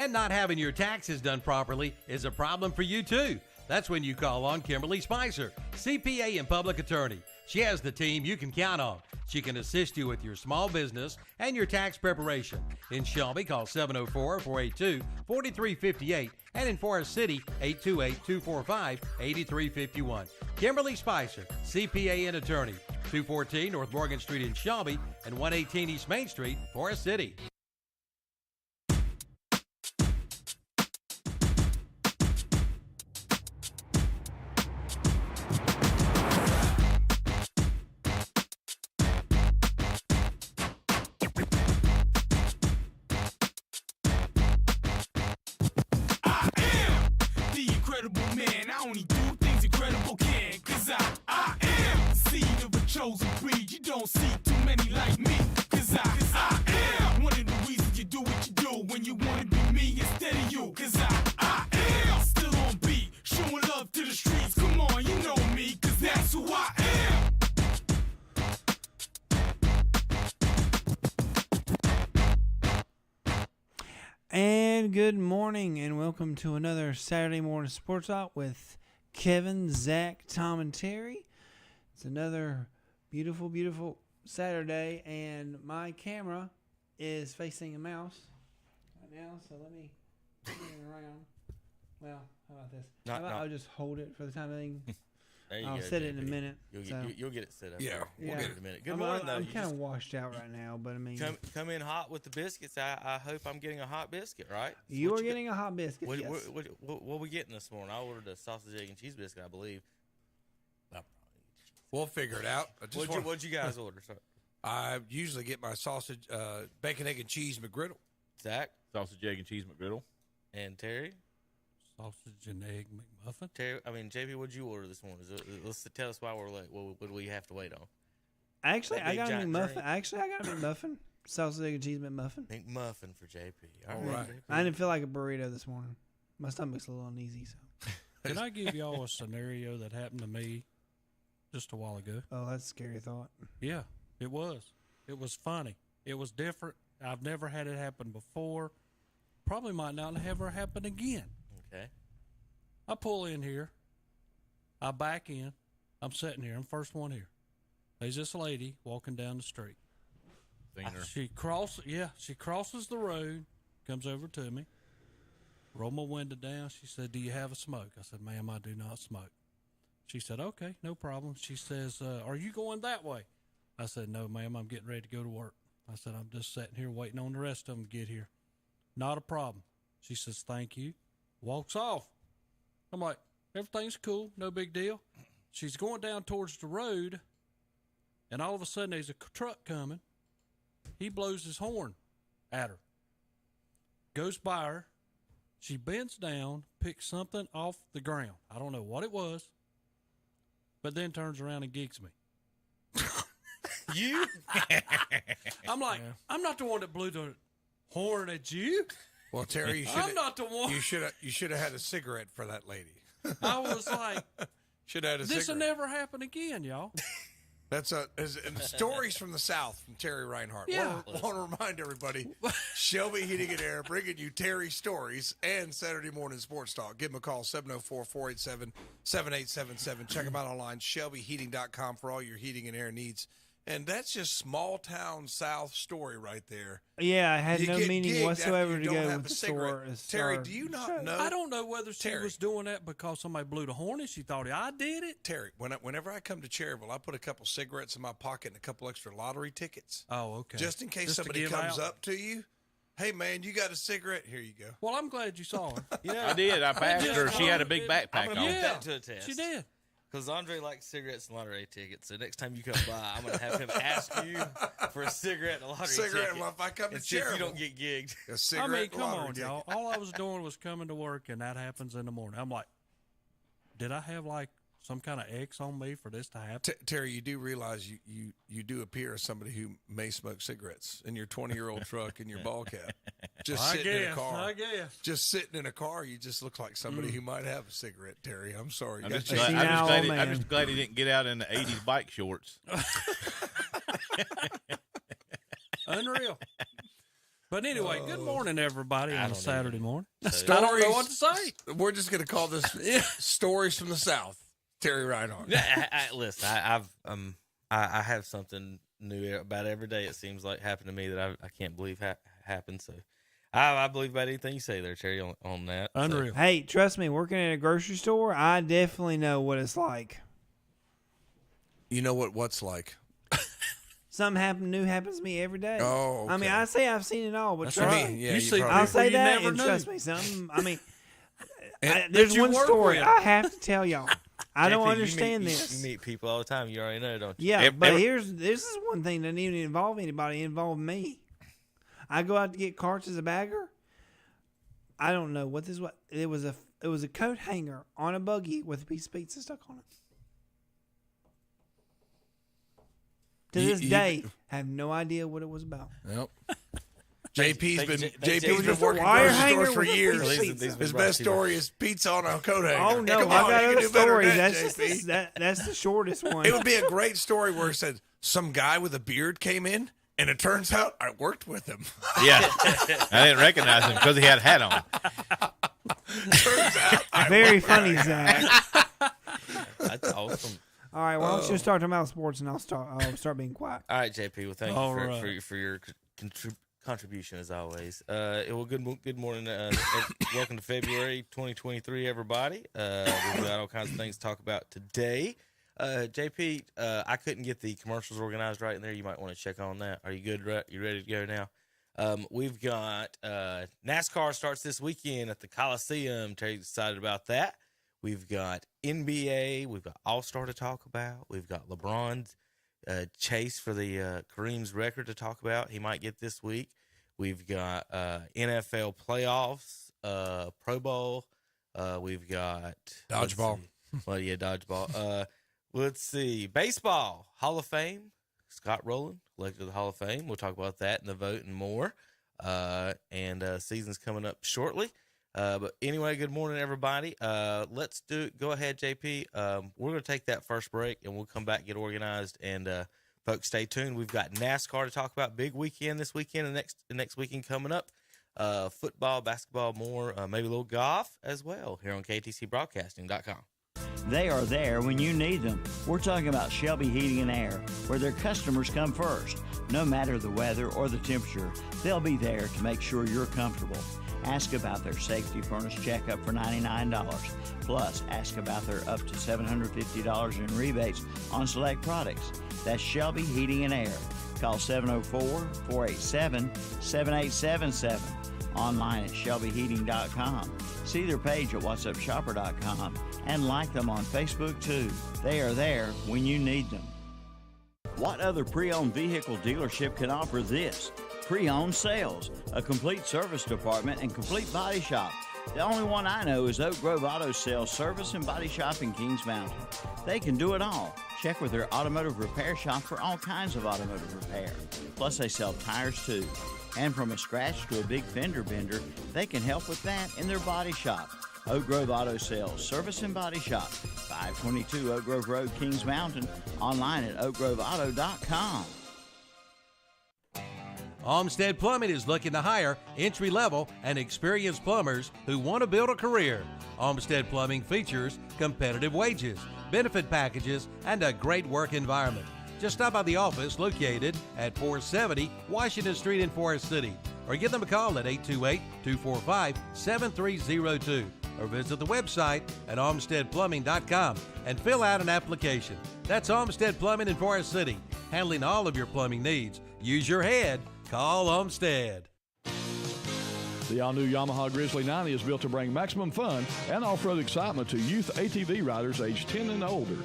And not having your taxes done properly is a problem for you too. That's when you call on Kimberly Spicer, CPA and public attorney. She has the team you can count on. She can assist you with your small business and your tax preparation. In Shelby, call 704-482-4358. And in Forest City, 828-245-8351. Kimberly Spicer, CPA and attorney. 214 North Morgan Street in Shelby and 118 East Main Street, Forest City. Only do things incredible can, cause I am the seed of a chosen breed. You don't see too many like me, cause I am one of the reasons you do what you do when you wanna be me instead of you, cause I am still on beat, showing love to the streets. Come on, you know me, cause that's who I am. And good morning, and welcome to another Saturday Morning Sports Talk with Kevin, Zach, Tom, and Terry. It's another beautiful, beautiful Saturday, and my camera is facing a mouse right now, so let me turn it around. Well, how about this? I'll just hold it for the time being. I'll set it in a minute. You'll get it set up. Yeah, we'll get it in a minute. Good morning, though. I'm kind of washed out right now, but I mean, come in hot with the biscuits. I hope I'm getting a hot biscuit, right? You are getting a hot biscuit. What, yes. what we getting this morning? I ordered a sausage, egg, and cheese biscuit, I believe. We'll figure it out. What'd you guys order? Sorry. I usually get my sausage, bacon, egg, and cheese McGriddle. Zach? Sausage, egg, and cheese McGriddle. And Terry? Sausage and egg McMuffin. Terry, JP, what'd you order this morning? Let's tell us why we're late. What do we have to wait on? Actually, I got a McMuffin. Sausage, egg, and cheese McMuffin. McMuffin for JP. All right. I didn't feel like a burrito this morning. My stomach's a little uneasy. So, can I give y'all a scenario that happened to me just a while ago? Oh, that's a scary thought. Yeah, it was. It was funny. It was different. I've never had it happen before. Probably might not ever happen again. Okay. I pull in here. I back in. I'm sitting here. I'm first one here. There's this lady walking down the street. She crosses the road, comes over to me. Roll my window down. She said, "Do you have a smoke?" I said, "Ma'am, I do not smoke." She said, "Okay, no problem." She says, "Are you going that way?" I said, "No, ma'am, I'm getting ready to go to work." I said, "I'm just sitting here waiting on the rest of them to get here." "Not a problem." She says, "Thank you." Walks off. I'm like, everything's cool, no big deal. She's going down towards the road, and all of a sudden there's a truck coming. He blows his horn at her. Goes by her. She bends down, picks something off the ground. I don't know what it was, but then turns around and geeks me. You? I'm like, yeah. I'm not the one that blew the horn at you. Well, Terry, I'm not the one. You should have had a cigarette for that lady. I was like, should have had a this cigarette. will never happen again, y'all. That's stories from the South from Terry Reinhardt. Yeah. Want to remind everybody, Shelby Heating and Air bringing you Terry stories and Saturday Morning Sports Talk. Give them a call, 704-487-7877. Check them out online, shelbyheating.com for all your heating and air needs. And that's just small town South story right there. Yeah, I had no meaning whatsoever to go with the store. Terry, do you not know? I don't know whether she was doing that because somebody blew the horn and she thought I did it. Terry, whenever I come to Cherryville, I put a couple cigarettes in my pocket and a couple extra lottery tickets. Oh, okay. Just in case somebody comes up to you. Hey, man, you got a cigarette? Here you go. Well, I'm glad you saw her. I did. I passed her. She had a big backpack on. Yeah, that to a test. She did. Because Andre likes cigarettes and lottery tickets. So next time you come by, I'm going to have him ask you for a cigarette and a lottery ticket. Well, if I come to Cherryville, if you don't get gigged. A cigarette come on, y'all. All I was doing was coming to work, and that happens in the morning. I'm like, did I have like some kind of X on me for this to happen? Terry, you do realize you do appear as somebody who may smoke cigarettes in your 20-year-old truck in your ball cap. Just sitting in a car. I guess. Just sitting in a car, you just look like somebody who might have a cigarette, Terry. I'm sorry. I'm just glad he didn't get out in the 80s bike shorts. Unreal. But anyway, good morning, everybody, on a Saturday morning. I Stories. don't know what to say. We're just going to call this Stories from the South. Terry Reinhardt. Listen, I have something new about every day. It seems like happened to me that I can't believe happened. So I believe about anything you say there, Terry, on that. Unreal. Hey, trust me, working at a grocery store, I definitely know what it's like. You know what's like? Something new happens to me every day. Oh, okay. I mean, I say I've seen it all, but That's trust right. me. Yeah, you see probably- I'll people say you that, never and knew. trust me, something. I mean, And- there's that you one work story with. I have to tell y'all. I don't JP, understand you this. meet people all the time. You already know, don't you? Yeah, but this is one thing that didn't even involve anybody. It involved me. I go out to get carts as a bagger. I don't know what this was. It was a coat hanger on a buggy with a piece of pizza stuck on it. To this day, I have no idea what it was about. Yep. JP's been JP's been working wire grocery hanger stores for with a years. piece of These- pizza. His best story is pizza on a coat hanger. Oh no, Come I on, got you can other do better than stories. that, That's JP. just, that's the shortest one. It would be a great story where it said some guy with a beard came in, and it turns out I worked with him. Yeah. I didn't recognize him because he had a hat on. Turns out I Very worked funny, with that Zach. That's awesome. All right, why don't you start talking about sports and I'll start being quiet. All right, JP. Well, thank All you right. for your contribution as always. Well, good morning. Welcome to February 2023, everybody. We've got all kinds of things to talk about today. JP, I couldn't get the commercials organized right in there. You might want to check on that. Are you good? You ready to go now? We've got NASCAR starts this weekend at the Coliseum. Terry's excited about that. We've got NBA. We've got All-Star to talk about. We've got LeBron's chase for the Kareem's record to talk about. He might get this week. We've got NFL playoffs, Pro Bowl. We've got Dodgeball. Dodgeball. Let's see. Baseball, Hall of Fame. Scott Rowland, elected to the Hall of Fame. We'll talk about that and the vote and more. And season's coming up shortly. But anyway, good morning, everybody. Let's go ahead, JP. We're going to take that first break, and we'll come back, get organized, and folks, stay tuned. We've got NASCAR to talk about. Big weekend this weekend and next weekend coming up. Football, basketball, more, maybe a little golf as well here on KTCBroadcasting.com. They are there when you need them. We're talking about Shelby Heating and Air, where their customers come first. No matter the weather or the temperature, they'll be there to make sure you're comfortable. Ask about their safety furnace checkup for $99. Plus, ask about their up to $750 in rebates on select products. That's Shelby Heating and Air. Call 704-487-7877. Online at shelbyheating.com. See their page at whatsupshopper.com and like them on Facebook too. They are there when you need them. What other pre-owned vehicle dealership can offer this? Pre-owned sales, a complete service department, and complete body shop. The only one I know is Oak Grove Auto Sales Service and Body Shop in Kings Mountain. They can do it all. Check with their automotive repair shop for all kinds of automotive repair. Plus, they sell tires too. And from a scratch to a big fender bender, they can help with that in their body shop. Oak Grove Auto Sales Service and Body Shop, 522 Oak Grove Road, Kings Mountain. Online at oakgroveauto.com. Olmsted Plumbing is looking to hire entry-level and experienced plumbers who want to build a career. Olmsted Plumbing features competitive wages, benefit packages, and a great work environment. Just stop by the office located at 470 Washington Street in Forest City, or give them a call at 828-245-7302, or visit the website at olmstedplumbing.com and fill out an application. That's Olmsted Plumbing in Forest City, handling all of your plumbing needs. Use your head. Call Olmsted. The all-new Yamaha Grizzly 90 is built to bring maximum fun and off-road excitement to youth ATV riders aged 10 and older.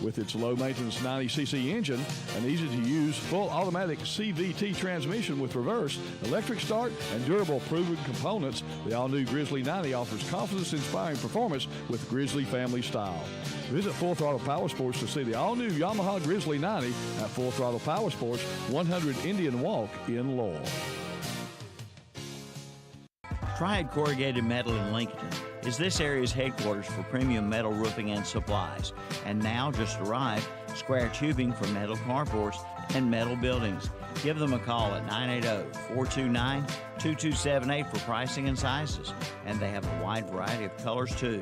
With its low-maintenance 90cc engine, an easy-to-use full automatic CVT transmission with reverse, electric start, and durable proven components, the all-new Grizzly 90 offers confidence-inspiring performance with Grizzly family style. Visit Full Throttle Power Sports to see the all-new Yamaha Grizzly 90 at Full Throttle Power Sports, 100 Indian Walk in Laurel. Triad Corrugated Metal in Lincoln is this area's headquarters for premium metal roofing and supplies. And now just arrived, square tubing for metal carports and metal buildings. Give them a call at 980-429-2278 for pricing and sizes. And they have a wide variety of colors too.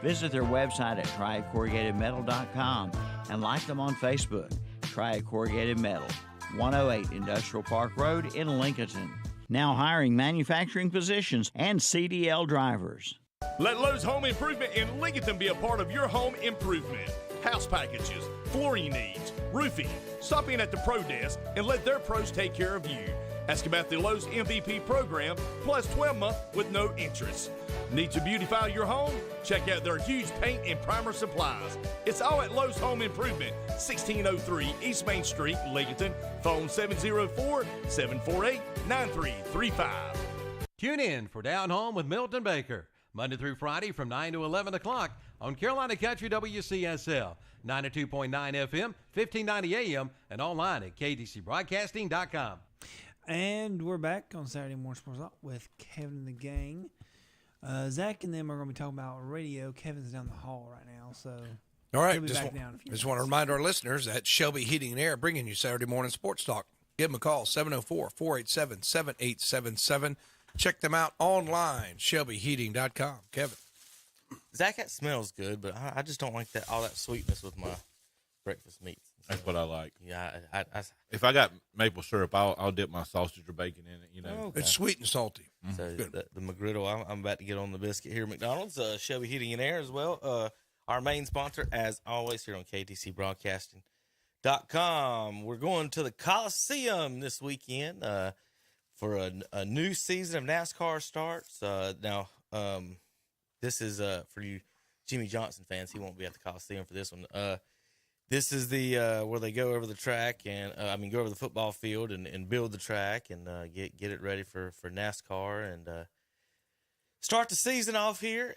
Visit their website at triadcorrugatedmetal.com and like them on Facebook. Triad Corrugated Metal, 108 Industrial Park Road in Lincolnton. Now hiring manufacturing positions and CDL drivers. Let Lowe's Home Improvement in Lincolnton be a part of your home improvement. House packages, flooring needs, roofing. Stop in at the Pro Desk and let their pros take care of you. Ask about the Lowe's MVP program, plus 12-month with no interest. Need to beautify your home? Check out their huge paint and primer supplies. It's all at Lowe's Home Improvement, 1603 East Main Street, Lincolnton. Phone 704-748-9335. Tune in for Down Home with Milton Baker, Monday through Friday from 9 to 11 o'clock on Carolina Country WCSL, 92.9 FM, 1590 AM, and online at kdcbroadcasting.com. And we're back on Saturday Morning Sports Talk with Kevin and the gang. Zach and them are going to be talking about radio. Kevin's down the hall right now, so all right. he'll be Just back down in a few want to minutes. remind our listeners that Shelby Heating and Air bringing you Saturday Morning Sports Talk. Give them a call, 704-487-7877. Check them out online, shelbyheating.com. Kevin. Zach, that smells good, but I just don't like all that sweetness with my breakfast meats. That's what I like. Yeah, If I got maple syrup, I'll dip my sausage or bacon in it. You know, It's sweet and salty. So the McGriddle, I'm about to get on the biscuit here at McDonald's. Shelby Heating and Air as well. Our main sponsor, as always, here on KTCBroadcasting.com. We're going to the Coliseum this weekend for a new season of NASCAR starts. Now, this is for you Jimmy Johnson fans. He won't be at the Coliseum for this one. This is the where they go over the track and go over the football field and build the track and get it ready for NASCAR and start the season off here.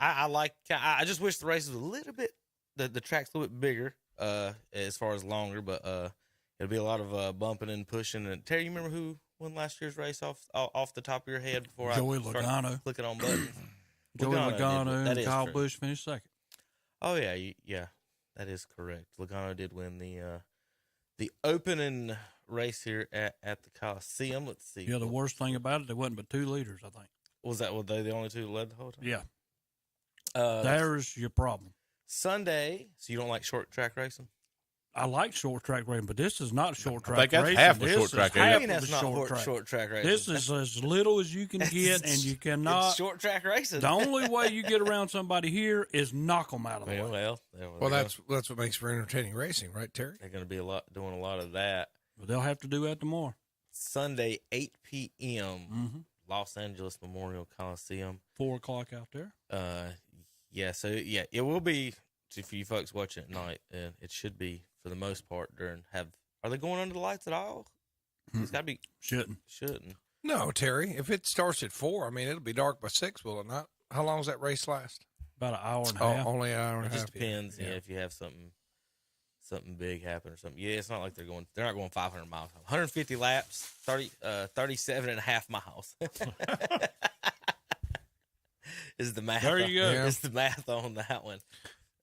I just wish the races was a little bit the track's a little bit bigger as far as longer, but it'll be a lot of bumping and pushing. And Terry, you remember who won last year's race off the top of your head before Joey I start Logano. clicking on buttons? Joey Logano That and is Kyle true. Busch finished second. Oh yeah, yeah, that is correct. Logano did win the opening race here at the Coliseum. Let's see. Yeah, the worst thing about it, there wasn't but 2 leaders, I think. Were they the only two that led the whole time? Yeah. There's your problem. Sunday. So you don't like short track racing? I like short track racing, but this is not short track think that's racing. half of This short is track half racing. I mean, of that's the not short track. racing. This is as little as you can get, and you cannot. It's short track racing. The only way you get around somebody here is knock them out of the way. Well, That's what makes for entertaining racing, right, Terry? they're going to be doing a lot of that. But they'll have to do that tomorrow. Sunday, 8 p.m. Mm-hmm. Los Angeles Memorial Coliseum. 4 o'clock out there. It will be for you folks watching at night, and it should be for the most part Are they going under the lights at all? It's got to be. Shouldn't. No, Terry. If it starts at 4, it'll be dark by 6, will it not? How long does that race last? About an hour and a half. Only an hour and a It half. just depends. Yeah, if you have something big happen or something. Yeah, it's not like they're not going 500 miles. 150 laps, 37 and a half miles. Is the math? There you go. Yeah. Is the math on that one?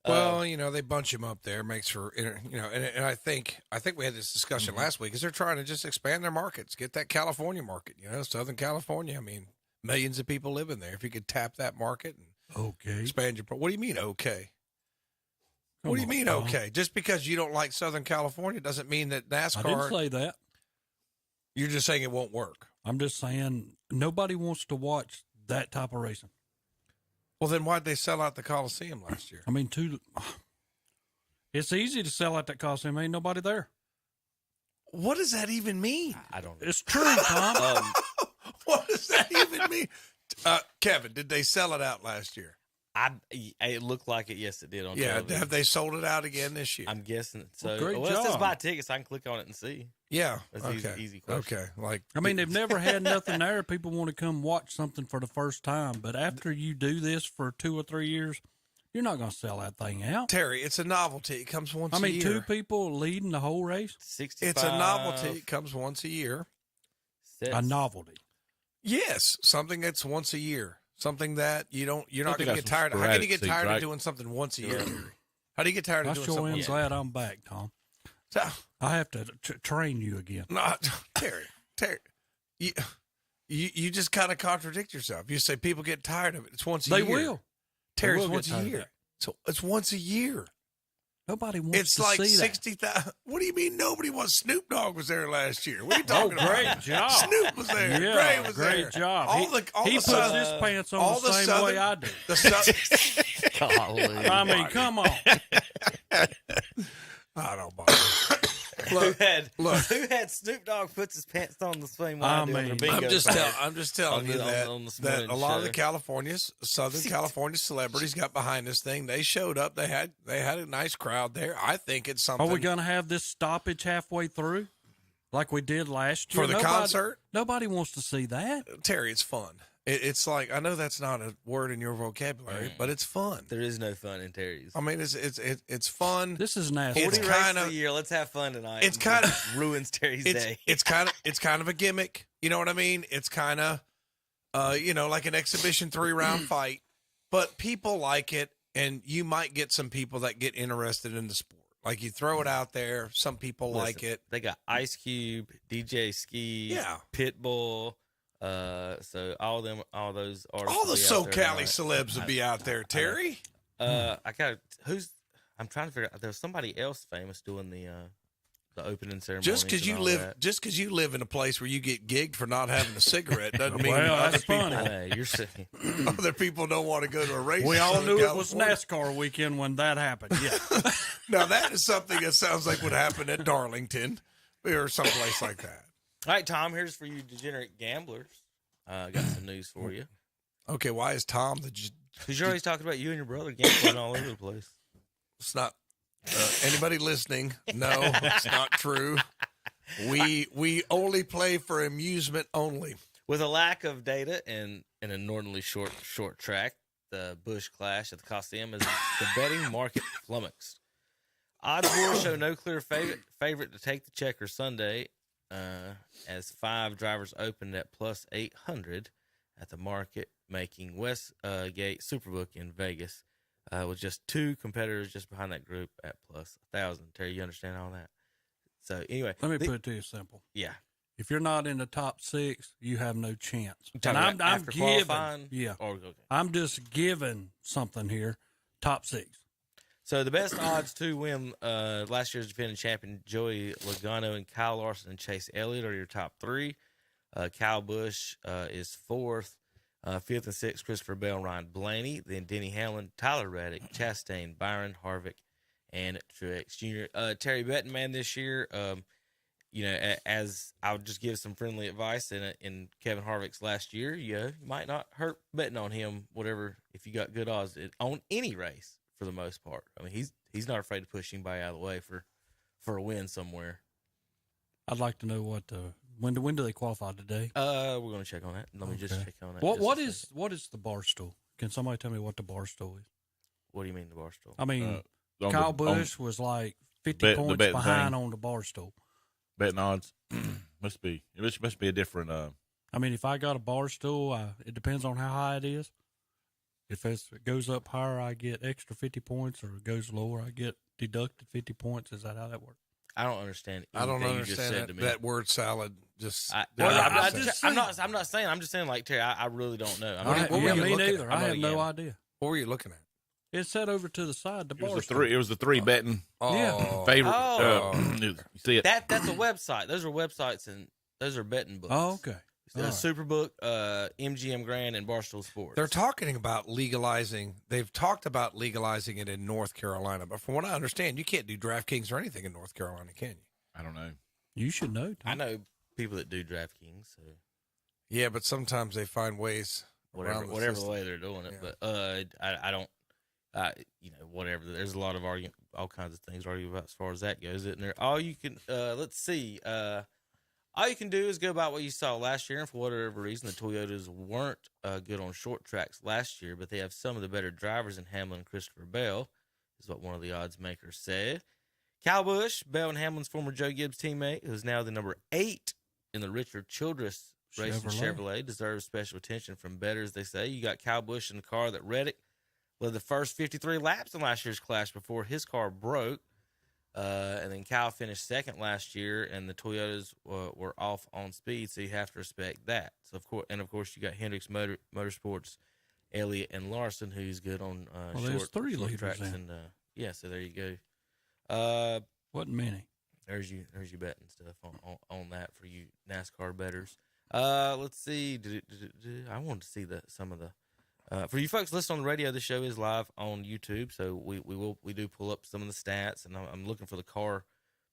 Well, they bunch them up there, makes for, and I think we had this discussion last week, is they're trying to just expand their markets, get that California market, Southern California. Millions of people live in there. If you could tap that market and expand your, what do you mean, okay? What do you mean, okay? Just because you don't like Southern California doesn't mean that NASCAR. I didn't say that. You're just saying it won't work. I'm just saying nobody wants to watch that type of racing. Well, then why'd they sell out the Coliseum last year? It's easy to sell out that Coliseum. Ain't nobody there. What does that even mean? I don't know. It's true, Tom. What does that even mean? Kevin, did they sell it out last year? It looked like it. Yes, it did on Yeah, television. have they sold it out again this year? I'm guessing so. Well, great It says job. buy tickets. I can click on it and see. Yeah. That's okay. easy question. Okay. They've never had nothing there. People want to come watch something for the first time. But after you do this for 2 or 3 years, you're not going to sell that thing out. Terry, it's a novelty. It comes once a year. 2 people leading the whole race? 65. It's a novelty. It comes once a year. A novelty. Yes, something that's once a year. Something that you're not going to got get some tired of. How can you get sporadic tired seats, of doing something once a year? Terry? How do you get tired of I doing sure something? am once a glad I'm back, Tom. So, I have to train you again. no, Terry, you just kind of contradict yourself. You say people get tired of it. It's once a They year. will. Terry, They it's will once get a tired of year. that. So it's once a year. Nobody wants It's to like see that. 60,000. What do you mean nobody wants? Snoop Dogg was there last year. What are you talking about? Great job. Snoop was there. Yeah, Gray was great there. job. All he the puts Southern- his pants on all the same Southern- way I do. The Southern, Golly. I mean, come on. I don't bother. Look, Who had Snoop Dogg puts his pants on the same way I do on their bingo I'm just card? telling you On the that morning a lot of show. the Southern California celebrities got behind this thing. They showed up. They had a nice crowd there. I think it's something. Are we going to have this stoppage halfway through like we did last year? For the concert? Nobody wants to see that. Terry, it's fun. It's like, I know that's not a word in your vocabulary, but it's fun. There is no fun in Terry's. I mean, it's fun. This is NASCAR. 40 It's races kind a of year. Let's have fun tonight. It's And kind it of ruins Terry's day. it's kind of a gimmick. You know what I mean? It's kind of like an exhibition 3-round fight, but people like it, and you might get some people that get interested in the sport. Like, you throw it out there, some people like it. They got Ice Cube, DJ Ski, Yeah. Pitbull. So all those artists. All the will be out there SoCal tonight. celebs would be out there, Terry. I'm trying to figure out. There's somebody else famous doing the opening ceremony. Just because you live in a place where you get gigged for not having a cigarette doesn't mean Well, other that's people, funny. You're saying. other people don't want to go to a race. We in all Southern knew it was California. NASCAR weekend when that happened. Yeah. Now that is something that sounds like would happen at Darlington or someplace like that. All right, Tom. Here's for you degenerate gamblers. Got some news for you. Okay, why is Tom Because you're always talking about you and your brother gambling all over the place. It's not anybody listening. No, it's not true. We only play for amusement only. With a lack of data and an inordinately short track, the Busch Clash at the Coliseum is the betting market flummoxed. Odds boards show no clear favorite to take the checker Sunday, as 5 drivers opened at plus 800 at the market-making Westgate Superbook in Vegas, with just 2 competitors just behind that group at plus 1,000. Terry, you understand all that? So anyway, Let me put it to you simple. Yeah. If you're not in the top 6, you have no chance. And Talking I'm about after giving, qualifying? yeah. Okay. I'm just giving something here. Top 6. So the best odds to win last year's defending champion Joey Logano and Kyle Larson and Chase Elliott are your top 3. Kyle Busch is 4th. 5th and 6th, Christopher Bell and Ryan Blaney. Then Denny Hamlin, Tyler Reddick, Chastain, Byron Harvick, and Truex Jr. Terry betting man this year, as I'll just give some friendly advice in Kevin Harvick's last year, you might not hurt betting on him, whatever, if you got good odds on any race for the most part. I mean, he's not afraid to push anybody out of the way for a win somewhere. I'd like to know what when do they qualify today? We're going to check on that. Let me just check on that. What is the bar stool? Can somebody tell me what the bar stool is? What do you mean the bar stool? I mean, Kyle Busch was like 50 points behind on the bar stool. Betting odds must be a different. I mean, if I got a bar stool, it depends on how high it is. If it goes up higher, I get extra 50 points, or it goes lower, I get deducted 50 points. Is that how that works? I don't understand. I don't anything you just said understand to me. that word salad. Just I'm not saying. I'm just saying, like Terry, I really don't know. Me neither. I have no idea. What were you looking at? It's set over to the side. The bar. It was the 3 betting favorite. You see it? That's a website. Those are websites and those are betting books. Oh, okay. Superbook, MGM Grand, and Barstool Sports. They're talking about legalizing. They've talked about legalizing it in North Carolina, but from what I understand, you can't do DraftKings or anything in North Carolina, can you? I don't know. You should know. Tom. I know people that do DraftKings. So. Yeah, but sometimes they find ways whatever system. way they're doing it. Yeah. But I don't. Whatever. There's a lot of all kinds of things to argue about as far as that goes. Isn't there? All you can let's see. All you can do is go about what you saw last year, and for whatever reason, the Toyotas weren't good on short tracks last year, but they have some of the better drivers in Hamlin and Christopher Bell, is what one of the odds makers said. Kyle Busch, Bell and Hamlin's former Joe Gibbs teammate, who's now the number 8 in the Richard Childress Racing Chevrolet, deserves special attention from bettors, they say. You got Kyle Busch in the car that Reddick led the first 53 laps in last year's Clash before his car broke. And then Kyle finished second last year, and the Toyotas were off on speed, so you have to respect that. So of course, you got Hendricks Motorsports, Elliott, and Larson, who's good on there's three short leaders tracks. then. And yeah, so there you go. Wasn't many. There's your betting stuff on that for you NASCAR bettors. Let's see. I wanted to see some of the for you folks listening on the radio. This show is live on YouTube, so we do pull up some of the stats, and I'm looking for the car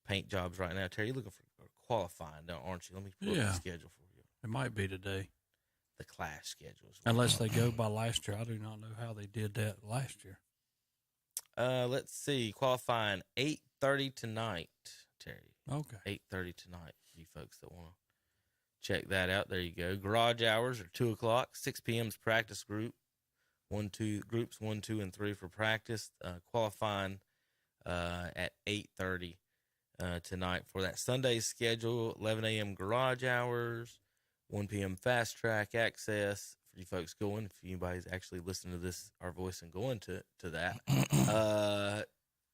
paint jobs right now. Terry, you're looking for qualifying, aren't you? Let me pull up the schedule for you. It might be today. The clash schedules, unless they go by last year. I do not know how they did that last year. Let's see. Qualifying 8:30 tonight, Terry. Okay. 8:30 tonight for you folks that want to check that out. There you go. Garage hours are 2 o'clock. 6 p.m.'s practice groups 1, 2, and 3 for practice. Qualifying at 8:30 tonight for that Sunday's schedule. 11 a.m. garage hours, 1 p.m. fast track access for you folks going. If anybody's actually listening to our voice and going to that.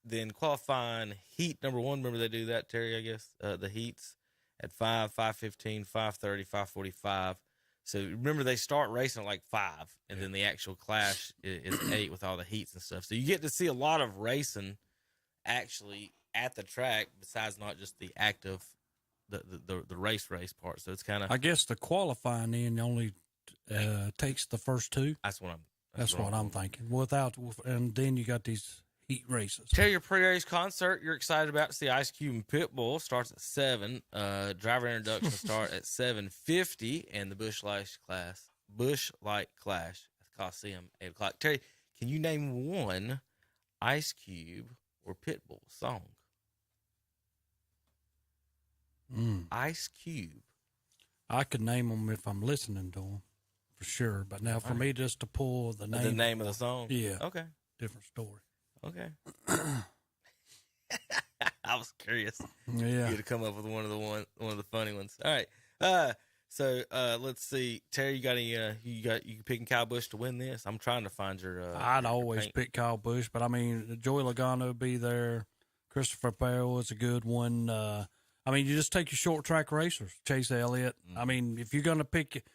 Then qualifying heat number 1. Remember they do that, Terry, I guess, the heats at 5, 5:15, 5:30, 5:45. So remember they start racing at like 5, and then the actual clash is 8 with all the heats and stuff. So you get to see a lot of racing actually at the track besides not just the active, the race part. So it's kind of, I guess the qualifying then only takes the first 2. That's what I'm thinking. And then you got these heat races. Terry, your pre-race concert you're excited about to see Ice Cube and Pitbull starts at 7. Driver introduction start at 7:50, and the Busch Light Clash at the Coliseum 8 o'clock. Terry, can you name one Ice Cube or Pitbull song? Ice Cube. I could name them if I'm listening to them for sure, but now for me just to pull the name of the song, okay, different story. Okay. I was curious. Yeah. You to come up with one of the funny ones. All right. So let's see. Terry, you got any you picking Kyle Busch to win this? I'm trying to find your I'd always pick Kyle Busch, but I mean Joey Logano would be there. Christopher Bell is a good one. I mean, you just take your short track racers, Chase Elliott. I mean, if you're gonna pick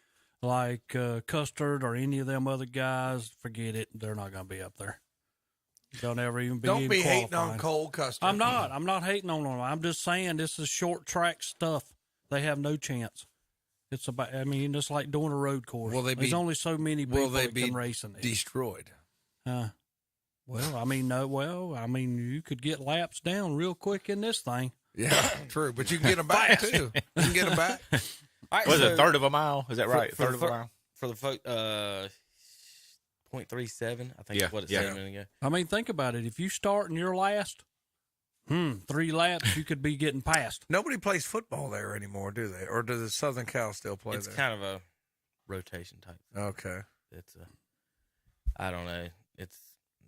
like Custard or any of them other guys, forget it. They're not gonna be up there. Don't ever even be. Don't be hating on Cole Custer. I'm not hating on them. I'm just saying this is short track stuff. They have no chance. It's about. I mean, it's like doing a road course. There's only so many people that can race in it. Destroyed? Well, I mean, no. Well, I mean, you could get laps down real quick in this thing. Yeah, true. But you can get them back too. You can get them back. All right, was it a third of a mile? Is that right? Third of a mile for the folk. 0.37, I think is what it's saying a minute ago. I mean, think about it. If you start and you're last, 3 laps, you could be getting past. Nobody plays football there anymore, do they? Or does the Southern Cal still play there? It's kind of a rotation type. Okay. It's I don't know. It's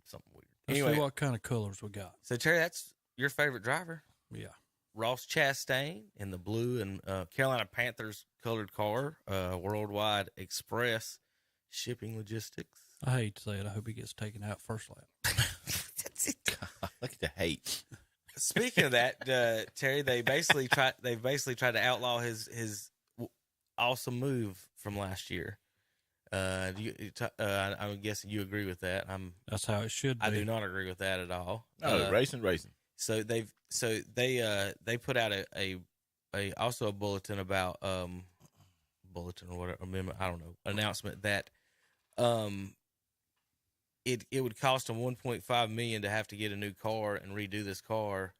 something weird. Let's see what kind of colors we got. So, Terry, that's your favorite driver? Yeah. Ross Chastain in the blue and Carolina Panthers colored car, Worldwide Express Shipping Logistics. I hate to say it. I hope he gets taken out first lap. That's it. Look at the hate. Speaking of that, Terry, they've basically tried to outlaw his awesome move from last year. I'm guessing you agree with that. That's how it should be. I do not agree with that at all. No, racing. So they put out a bulletin about bulletin or whatever amendment, I don't know, announcement that it would cost them $1.5 million to have to get a new car and redo this car,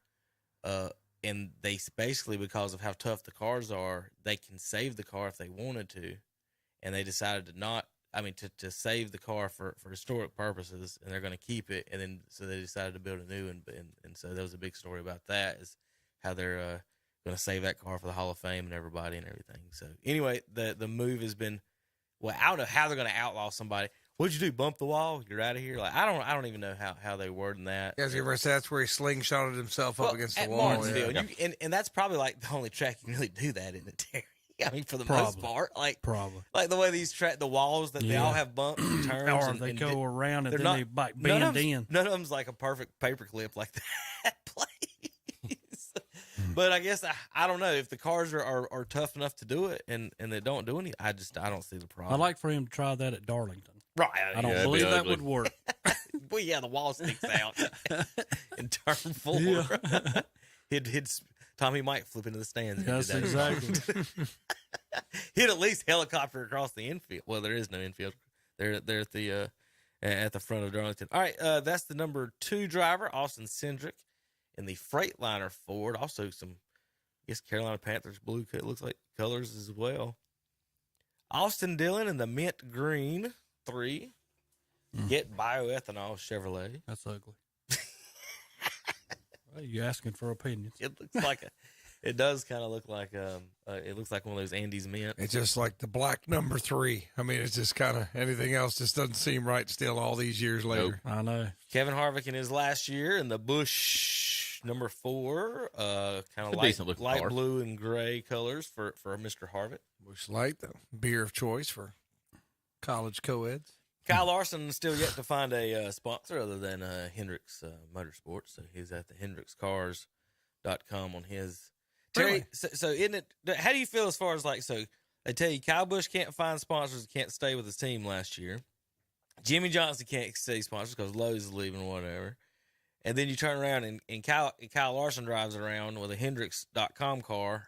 and they basically, because of how tough the cars are, they can save the car if they wanted to, and they decided to save the car for historic purposes, and they're going to keep it, and then so they decided to build a new one, and so there was a big story about that, is how they're going to save that car for the Hall of Fame and everybody and everything. So anyway, the move has been, well, I don't know how they're going to outlaw somebody. What'd you do? Bump the wall? You're out of here? Like I don't even know how they wording that. Yeah, that's where he slingshotted himself up against the wall. Martinsville, yeah. And that's probably like the only track you can really do that in the Terry. I mean, for the most part, like the way these the walls that they all have bumps and turns, or they go around and then they bend in. None of them's like a perfect paperclip like that play. But I guess I don't know if the cars are tough enough to do it and they don't do any. I don't see the problem. I'd like for him to try that at Darlington. Right. I don't believe that would work. Well, yeah, the wall sticks out in turn 4. Yeah. Tommy might flip into the stands. That's exactly. He'd at least helicopter across the infield. Well, there is no infield. They're at the front of Darlington. All right, that's the number 2 driver, Austin Cindric, in the Freightliner Ford. Also some, I guess, Carolina Panthers blue looks like colors as well. Austin Dillon in the mint green 3. Get bioethanol Chevrolet. That's ugly. Well, you asking for opinions? It looks like it does kind of look like it looks like one of those Andes mint. It's just like the black number 3. I mean, it's just kind of anything else just doesn't seem right still all these years later. I know. Kevin Harvick in his last year in the Busch number 4, kind of light car. blue and gray colors for Mr. Harvick. Busch Light, the beer of choice for college co-eds. Kyle Larson still yet to find a sponsor other than Hendricks Motorsports. So he's at the HendricksCars.com on his. Terry, Really? so isn't it? How do you feel as far as so they tell you Kyle Busch can't find sponsors, can't stay with his team last year. Jimmy Johnson can't stay sponsors because Lowe's is leaving or whatever. And then you turn around and Kyle Larson drives around with a Hendricks.com car.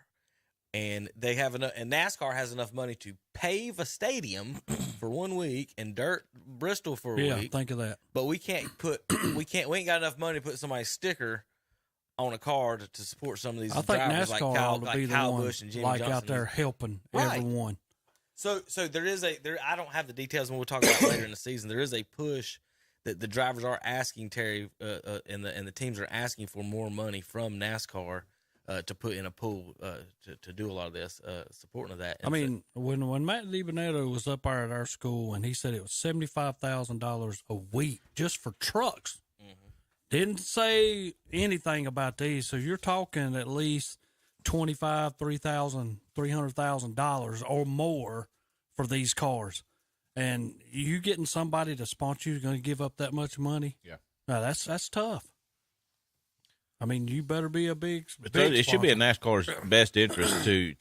And they have enough, and NASCAR has enough money to pave a stadium for 1 week and dirt Bristol for a week. Yeah, think of that. But we ain't got enough money to put somebody's sticker on a car to support some of these I think drivers NASCAR ought to be the Kyle one Busch and Jimmy like Johnson. out there helping Right. everyone. So there is I don't have the details, and we'll talk about later in the season. There is a push that the drivers are asking Terry, and the teams are asking for more money from NASCAR. To put in a pool to do a lot of this, supporting of that. And I mean, when Matt DiBenedetto was up there at our school, and he said it was $75,000 a week just for trucks. Mm-hmm. Didn't say anything about these, so you're talking at least $300,000 or more for these cars, and you getting somebody to sponsor you is going to give up that much money. Yeah, now that's tough. I mean, you better be a big it should be in sponsor. NASCAR's best interest to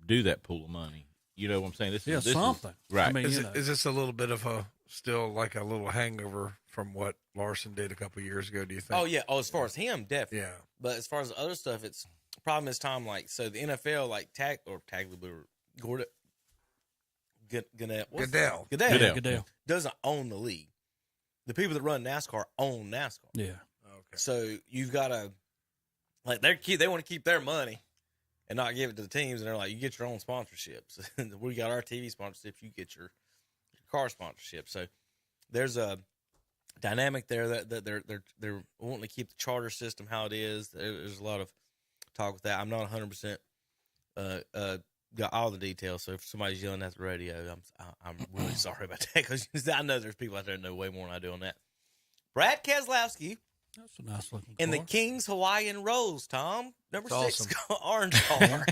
do that pool of money. You know what I'm saying? This is something. Right. I mean, Is this a little bit of still like a little hangover from what Larson did a couple of years ago, do you think? Oh, yeah. Oh, as far as him, definitely. Yeah. But as far as the other stuff, it's problem is, Tom, so the NFL, Goodell doesn't own the league. The people that run NASCAR own NASCAR. Yeah. Okay. So you've got to, they want to keep their money and not give it to the teams. And they're like, you get your own sponsorships. We got our TV sponsorships. You get your car sponsorship. So there's a dynamic there that they're wanting to keep the charter system how it is. There's a lot of talk with that. I'm not 100% got all the details. So if somebody's yelling at the radio, I'm really sorry about that, because I know there's people out there that know way more than I do on that. Brad Keselowski. That's a nice looking in car. the King's Hawaiian Rose, Tom. Number That's 6 awesome. orange car.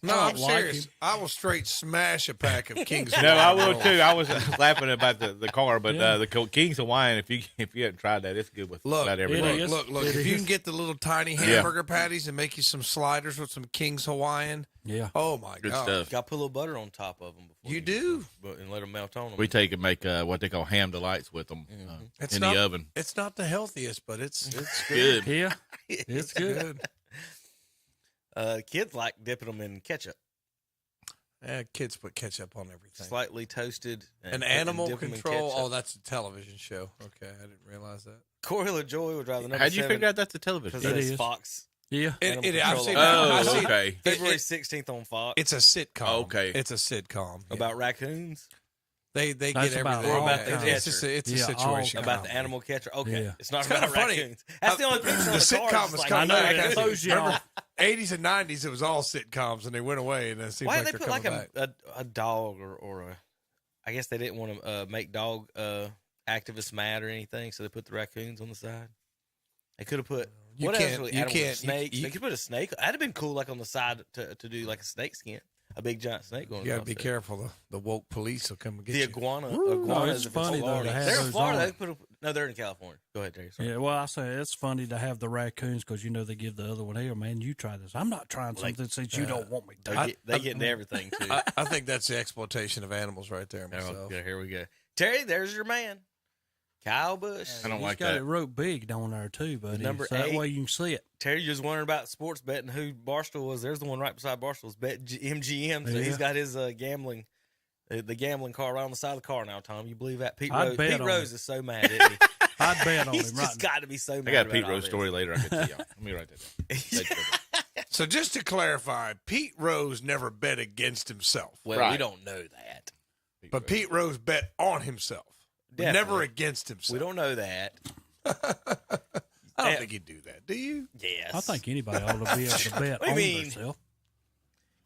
No, I I'm don't like serious. him. I will straight smash a pack of King's. No, I Hawaiian will rolls. too. I was laughing about the car, but Yeah. the King's Hawaiian. If you haven't tried that, it's good with Look, about everything. is. Look! It If you is. can get the little tiny hamburger patties and make you some sliders with some King's Hawaiian, Yeah. oh my Good god! stuff. Got to put a little butter on top of them. Before You do. and let them melt on them. We take and make what they call ham delights with them It's in not, the oven. It's not the healthiest, but it's Good. Yeah. It's good. Kids like dipping them in ketchup, Kids put ketchup on everything. slightly toasted. An animal dip 'em in control. ketchup. Oh, that's a television show. Okay, I didn't realize that. Corey LaJoy would drive the number How'd you 7 figure out that's a television? because It it's is. Fox. Yeah. Animal I've control. seen that. I've Oh, seen- okay. February 16th on Fox. It's a sitcom. Okay. It's a sitcom. Yeah. About raccoons. They That's get about everything. all about the It's just a, it's a Yeah, situation. all About the comedy. animal catcher. Okay. Yeah. It's not It's about kinda funny. raccoons. That's the only picture on The the sitcom car. was Like, coming I know, back. it I throws you remember off. 80s and 90s, it was all sitcoms, and they went away, and it seems why like did they they're put coming like back. a dog or a? I guess they didn't want to make dog activists mad or anything, so they put the raccoons on the side. They could have put You what can't- else? Really? you Animals, can't- snakes. you- They could put a snake. That'd have been cool, like on the side to do like a snake skin, a big giant snake going. You got to across be there. careful. The woke police will come and get the you. iguana. No, iguanas, it's if funny, though, Florida. to have They're in those Florida. on. They put No, they're in California. Go ahead, Terry. Sorry. Yeah, well, I say it's funny to have the raccoons because they give the other one, hey, man, you try this. I'm not trying something since you don't want me to. They get into everything, too. I think that's the exploitation of animals right there myself. Okay, here we go. Terry, there's your man. Kyle Busch. I don't like got that. it wrote big down there, too, buddy. Number so that 8. way you can see it. Terry, you was wondering about sports betting, who Barstool was. There's the one right beside Barstool's bet, MGM. So he's got his gambling, the gambling car right on the side of the car now, Tom. You believe that? Pete Rose is so mad, isn't he? I'd bet on him. He's just got to be so mad. I got a Pete Rose story later. I can tell you. Let me write that down. So just to clarify, Pete Rose never bet against himself. Well, we don't know that. But Pete Rose bet on himself. Definitely. Never against himself. We don't know that. I don't think he'd do that. Do you? Yes. I think anybody ought to be able to bet What do on you mean? themselves.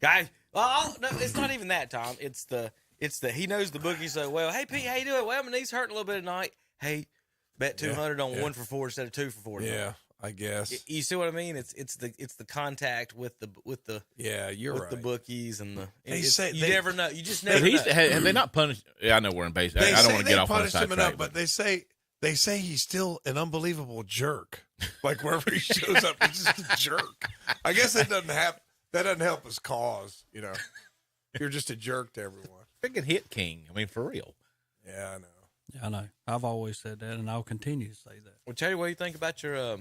Guys, no, it's not even that, Tom. It's the he knows the bookie so well. Hey, Pete, how you doing? Well, my knee's hurting a little bit tonight. Hey, bet 200 on 1 for 4 instead of 2 for 4. Yeah, I guess. You see what I mean? It's the contact with the you're right. the bookies and the. They never know. You just never know. Have they not punished? Yeah, I know we're in base. I don't want to get off on a sidetrack. But they say he's still an unbelievable jerk. Like wherever he shows up, he's just a jerk. I guess that doesn't help his cause. You're just a jerk to everyone. Freaking hit king. I mean, for real. Yeah, I know. Yeah, I know. I've always said that, and I'll continue to say that. Well, tell you what you think about your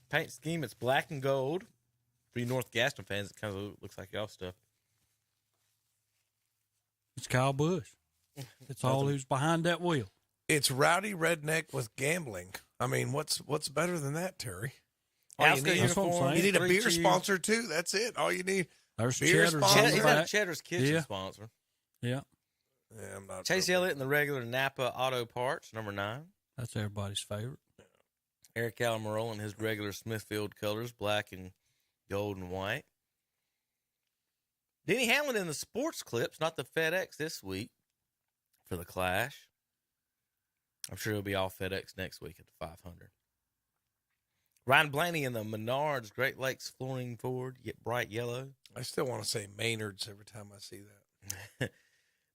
paint scheme. It's black and gold. For you North Gaston fans, it kind of looks like y'all stuff. It's Kyle Busch. It's all who's behind that wheel. It's rowdy redneck with gambling. I mean, what's better than that, Terry? That's what I'm saying. You need a beer sponsor too. That's it. All you need. There's beer Cheddar's. sponsor. He's got a Cheddar's Kitchen sponsor. Yeah. Yeah, I'm not. Chase Elliott in the regular Napa Auto Parts, number 9. That's everybody's favorite. Eric Almirola in his regular Smithfield colors, black and gold and white. Denny Hamlin in the sports clips, not the FedEx this week for the Clash. I'm sure it'll be all FedEx next week at the 500. Ryan Blaney in the Menards Great Lakes Flooring Ford, bright yellow. I still want to say Maynard's every time I see that.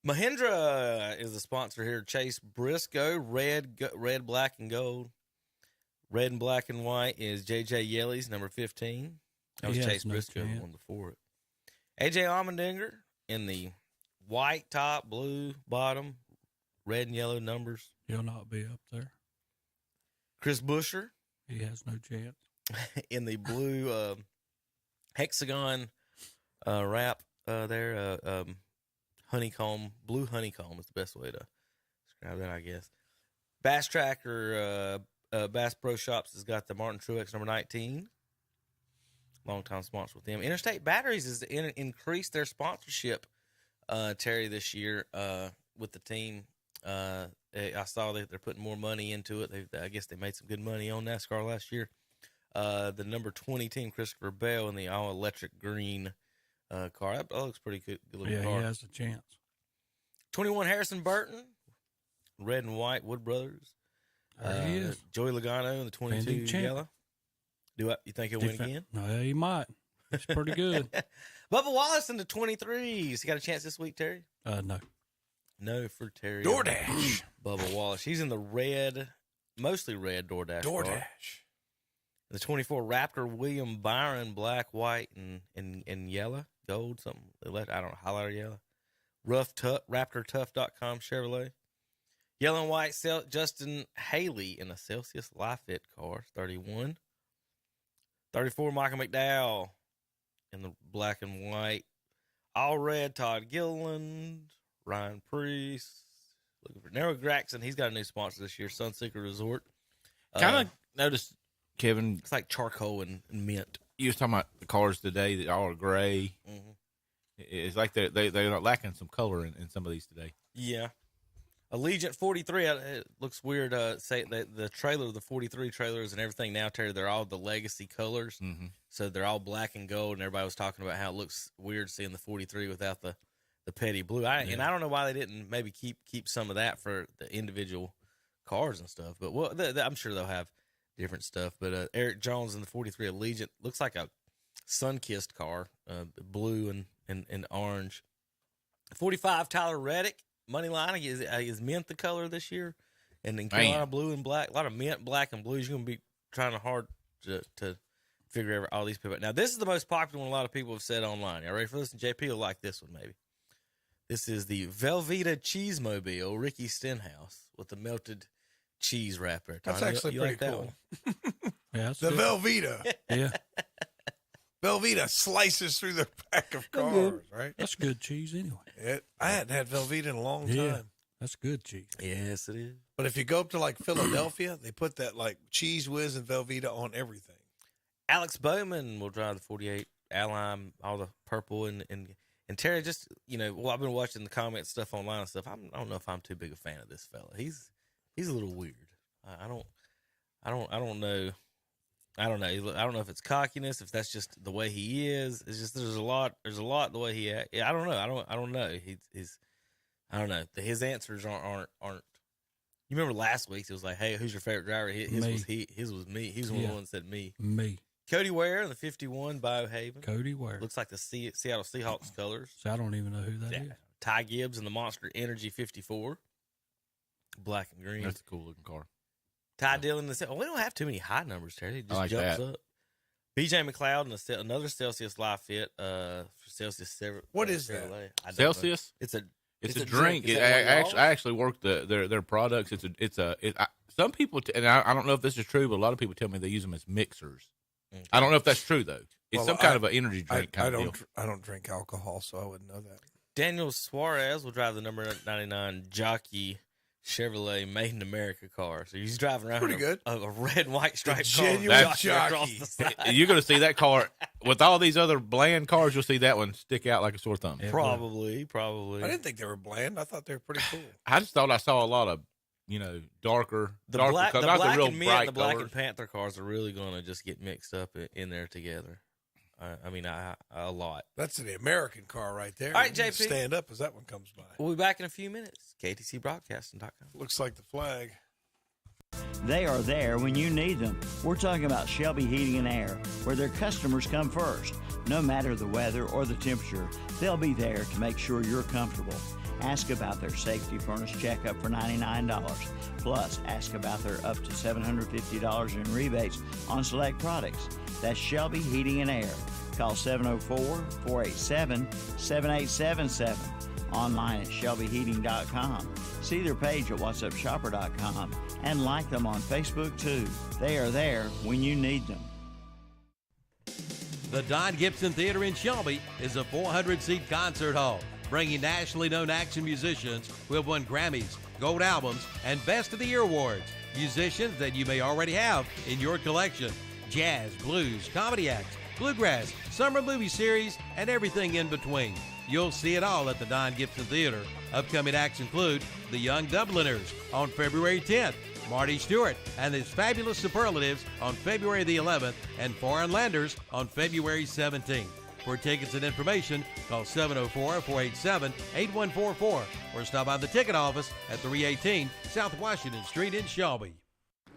Mahindra is the sponsor here. Chase Briscoe, red, black, and gold. Red and black and white is J.J. Yelly's, number 15. That was Chase Briscoe, the one before it. A.J. Allmendinger in the white top, blue bottom, red and yellow numbers. He'll not be up there. Chris Buescher. He has no chance. In the blue hexagon wrap there. Honeycomb, blue honeycomb is the best way to describe that, I guess. Bass Tracker, Bass Pro Shops has got the Martin Truex number 19. Longtime sponsor with them. Interstate Batteries has increased their sponsorship, Terry, this year with the team. I saw that they're putting more money into it. I guess they made some good money on NASCAR last year. The number 20 team, Christopher Bell, in the all-electric green car. That looks pretty good looking car. Yeah, he has a chance. 21 Harrison Burton, red and white Wood Brothers. There he is. Joey Logano in the 22 yellow. You think he'll win again? No, he might. He's pretty good. Bubba Wallace in the 23s. He got a chance this week, Terry? No. No for Terry. DoorDash. Bubba Wallace. He's in the red, mostly red DoorDash. The 24 Raptor William Byron, black, white, and yellow, gold, something. I don't know, highlighter yellow. RaptorTough.com Chevrolet. Yellow and white, Justin Haley in a Celsius Life-Fit car, 31. 34 Michael McDowell in the black and white. All red, Todd Gilliland, Ryan Priest. Looking for Narrow Graxon. He's got a new sponsor this year, Sunseeker Resort. Kind of noticed, Kevin. It's like charcoal and mint. You was talking about the cars today that all are gray. Mm-hmm. It's like they're lacking some color in some of these today. Yeah. Allegiant 43, it looks weird. Say the trailer, the 43 trailers and everything now, Terry, they're all the legacy colors. Mm-hmm. So they're all black and gold, and everybody was talking about how it looks weird seeing the 43 without the petty blue. And I don't know why they didn't maybe keep some of that for the individual cars and stuff. But I'm sure they'll have different stuff. But Eric Jones in the 43 Allegiant looks like a sun-kissed car, blue and orange. 45 Tyler Reddick. Moneyline is mint the color this year And in Carolina, blue and black, a lot of mint, black, and blues. You're going to be trying hard to figure out all these people. Now, this is the most popular one a lot of people have said online. Y'all ready for this? And JP will like this one, maybe. This is the Velveeta Cheese Mobile, Ricky Stenhouse, with the melted cheese wrapper. That's actually pretty cool. Yeah, the Velveeta. Yeah. Velveeta slices through the back of cars, right? That's good cheese anyway. I hadn't had Velveeta in a long time. Yeah, that's good cheese. Yes, it is. But if you go up to like Philadelphia, they put that like cheese whiz and Velveeta on everything. Alex Bowman will drive the 48 Alheim, all the purple, and Terry, just, well, I've been watching the comment stuff online and stuff. I don't know if I'm too big a fan of this fella. He's a little weird. I don't know. I don't know. I don't know if it's cockiness, if that's just the way he is. It's just there's a lot the way he acts. I don't know. I don't know. He's I don't know. His answers aren't. You remember last week's? It was like, hey, who's your favorite driver? His was me. He was one of the ones that said me. Me. Cody Ware in the 51 Biohaven. Cody Ware. Looks like the Seattle Seahawks colors. So I don't even know who that is. Ty Gibbs in the Monster Energy 54. Black and green. That's a cool looking car. Ty Dillon. We don't have too many high numbers, Terry. It just like jumps that. up. BJ McLeod in another Celsius Live Fit. Celsius. What is that? Celsius? It's a drink. I actually work their products. Some people, and I don't know if this is true, but a lot of people tell me they use them as mixers. Okay. I don't know if that's true though. It's some kind of an energy drink kind of deal. I don't drink alcohol, so I wouldn't know that. Daniel Suarez will drive the number 99 Jockey Chevrolet Made in America car. So he's driving around a red and white striped car. Genuine Jockey. You're going to see that car with all these other bland cars. You'll see that one stick out like a sore thumb. Probably. I didn't think they were bland. I thought they were pretty cool. I just thought I saw a lot of darker black colors. The black and mint and the black and Panther cars are really going to just get mixed up in there together. A lot. That's the American car right there. All right, JP. Stand up as that one comes by. We'll be back in a few minutes. KTCBroadcasting.com. Looks like the flag. They are there when you need them. We're talking about Shelby Heating and Air, where their customers come first. No matter the weather or the temperature, they'll be there to make sure you're comfortable. Ask about their safety furnace checkup for $99. Plus, ask about their up to $750 in rebates on select products. That's Shelby Heating and Air. Call 704-487-7877. Online at shelbyheating.com. See their page at whatsupshopper.com and like them on Facebook too. They are there when you need them. The Don Gibson Theater in Shelby is a 400-seat concert hall, bringing nationally known action musicians who have won Grammys, Gold Albums, and Best of the Year awards. Musicians that you may already have in your collection. Jazz, blues, comedy acts, bluegrass, summer movie series, and everything in between. You'll see it all at the Don Gibson Theater. Upcoming acts include the Young Dubliners on February 10th, Marty Stewart and his Fabulous Superlatives on February the 11th, and Foreign Landers on February 17th. For tickets and information, call 704-487-8144 or stop by the ticket office at 318 South Washington Street in Shelby.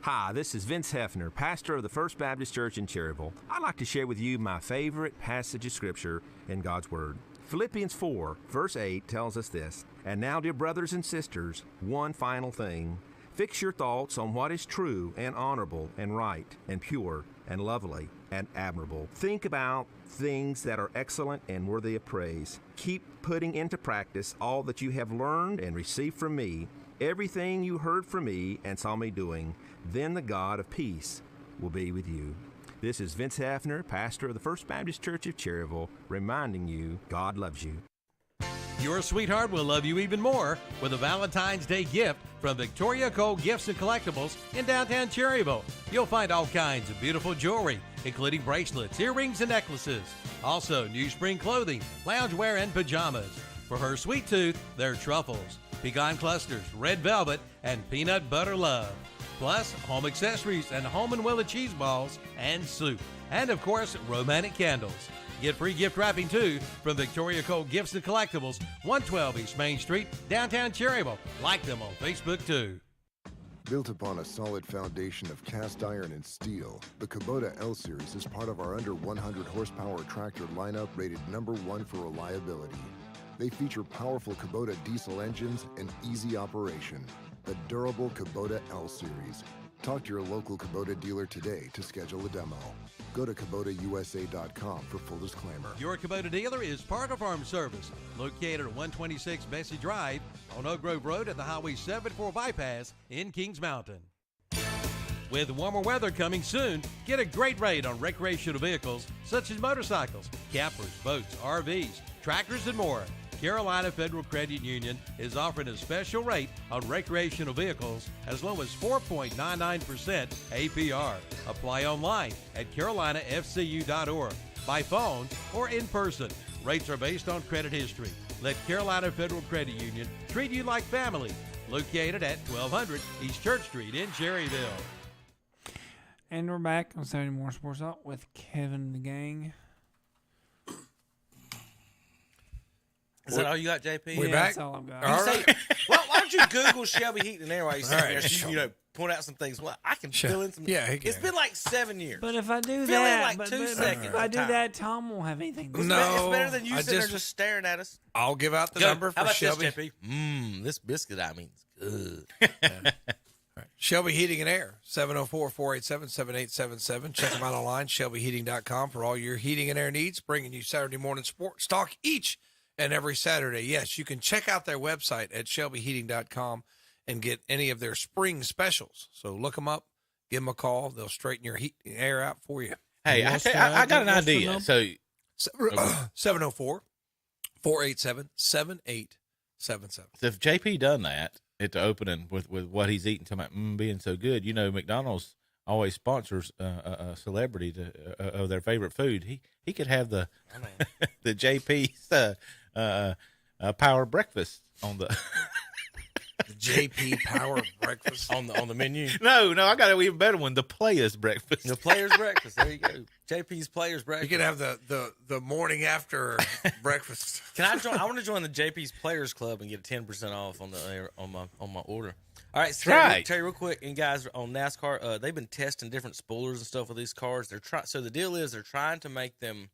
Hi, this is Vince Hefner, pastor of the First Baptist Church in Cherryville. I'd like to share with you my favorite passage of Scripture in God's Word. Philippians 4, verse 8 tells us this, "And now, dear brothers and sisters, one final thing. Fix your thoughts on what is true and honorable and right and pure and lovely and admirable. Think about things that are excellent and worthy of praise. Keep putting into practice all that you have learned and received from me, everything you heard from me and saw me doing. Then the God of peace will be with you." This is Vince Hefner, pastor of the First Baptist Church of Cherryville, reminding you God loves you. Your sweetheart will love you even more with a Valentine's Day gift from Victoria Cole Gifts and Collectibles in downtown Cherryville. You'll find all kinds of beautiful jewelry, including bracelets, earrings, and necklaces. Also, new spring clothing, loungewear, and pajamas. For her sweet tooth, there are truffles, pecan clusters, red velvet, and peanut butter love. Plus, home accessories and home and Willa cheese balls and soup. And, of course, romantic candles. Get free gift wrapping, too, from Victoria Cole Gifts and Collectibles, 112 East Main Street, downtown Cherryville. Like them on Facebook, too. Built upon a solid foundation of cast iron and steel, the Kubota L-Series is part of our under 100 horsepower tractor lineup rated #1 for reliability. They feature powerful Kubota diesel engines and easy operation. the durable Kubota L Series. Talk to your local Kubota dealer today to schedule a demo. Go to KubotaUSA.com for full disclaimer. Your Kubota dealer is Parker Farm Service, located at 126 Bessie Drive on Oak Grove Road at the Highway 74 bypass in Kings Mountain. With warmer weather coming soon, get a great rate on recreational vehicles such as motorcycles, campers, boats, RVs, tractors, and more. Carolina Federal Credit Union is offering a special rate on recreational vehicles as low as 4.99% APR. Apply online at carolinafcu.org, by phone, or in person. Rates are based on credit history. Let Carolina Federal Credit Union treat you like family. Located at 1200 East Church Street in Cherryville. And we're back on Saturday Morning Sports Talk with Kevin and the gang. Is that all you got, JP? We're Yeah, back. that's all I've got. All Say, right. well, why don't you Google Shelby Heaton and Air while you sit All there? right. So you point out some things. Well, I can Sure. fill in some. Yeah, he can. It's been like 7 years. But if I do Fill in that, like but 2 if seconds I at a do time. that, Tom won't have anything to say. No. It's better than you I sitting there just- just staring at us. I'll give out the Go. number How for about Shelby. this, JP? This biscuit, I mean, is good. Shelby Heating and Air, 704-487-7877. Check them out online, shelbyheating.com, for all your heating and air needs, bringing you Saturday morning sports talk each and every Saturday. Yes, you can check out their website at shelbyheating.com and get any of their spring specials. So look them up, give them a call. They'll straighten your heat and air out for you. Hey, I got an idea. So 704-487-7877. if JP done that at the opening with what he's eating, talking about being so good, McDonald's always sponsors a celebrity of their favorite food. He could have the the JP's power breakfast on the The JP Power Breakfast. on the menu. No, I got an even better one. The Players Breakfast. The Players Breakfast. There you go. JP's Players Breakfast. You could have the morning after breakfast. Can I join? I want to join the JP's Players Club and get 10% off on my order. All right, so tell you real quick, and guys, on NASCAR, they've been testing different spoilers and stuff with these cars. So the deal is they're trying to make them.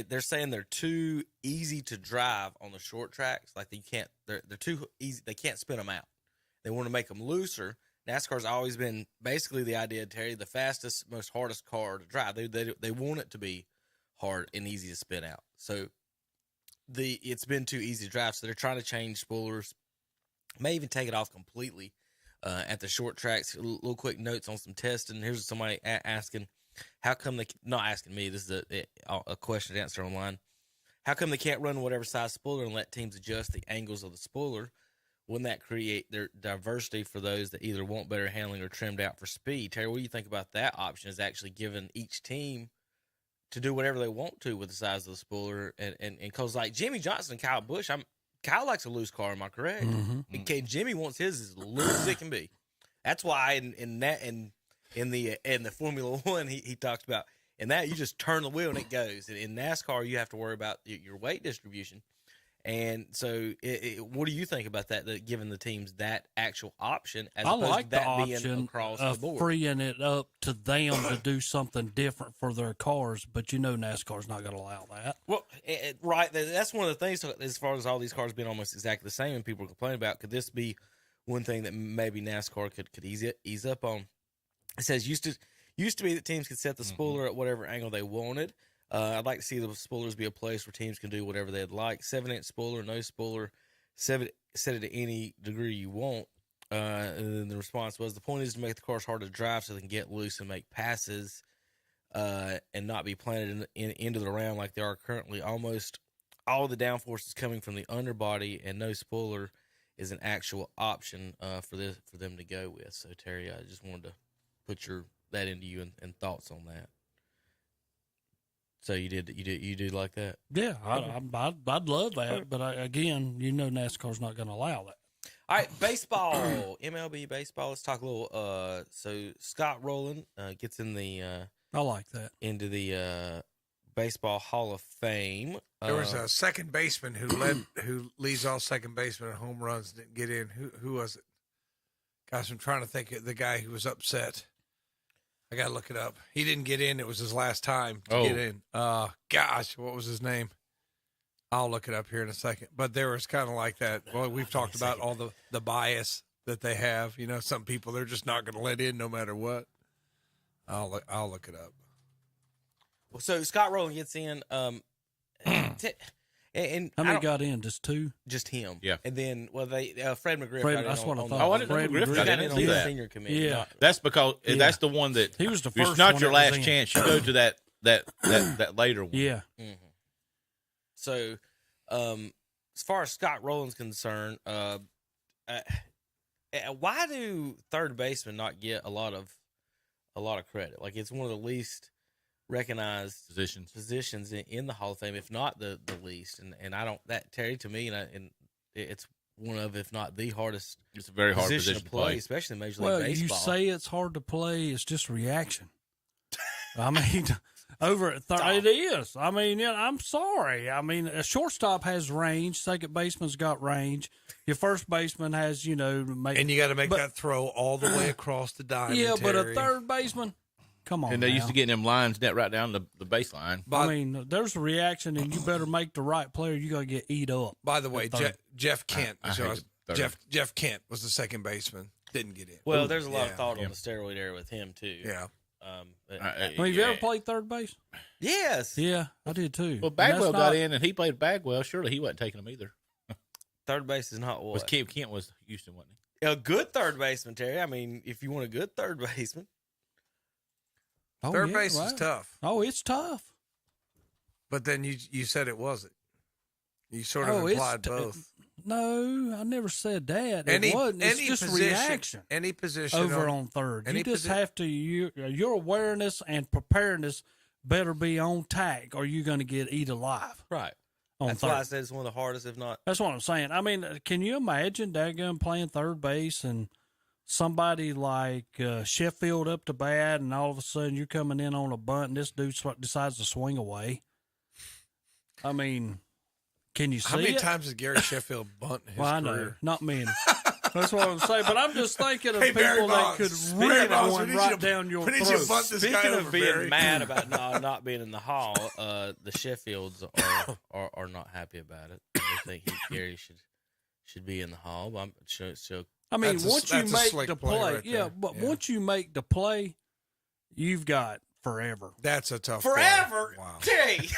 They're saying they're too easy to drive on the short tracks. Like they're too easy. They can't spin them out. They want to make them looser. NASCAR's always been basically the idea, Terry, the fastest, most hardest car to drive. They want it to be hard and easy to spin out. So it's been too easy to drive. So they're trying to change spoilers. May even take it off completely at the short tracks. Little quick notes on some testing. Here's somebody asking, how come they not asking me? This is a question to answer online. How come they can't run whatever size spoiler and let teams adjust the angles of the spoiler? Wouldn't that create their diversity for those that either want better handling or trimmed out for speed? Terry, what do you think about that option? Is actually giving each team to do whatever they want to with the size of the spoiler, and because like Jimmy Johnson and Kyle Busch, Kyle likes a loose car. Am I correct? Mm-hmm. Okay, Jimmy wants his as loose as it can be. That's why in the Formula One he talks about, in that you just turn the wheel and it goes. In NASCAR, you have to worry about your weight distribution. And so, what do you think about that? Giving the teams that actual option, as opposed like to that the being option across of the board, freeing it up to them to do something different for their cars. But NASCAR's not going to allow that. Well, right. That's one of the things. As far as all these cars being almost exactly the same, and people are complaining about, could this be one thing that maybe NASCAR could ease up on? It says used to be that teams could set the spoiler at whatever angle they wanted. I'd like to see the spoilers be a place where teams can do whatever they'd like. 7-inch spoiler, no spoiler, set it to any degree you want. And then the response was, the point is to make the cars hard to drive so they can get loose and make passes and not be planted into the round like they are currently. Almost all the downforce is coming from the underbody, and no spoiler is an actual option for them to go with. So, Terry, I just wanted to put that into you and thoughts on that. So you did like that? Yeah, I'd love that, but again, NASCAR's not going to allow that. All right, baseball, MLB baseball. Let's talk a little. So Scott Rowland gets in the. I like that, into the Baseball Hall of Fame. There was a second baseman who leads all second basemen and home runs, didn't get in. Who was it? Gosh, I'm trying to think of the guy who was upset. I got to look it up. He didn't get in. It was his last time to get in. Gosh, what was his name? I'll look it up here in a second. But there was kind of like that. Well, we've talked about all the bias that they have. You know, some people they're just not going to let in no matter what. I'll look it up. Well, so Scott Rowland gets in. And how many got in? Just 2? Just him. Yeah. And then, Fred McGriff got in. That's what I thought. Oh, I didn't know McGriff got in. on the senior committee. Yeah. That's because that's the one that he was the first. It's not one your that was last in. chance. You go to that later one. Yeah. Mm-hmm. So, as far as Scott Rowland's concerned, why do third basemen not get a lot of credit? Like, it's one of the least recognized positions in the Hall of Fame, if not the least. And I don't that Terry to me, and it's one of, if not the hardest. It's a very hard position to play, especially in Major League Baseball. You say it's hard to play. It's just reaction. I mean, over at third, it is. I mean, I'm sorry. I mean, a shortstop has range. Second baseman's got range. Your first baseman has, and you got to make that throw all the way across the diamond. Yeah, Terry. but a third baseman, come on. And they now. used to get them lines net right down the baseline. I mean, there's a reaction, and you better make the right player. You got to get eat up. By the way, Jeff Kent. Jeff Kent was the second baseman. Didn't get in. Well, there's a lot of thought on the steroid era with him too. Yeah. Have you ever played third base? Yes. Yeah, I did too. Well, Bagwell got in, and he played Bagwell. Surely he wasn't taking them either. Third base is not what. Kent was Houston, wasn't he? A good third baseman, Terry. I mean, if you want a good third baseman. Third base is tough. Oh, it's tough. But then you said it wasn't. You sort of implied both. No, I never said that. It wasn't. It's just reaction. Any position over on third. You just have to. Your awareness and preparedness better be on tack, or you're going to get eat alive. Right. That's why I said it's one of the hardest, if not. That's what I'm saying. I mean, can you imagine daggum playing third base and somebody like Sheffield up to bat, and all of a sudden you're coming in on a bunt, and this dude decides to swing away? I mean, can you see How many it? times has Gary Sheffield bunt in his I know, career? not many. That's what I'm saying. But I'm just thinking of people that could rip one right down your throat. Speaking of being mad about not being in the Hall, the Sheffields are not happy about it. They think Gary should be in the Hall. But I'm sure. I mean, once you make the play, once you make the play, you've got forever. That's a tough forever. Wow. Terry,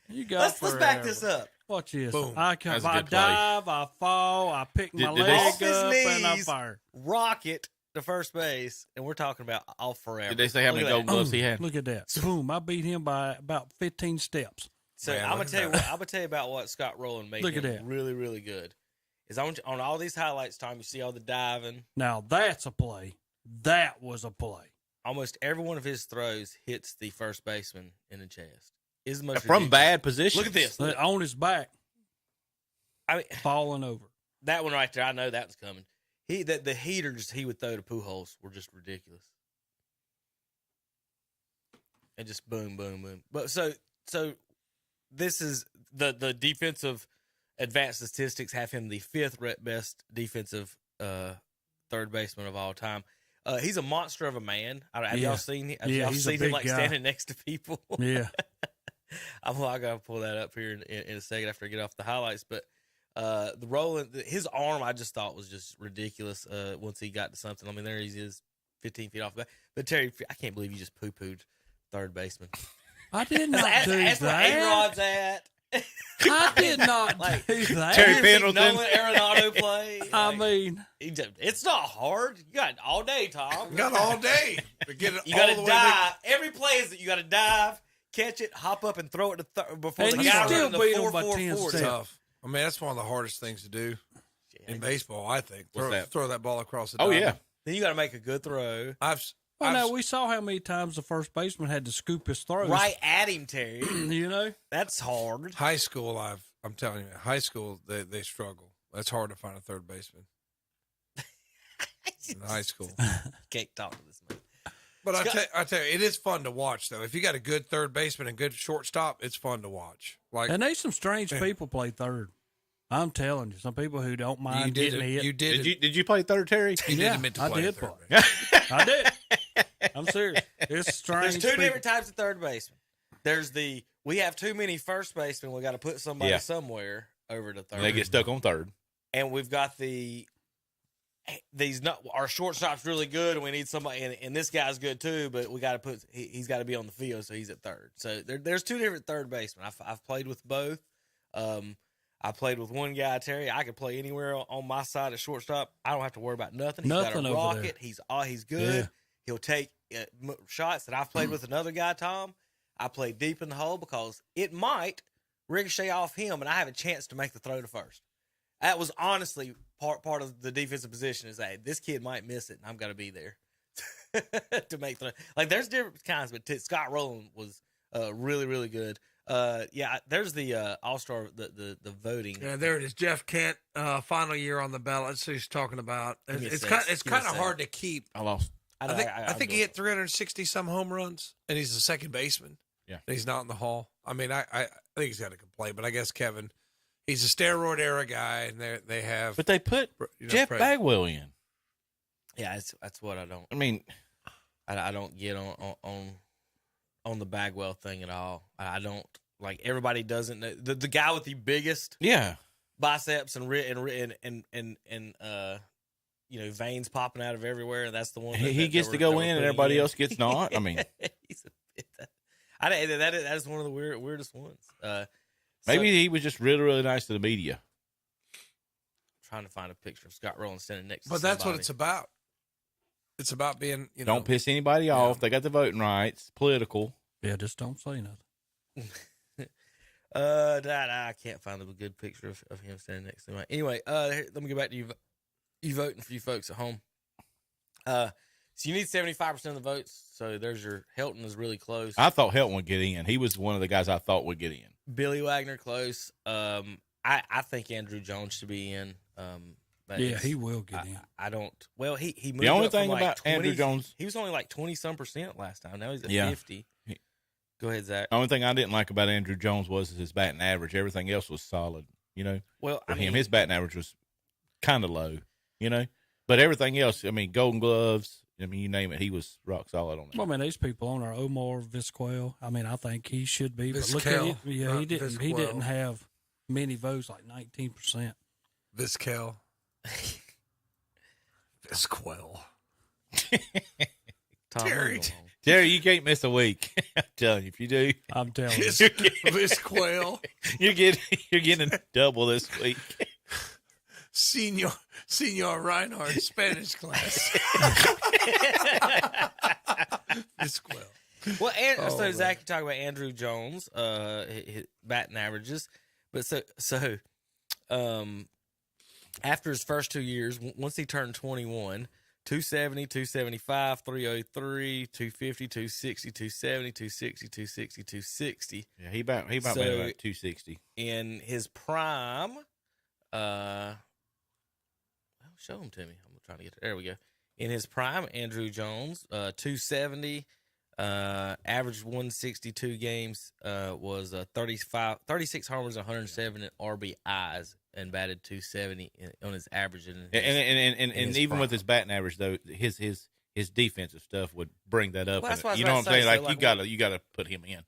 you got let's back this up. Watch this. Boom. I dive, I fall, I pick my leg up, and I fire. Rocket to first base, and we're talking about all forever. Did they say how many gold gloves he had? Look at that. Boom. I beat him by about 15 steps. So I'm gonna tell you about what Scott Rowland made him really, really good. Is on all these highlights, Tom, you see all the diving. Now that's a play. That was a play. Almost every one of his throws hits the first baseman in the chest. From bad position. Look at this. On his back. I mean, falling over. That one right there, I know that was coming. The heaters he would throw to Pujols were just ridiculous. And just boom, boom, boom. But so this is the defensive advanced statistics have him the 5th best defensive third baseman of all time. He's a monster of a man. Have y'all seen him? Have y'all seen him like standing next to people? Yeah. I gotta pull that up here in a second after I get off the highlights. But the Rowland, his arm, I just thought was just ridiculous. Once he got to something, I mean, there he is, 15 feet off the bat. But Terry, I can't believe you just poo-pooed third baseman. I did not do that. That's where A-Rod's at. I did not do that. Terry Pendleton. Nolan Arenado play. I mean, it's not hard. You got all day, Tom. You got all day to get it. You got to dive. Every play is that you got to dive, catch it, hop up, and throw it to before and the you guy still running the beat him by 10 4-4-4. steps. I mean, that's one of the hardest things to do in baseball, I think. What's Throw that ball across the Oh, diamond. yeah. Then you got to make a good throw. Now we saw how many times the first baseman had to scoop his throws. Right at him, Terry. You know? That's hard. High school, I'm telling you, high school, they struggle. That's hard to find a third baseman in high school. Can't talk to this man. But I tell you, it is fun to watch, though. If you got a good third baseman and good shortstop, it's fun to watch. And there's some strange people play third. I'm telling you, some people who don't mind getting hit. Did you play third, Terry? He didn't admit to play. I did third play. I did. I'm serious. It's strange. There's two different types of third baseman. There's we have too many first basemen. We got to put somebody somewhere over to third. And they get stuck on third. And we've got the our shortstop's really good, and we need somebody, and this guy's good too. But we got to he's got to be on the field, so he's at third. So there's two different third basemen. I've played with both. I played with one guy, Terry. I could play anywhere on my side at shortstop. I don't have to worry about nothing. He's got a rocket. He's good. Yeah. He'll take shots. And I've played with another guy, Tom. I played deep in the hole because it might ricochet off him, and I have a chance to make the throw to first. That was honestly part of the defensive position is that this kid might miss it, and I've got to be there to make the like. There's different kinds, but Scott Rowland was really, really good. There's the All-Star, the voting. Yeah, there it is. Jeff Kent, final year on the ballot. That's who he's talking about. It's kind of hard to keep. I lost. I think he hit 360 some home runs, and he's the second baseman. Yeah, he's not in the Hall. I mean, I think he's got to complain, but I guess Kevin, he's a steroid era guy, and they have. But they put Jeff Bagwell in. Yeah, that's what I don't. I mean, I don't get on the Bagwell thing at all. I don't like. Everybody doesn't know the guy with the biggest biceps and veins popping out of everywhere. That's the one he gets to go in, and everybody else gets not. I mean, that is one of the weirdest ones. Maybe he was just really, really nice to the media. I'm trying to find a picture of Scott Rowland standing next to somebody. But that's what it's about. It's about being, don't piss anybody off. They got the voting rights. Political. Yeah, just don't say nothing. I can't find a good picture of him standing next to him. Anyway, let me go back to you voting for you folks at home. So you need 75% of the votes. So there's your Helton is really close. I thought Helton would get in. He was one of the guys I thought would get in. Billy Wagner close. I think Andrew Jones should be in. He will get in. I don't. Well, he moved the only up thing from about 20, Andrew Jones, he was only like 20-some% last time. Now he's at 50. Go ahead, Zach. The only thing I didn't like about Andrew Jones was his batting average. Everything else was solid. Well, his batting average was kind of low. But everything else, Golden Gloves. You name it, he was rock solid on that. Well, these people on our Omar Vizquel. I think he should be. But look at it. Yeah, he didn't. He didn't have many votes, like 19%. Vizquel. Vizquel. Terry, you can't miss a week. I'm telling you, if you do, I'm telling you, Vizquel. You're getting double this week. Senor Reinhardt Spanish class. Vizquel. Well, so Zach, you talk about Andrew Jones, his batting averages, but so after his first 2 years, once he turned 21, 270, 275, 303, 250, 260, 270, 260, 260, 260. Yeah, he about made about 260. In his prime, show him to me. I'm trying to get there. There we go. In his prime, Andrew Jones, 270, averaged 162 games, was 36 homers, 107 RBIs, and batted 270 on his average. And even with his batting average, though, his defensive stuff would bring that up. Well, that's what you know what I'm saying? So you gotta put him in.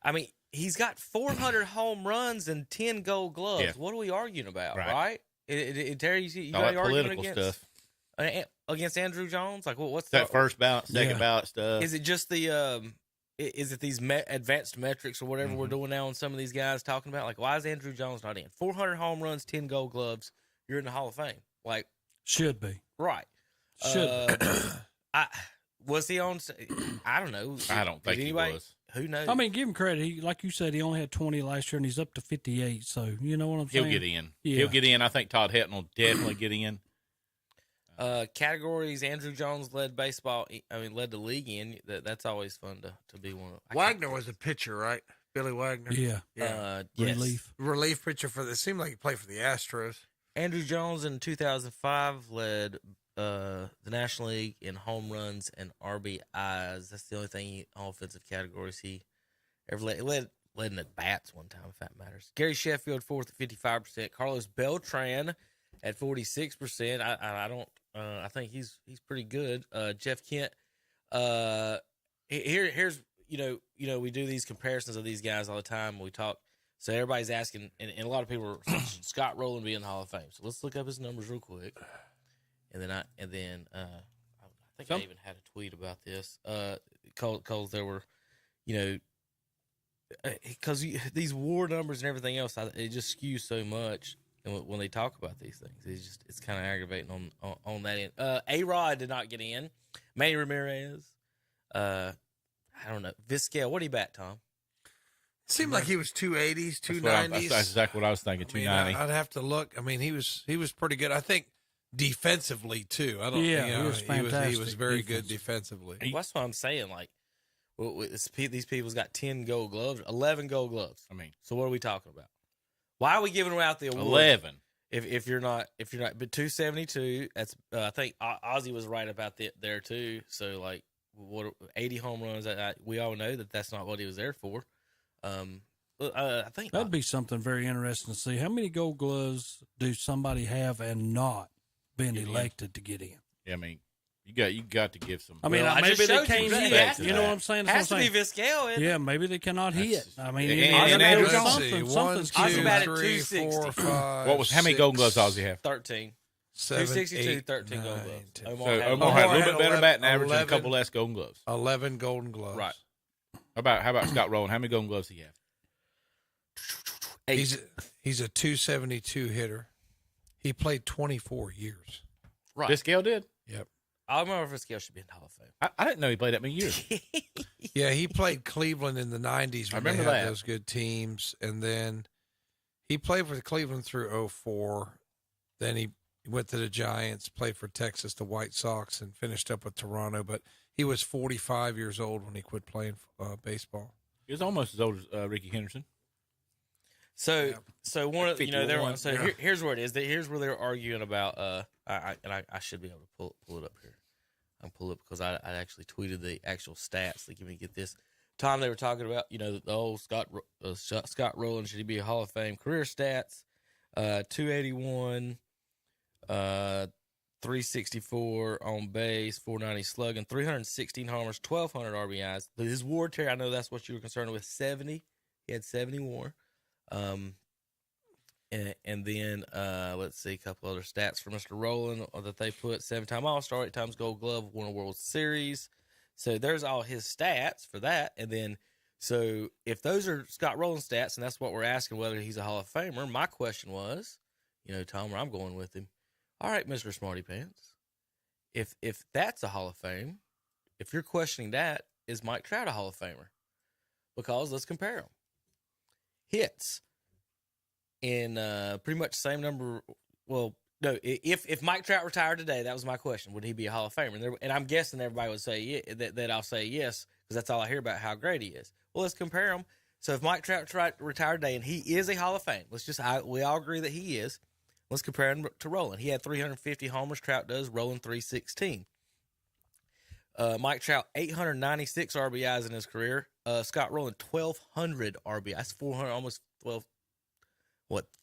He's got 400 home runs and 10 Gold Gloves. Yeah. What are we arguing about, right? Terry, you got any argument against Andrew Jones? Like, what's that first ballot, second ballot stuff? Is it just the is it these advanced metrics or whatever we're doing now on some of these guys talking about? Like, why is Andrew Jones not in? 400 home runs, 10 Gold Gloves. You're in the Hall of Fame. Like, should be right. Should be. Was he on? I don't know. I don't think he was. Who knows? Give him credit. He, like you said, he only had 20 last year, and he's up to 58. So you know what I'm saying. He'll get in. Yeah. He'll get in. I think Todd Helton will definitely get in. Categories: Andrew Jones led led the league in. That's always fun to be one. Wagner was a pitcher, right? Billy Wagner. Yeah. Yes. Relief pitcher for the. It seemed like he played for the Astros. Andrew Jones in 2005 led the National League in home runs and RBIs. That's the only thing offensive categories he ever led in at bats one time, if that matters. Gary Sheffield fourth at 55%. Carlos Beltran at 46%. I don't. I think he's pretty good. Jeff Kent. Here's we do these comparisons of these guys all the time. We talk. So everybody's asking, and a lot of people are saying, should Scott Rowland be in the Hall of Fame? So let's look up his numbers real quick. and then I think I even had a tweet about this. Because there were, because these WAR numbers and everything else, it just skews so much. And when they talk about these things, it's kind of aggravating on that end. A-Rod did not get in. Manny Ramirez. I don't know. Vizquel, what do you bat, Tom? Seemed like he was 280s, 290s. That's exactly what I was thinking. 290. I'd have to look. I mean, he was pretty good. I think defensively too. He was fantastic. He was very good defensively. Well, that's what I'm saying. Like, these people's got 10 Gold Gloves, 11 Gold Gloves. I mean, so what are we talking about? Why are we giving out the award? 11. If you're not, but 272. That's I think Ozzie was right about there too. So like, 80 home runs. We all know that's not what he was there for. I think that'd be something very interesting to see. How many Gold Gloves do somebody have and not been elected to get in? Yeah, I mean, you got to give some. I mean, maybe they can't hit. You know what I'm saying? Has to be Vizquel. Yeah, maybe they cannot hit. I mean, something's 4, 5. What was how many Gold Gloves Ozzie have? 13. 262, 13 Gold Gloves. Omar had a little bit better batting average and a couple less Golden Gloves. 11 Golden Gloves. Right. How about Scott Rowland? How many Golden Gloves does he have? 8. He's a 272 hitter. He played 24 years. Right. Vizquel did? Yep. I remember Vizquel should be in the Hall of Fame. I didn't know he played that many years. Yeah, he played Cleveland in the 90s when they had those good teams. And then he played for Cleveland through 2004. Then he went to the Giants, played for Texas, the White Sox, and finished up with Toronto. But he was 45 years old when he quit playing baseball. He was almost as old as Ricky Henderson. So one of here's where it is. Here's where they're arguing about. I should be able to pull it up here. I'm pull it because I actually tweeted the actual stats. Like, let me get this. Tom, they were talking about the old Scott Rowland, should he be a Hall of Fame? Career stats: 281, 364 on base, 490 slugging, 316 homers, 1,200 RBIs. His WAR, Terry, I know that's what you were concerned with. 70. He had 70 WAR. And then let's see a couple other stats for Mr. Rowland that they put: 7-time All-Star, 8 times Gold Glove, won a World Series. So there's all his stats for that. And then, so if those are Scott Rowland stats, and that's what we're asking, whether he's a Hall of Famer, my question was, Tom, where I'm going with him. All right, Mr. Smarty Pants, if that's a Hall of Fame, if you're questioning that, is Mike Trout a Hall of Famer? Because let's compare them. Hits in pretty much the same number. Well, no, if Mike Trout retired today, that was my question. Would he be a Hall of Famer? And I'm guessing everybody would say that I'll say yes, because that's all I hear about how great he is. Well, let's compare them. So if Mike Trout retired today and he is a Hall of Fame, we all agree that he is. Let's compare him to Rowland. He had 350 homers. Trout does. Rowland 316. Mike Trout 896 RBIs in his career. Scott Rowland 1,200 RBIs. That's 400, almost 12.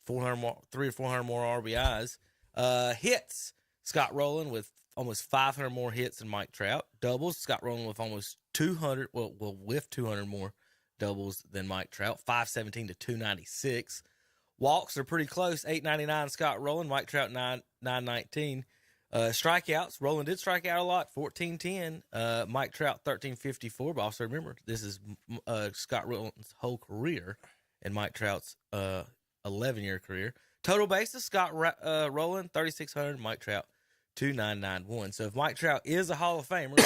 400 more, 300 or 400 more RBIs. Hits: Scott Rowland with almost 500 more hits than Mike Trout. Doubles: Scott Rowland with almost 200. With 200 more doubles than Mike Trout. 517 to 296. Walks are pretty close. 899 Scott Rowland. Mike Trout 919. Strikeouts: Rowland did strike out a lot. 1410. Mike Trout 1354. But also remember, this is Scott Rowland's whole career, and Mike Trout's 11-year career. Total bases: Scott Rowland 3,600. Mike Trout 2,991. So if Mike Trout is a Hall of Famer,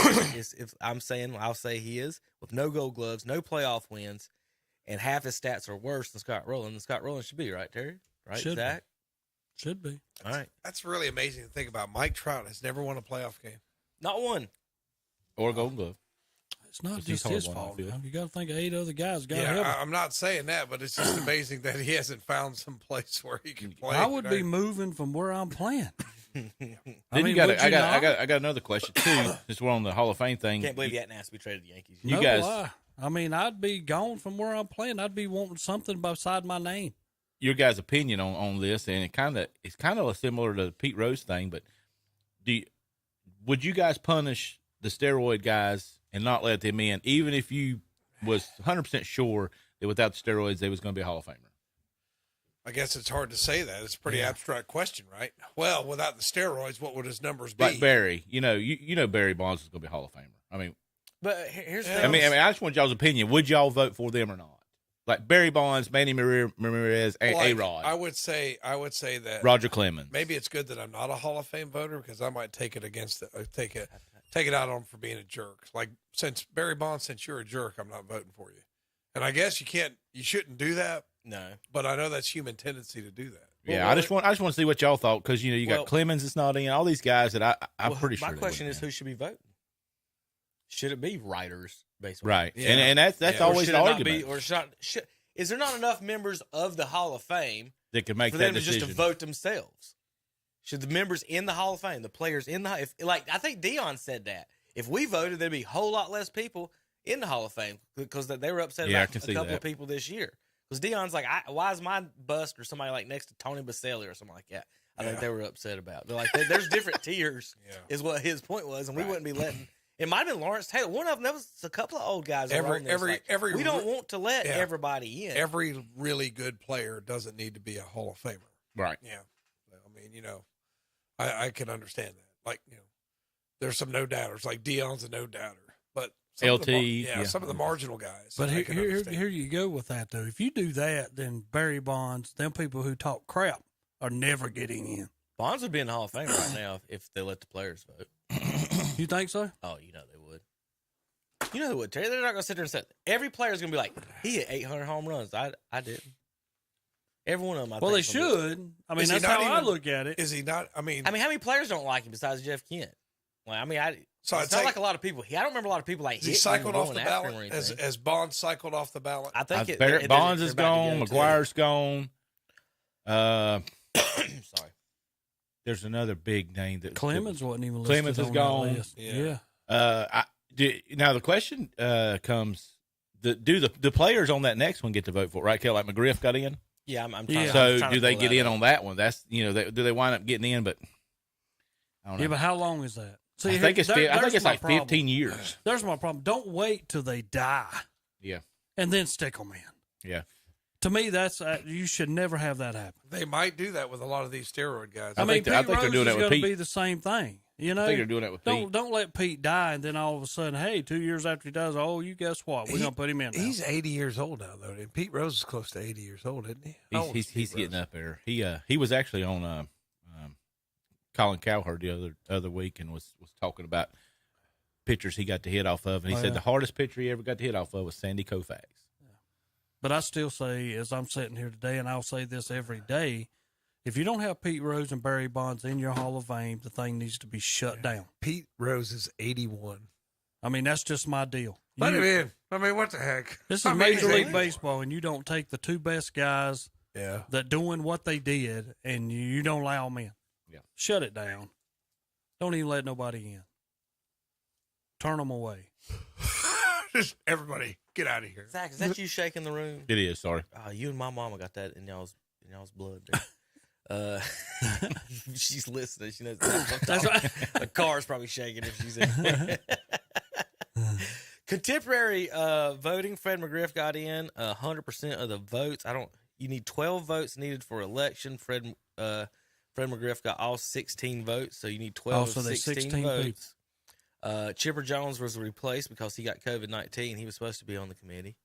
I'll say he is, with no Gold Gloves, no playoff wins, and half his stats are worse than Scott Rowland. Then Scott Rowland should be, right, Terry? Right, Zach? Should be. All right. That's really amazing to think about. Mike Trout has never won a playoff game. Not one. Or a Gold Glove. It's not just his fault. You got to think 8 other guys got to help him. I'm not saying that, but it's just amazing that he hasn't found some place where he can play. I would be moving from where I'm playing. I got another question too. Since we're on the Hall of Fame thing, can't believe you hadn't asked to be traded to the Yankees. You guys, I mean, I'd be gone from where I'm playing. I'd be wanting something beside my name. Your guys' opinion on this, and it's kind of similar to the Pete Rose thing. But would you guys punish the steroid guys and not let them in, even if you was 100% sure that without the steroids they was going to be a Hall of Famer? I guess it's hard to say that. It's a pretty abstract question, right? Well, without the steroids, what would his numbers be? Like Barry, you know Barry Bonds is going to be Hall of Famer. I mean, but here's the thing. I mean, I just want y'all's opinion. Would y'all vote for them or not? Like Barry Bonds, Manny Ramirez, A-Rod. I would say that Roger Clemens. Maybe it's good that I'm not a Hall of Fame voter because I might take it against take it out on him for being a jerk. Like Barry Bonds, since you're a jerk, I'm not voting for you. And I guess you shouldn't do that. No, but I know that's human tendency to do that. Yeah, well, I just want to see what y'all thought because you got Clemens that's not in, all these guys that I'm pretty sure. My question is, who should be voting? Should it be writers, basically? Right, yeah. and that's always the argument. Is there not enough members of the Hall of Fame that can make for that them decision? To just to vote themselves? Should the members in the Hall of Fame, the players in the I think Dion said that if we voted, there'd be a whole lot less people in the Hall of Fame because they were upset about a couple of people this year. Because Dion's like, why is my bust or somebody like next to Tony Baselli or something like that? I think they were upset about. They're like, there's different tiers, is what his point was, and we wouldn't be letting. It might have been Lawrence Taylor. One of them, there was a couple of old guys. We don't want to let everybody in. Every really good player doesn't need to be a Hall of Famer. Right. Yeah. I mean, I can understand that. Like, there's some no-doubters. Like Dion's a no-doubter. But some of the marginal guys. But here you go with that, though. If you do that, then Barry Bonds, them people who talk crap are never getting in. Bonds would be in the Hall of Fame right now if they let the players vote. You think so? Oh, they would. You know who would, Terry? They're not going to sit there and say, every player's going to be like, he hit 800 home runs. I didn't. Every one of them, Well, they should. I mean, that's how I look at it. Is he not? I mean, how many players don't like him besides Jeff Kent? Well, I mean, it's not like a lot of people. I don't remember a lot of people like he cycled off the ballot as Bonds cycled off the ballot. I think Bonds is gone. McGuire's gone. Sorry. There's another big name that Clemens wasn't even listed. Clemens is gone. Yeah. Now the question comes: do the players on that next one get to vote for it? Right, Kel? Like McGriff got in. Yeah, I'm trying do they get in on that one? That's do they wind up getting in? But I don't know. Yeah, but how long is that? See, I think it's like 15 years. There's my problem. Don't wait till they die. Yeah. And then stick them in. Yeah. To me, that's you should never have that happen. They might do that with a lot of these steroid guys. I think they're doing that with Pete. Be the same thing. I think they're doing that with Pete. Don't let Pete die, and then all of a sudden, hey, 2 years after he does, you guess what? We're gonna put him in. Now. He's 80 years old now, though. And Pete Rose is close to 80 years old, isn't he? He's getting up there. He was actually on Colin Cowherd the other week and was talking about pitchers he got to hit off of, and he said the hardest pitcher he ever got to hit off of was Sandy Koufax. But I still say, as I'm sitting here today, and I'll say this every day, if you don't have Pete Rose and Barry Bonds in your Hall of Fame, the thing needs to be shut down. Pete Rose is 81. I mean, that's just my deal. Let him in. I mean, what the heck? This is Major League Baseball, and you don't take the two best guys that doing what they did, and you don't allow them in. Yeah. Shut it down. Don't even let nobody in. Turn them away. Just everybody, get out of here. Zach, is that you shaking the room? It is. Sorry. You and my mama got that in y'all's blood. She's listening. She knows that's right. The car's probably shaking if she's in. Contemporary voting. Fred McGriff got in 100% of the votes. You need 12 votes needed for election. Fred McGriff got all 16 votes, so you need 12 so 16 votes. Chipper Jones was replaced because he got COVID-19. He was supposed to be on the committee.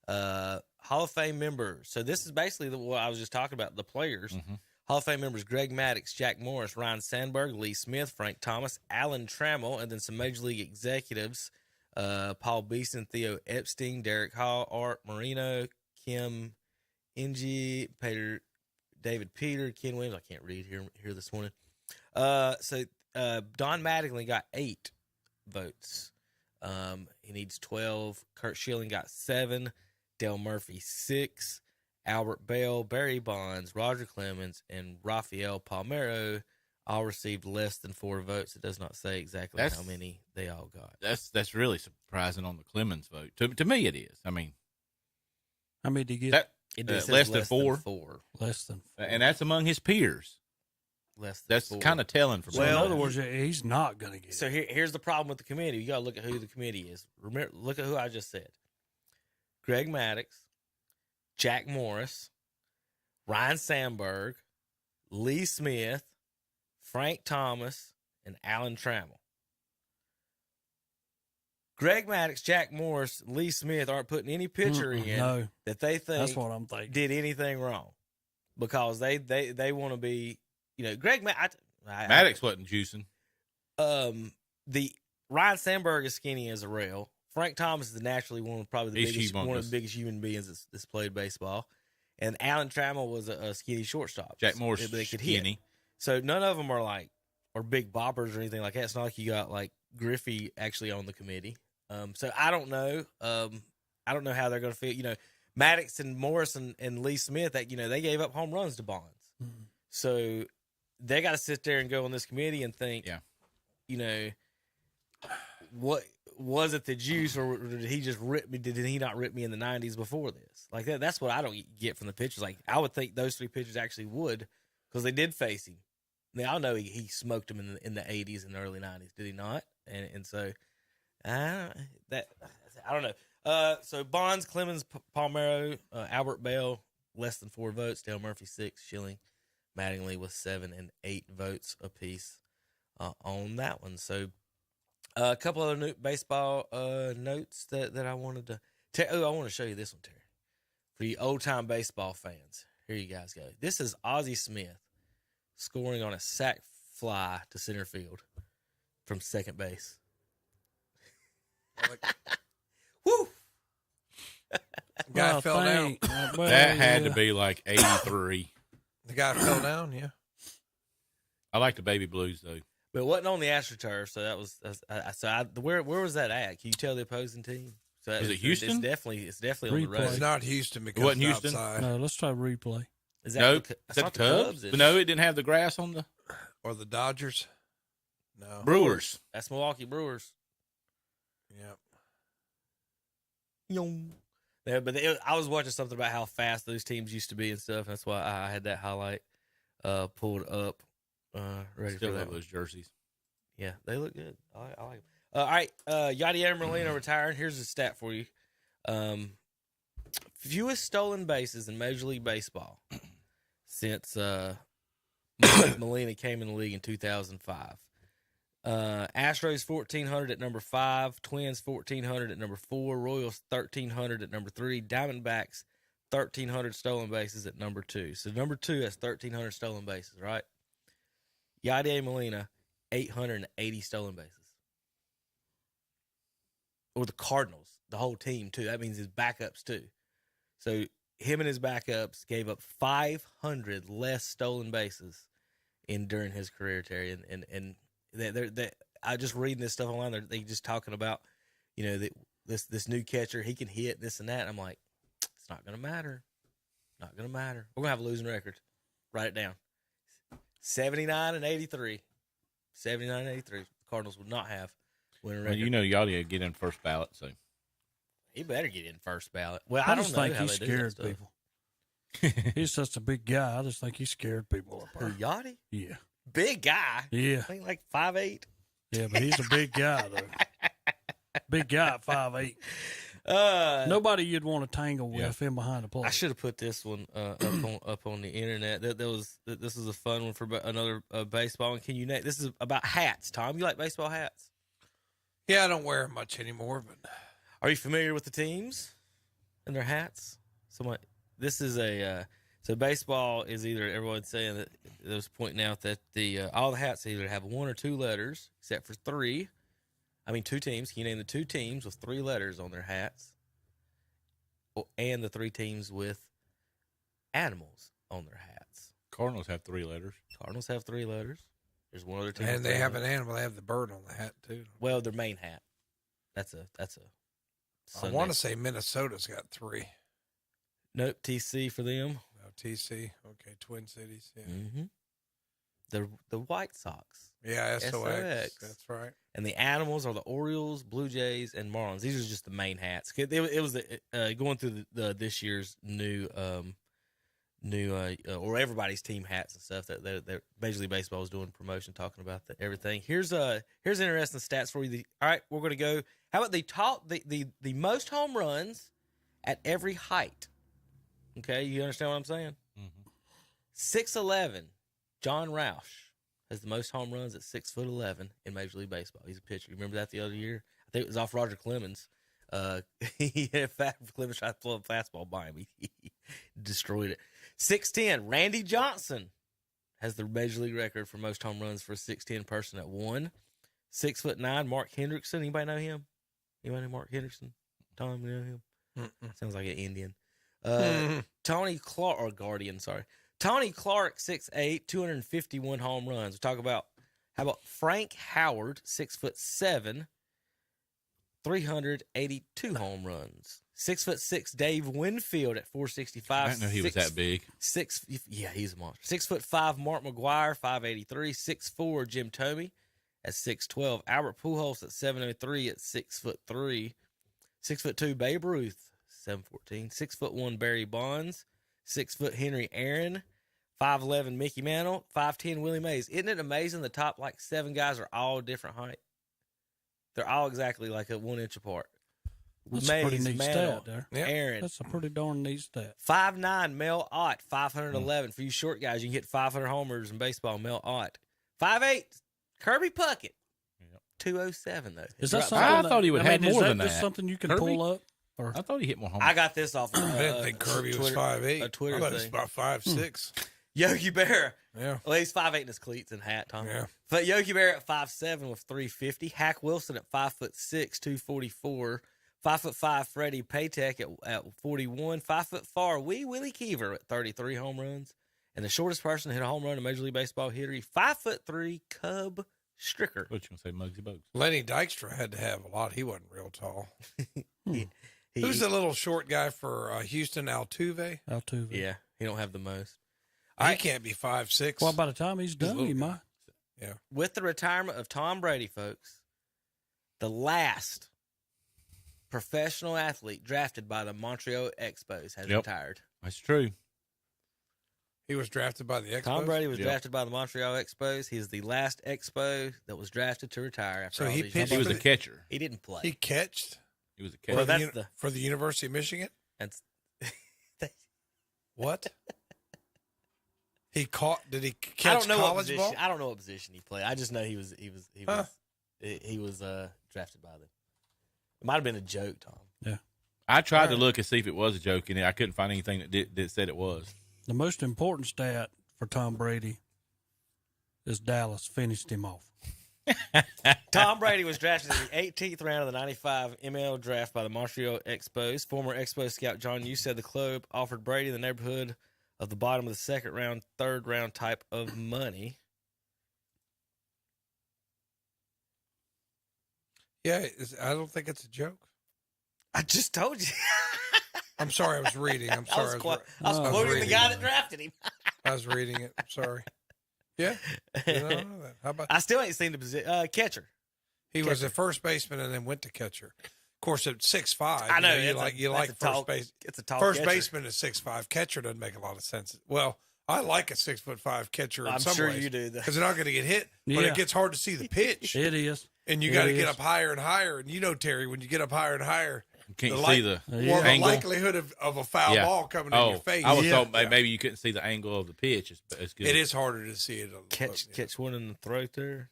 Hall of Fame members. So this is basically what I was just talking about, the players. Mm-hmm. Hall of Fame members: Greg Maddux, Jack Morris, Ryan Sandberg, Lee Smith, Frank Thomas, Alan Trammell, and then some Major League executives: Paul Beeson, Theo Epstein, Derek Hall, Art Marino, Kim Inge, David Peter, Ken Williams. I can't read here this morning. So Don Mattingly got 8 votes. He needs 12. Kurt Schilling got 7. Dale Murphy 6. Albert Bell, Barry Bonds, Roger Clemens, and Rafael Palmeiro all received less than 4 votes. It does not say exactly how many they all got. That's really surprising on the Clemens vote. To me, it is. I mean, how many did he get? Less than 4. Less than 4. And that's among his peers. That's kind of telling for me. Well, in other words, he's not going to get it. So here's the problem with the committee. You got to look at who the committee is. Remember, look at who I just said. Greg Maddux, Jack Morris, Ryan Sandberg, Lee Smith, Frank Thomas, and Alan Trammell. Greg Maddux, Jack Morris, Lee Smith aren't putting any pitcher in that they think that's what I'm thinking. Did anything wrong, because they want to be, Greg Maddux wasn't juicing. The Ryan Sandberg is skinny as a rail. Frank Thomas is naturally one of the biggest human beings that's played baseball, and Alan Trammell was a skinny shortstop. Jack Morris could skinny. Hit. So none of them are big boppers or anything like that. It's not like you got Griffey actually on the committee. So I don't know. I don't know how they're going to feel. Maddux and Morris and Lee Smith, that they gave up home runs to Bonds. Mm-hmm. So they got to sit there and go on this committee and think, what was it, the juice, or did he just rip me? Did he not rip me in the 90s before this? That's what I don't get from the pitchers. I would think those three pitchers actually would, because they did face him. Now I know he smoked him in the 80s and the early 90s, did he not? And so I don't know. So Bonds, Clemens, Palmeiro, Albert Bell, less than 4 votes. Dale Murphy 6, Schilling, Mattingly with 7 and 8 votes apiece on that one. So a couple other new baseball notes that I wanted to tell. I want to show you this one, Terry, for you old time baseball fans. Here you guys go. This is Ozzie Smith scoring on a sac fly to center field from second base. Woo! Guy fell down. That had to be 83. The guy fell down, yeah. I like the baby blues, though. But it wasn't on the AstroTurf, so that was where was that at? Can you tell the opposing team? So is it Houston? It's definitely on the road. It's not Houston because it wasn't it's Houston. Outside. No, let's try replay. Is that the Cubs? No, it didn't have the grass on the. Or the Dodgers. No. Brewers. That's Milwaukee Brewers. Yep. Yeah, but I was watching something about how fast those teams used to be and stuff. That's why I had that highlight pulled up. Ready Still for have that those jerseys. Yeah, they look good. I like them. All right, Yadier Molina retiring. Here's a stat for you. Fewest stolen bases in Major League Baseball since Molina came in the league in 2005. Astros 1,400 at number 5, Twins 1,400 at number 4, Royals 1,300 at number 3, Diamondbacks 1,300 stolen bases at number 2. So number 2 has 1,300 stolen bases, right? Yadier Molina 880 stolen bases. Or the Cardinals, the whole team too. That means his backups too. So him and his backups gave up 500 less stolen bases during his career, Terry. And they're I just reading this stuff online. They just talking about, this new catcher, he can hit this and that. And I'm like, it's not gonna matter. Not gonna matter. We're gonna have a losing record. Write it down. 79 and 83. 79 and 83. The Cardinals would not have winning record. Well, Yadier get in first ballot, so he better get in first ballot. Well, I don't just know think how he they do scared that people. He's such a big guy. I just think he scared people apart. Who, Yachty? Yeah. Big guy. Yeah. I think like 5'8". Yeah, but he's a big guy though. Big guy at 5'8". Nobody you'd want to tangle with him behind the plate. I should have put this one up on the internet. This was a fun one for another baseball. And can you name? This is about hats. Tom, you like baseball hats? Yeah, I don't wear them much anymore. But are you familiar with the teams and their hats? This is so baseball is either, everyone's saying that they was pointing out that all the hats either have 1 or 2 letters, except for 3. I mean, 2 teams. Can you name the 2 teams with 3 letters on their hats? And the 3 teams with animals on their hats. Cardinals have 3 letters. Cardinals have 3 letters. There's one other team. And they have an animal. They have the bird on the hat too. Well, their main hat. That's a. I want to say Minnesota's got 3. Nope, TC for them. Oh, TC. Okay, Twin Cities. Yeah. Mm-hmm. The White Sox. Yeah, SOX. That's right. And the animals are the Orioles, Blue Jays, and Marlins. These are just the main hats. It was going through this year's new or everybody's team hats and stuff that Major League Baseball is doing promotion, talking about everything. Here's interesting stats for you. All right, we're going to go. How about the most home runs at every height? Okay, you understand what I'm saying? Mm-hmm. 6'11", John Roush has the most home runs at 6'11" in Major League Baseball. He's a pitcher. You remember that the other year? I think it was off Roger Clemens. He had Clemens tried to throw a fastball by him. He destroyed it. 6'10", Randy Johnson has the Major League record for most home runs for a 6'10" person at 1. 6'9", Mark Hendrickson. Anybody know him? Anybody know Mark Hendrickson? Tom, you know him? Sounds like an Indian. Tony Clark, or Guardian, sorry. Tony Clark, 6'8", 251 home runs. We talk about, how about Frank Howard, 6'7", 382 home runs. 6'6", Dave Winfield at 465. I didn't know he was that big. Yeah, he's a monster. 6'5", Mark McGuire, 583. 6'4", Jim Thome at 6'12. Albert Pujols at 703 at 6'3". 6'2", Babe Ruth, 714. 6'1", Barry Bonds. 6 foot Henry Aaron. 5'11", Mickey Mantle. 5'10", Willie Mays. Isn't it amazing the top 7 guys are all different height? They're all exactly like a 1 inch apart. That's Mays, a pretty neat Mantle, stat there. Aaron. That's a pretty darn neat stat. 5'9", Mel Ott, 511. For you short guys, you can hit 500 homers in baseball, Mel Ott. 5'8", Kirby Puckett. 207, though. Is that something? I thought he would have more than that. Is that. that something you can Kirby? pull up? Or? I thought he hit more homers. I got this off of I didn't think Kirby was 5'8". A Twitter I thought he was thing. about 5'6". Yogi Berra. Yeah. Well, he's 5'8" in his cleats and hat, Tom. Yeah. But Yogi Berra at 5'7" with 350. Hack Wilson at 5'6", 244. 5'5", Freddie Paytek at 41. 5'4", Willie Keever at 33 home runs. And the shortest person to hit a home run in Major League Baseball history, 5'3", Cub Stricker. What you gonna say, Muggsy Bogues? Lenny Dykstra had to have a lot. He wasn't real tall. He- Who's the little short guy for Houston? Altuve? Altuve. Yeah, he don't have the most. He can't be 5'6". Well, by the time he's done, he might. Yeah. With the retirement of Tom Brady, folks, the last professional athlete drafted by the Montreal Expos has retired. That's true. He was drafted by the Expos? Tom Brady was drafted by the Montreal Expos. He's the last Expo that was drafted to retire. After So all he these pitched He years. was a catcher. He didn't play. He catched He was a Well, catcher. that's for the University of Michigan? that's What? Did he catch I don't know what college position. ball? I don't know what position he played. I just know he was drafted by them. It might have been a joke, Tom. Yeah. I tried to look and see if it was a joke, and I couldn't find anything that said it was. The most important stat for Tom Brady is Dallas finished him off. Tom Brady was drafted in the 18th round of the 95 ML draft by the Montreal Expos. Former Expo scout John Yu said the club offered Brady in the neighborhood of the bottom of the second round, third round type of money. Yeah, I don't think it's a joke. I just told you. I'm sorry, I was reading. I'm sorry. I was quoting the reading guy it. that drafted him. I was reading it. I'm sorry. Yeah. I don't know that. How about I still ain't seen the position. Catcher. he was a first baseman and then went to catcher. Of course, at 6'5", I know. you like that's a tall, first base. It's a tall First catcher. baseman is 6'5". Catcher doesn't make a lot of sense. Well, I like a 6'5" catcher in I'm some sure ways. you do, though. Because they're not going to get hit, but Yeah. it gets hard to see the pitch. It is. And you got to get up higher and higher. And you know, Terry, when you get up higher and higher, You can't the see the the angle. likelihood of a foul ball coming in your face. I was Yeah. thought maybe you couldn't see the angle of the pitch. It's good. It is harder to see it. Catch one in the throat there.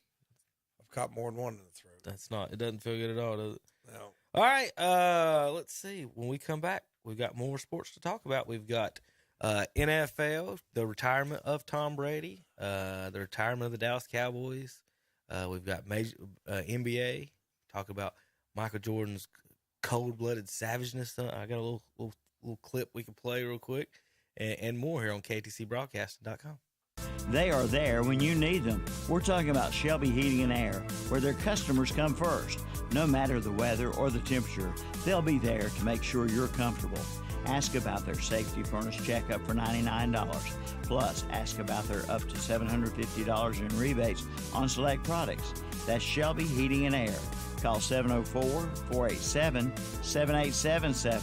I've caught more than one in the throat. That's not. It doesn't feel good at all, does it? No. All right. Let's see. When we come back, we've got more sports to talk about. We've got NFL, the retirement of Tom Brady, the retirement of the Dallas Cowboys. We've got major NBA. Talk about Michael Jordan's cold-blooded savageness. I got a little clip we can play real quick, and more here on KTCBroadcasting.com. They are there when you need them. We're talking about Shelby Heating and Air, where their customers come first. No matter the weather or the temperature, they'll be there to make sure you're comfortable. Ask about their safety furnace checkup for $99. Plus, ask about their up to $750 in rebates on select products. That's Shelby Heating and Air. Call 704-487-7877.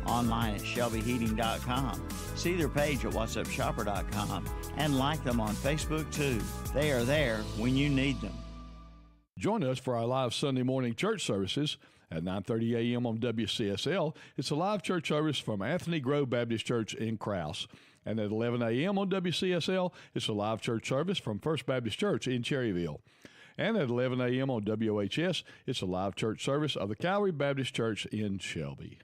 Online at shelbyheating.com. See their page at whatsupshopper.com and like them on Facebook too. They are there when you need them. Join us for our live Sunday morning church services at 9:30 a.m. on WCSL. It's a live church service from Anthony Grove Baptist Church in Krause. And at 11 a.m. on WCSL, it's a live church service from First Baptist Church in Cherryville. And at 11 a.m. on WHS, it's a live church service of the Calvary Baptist Church in Shelby.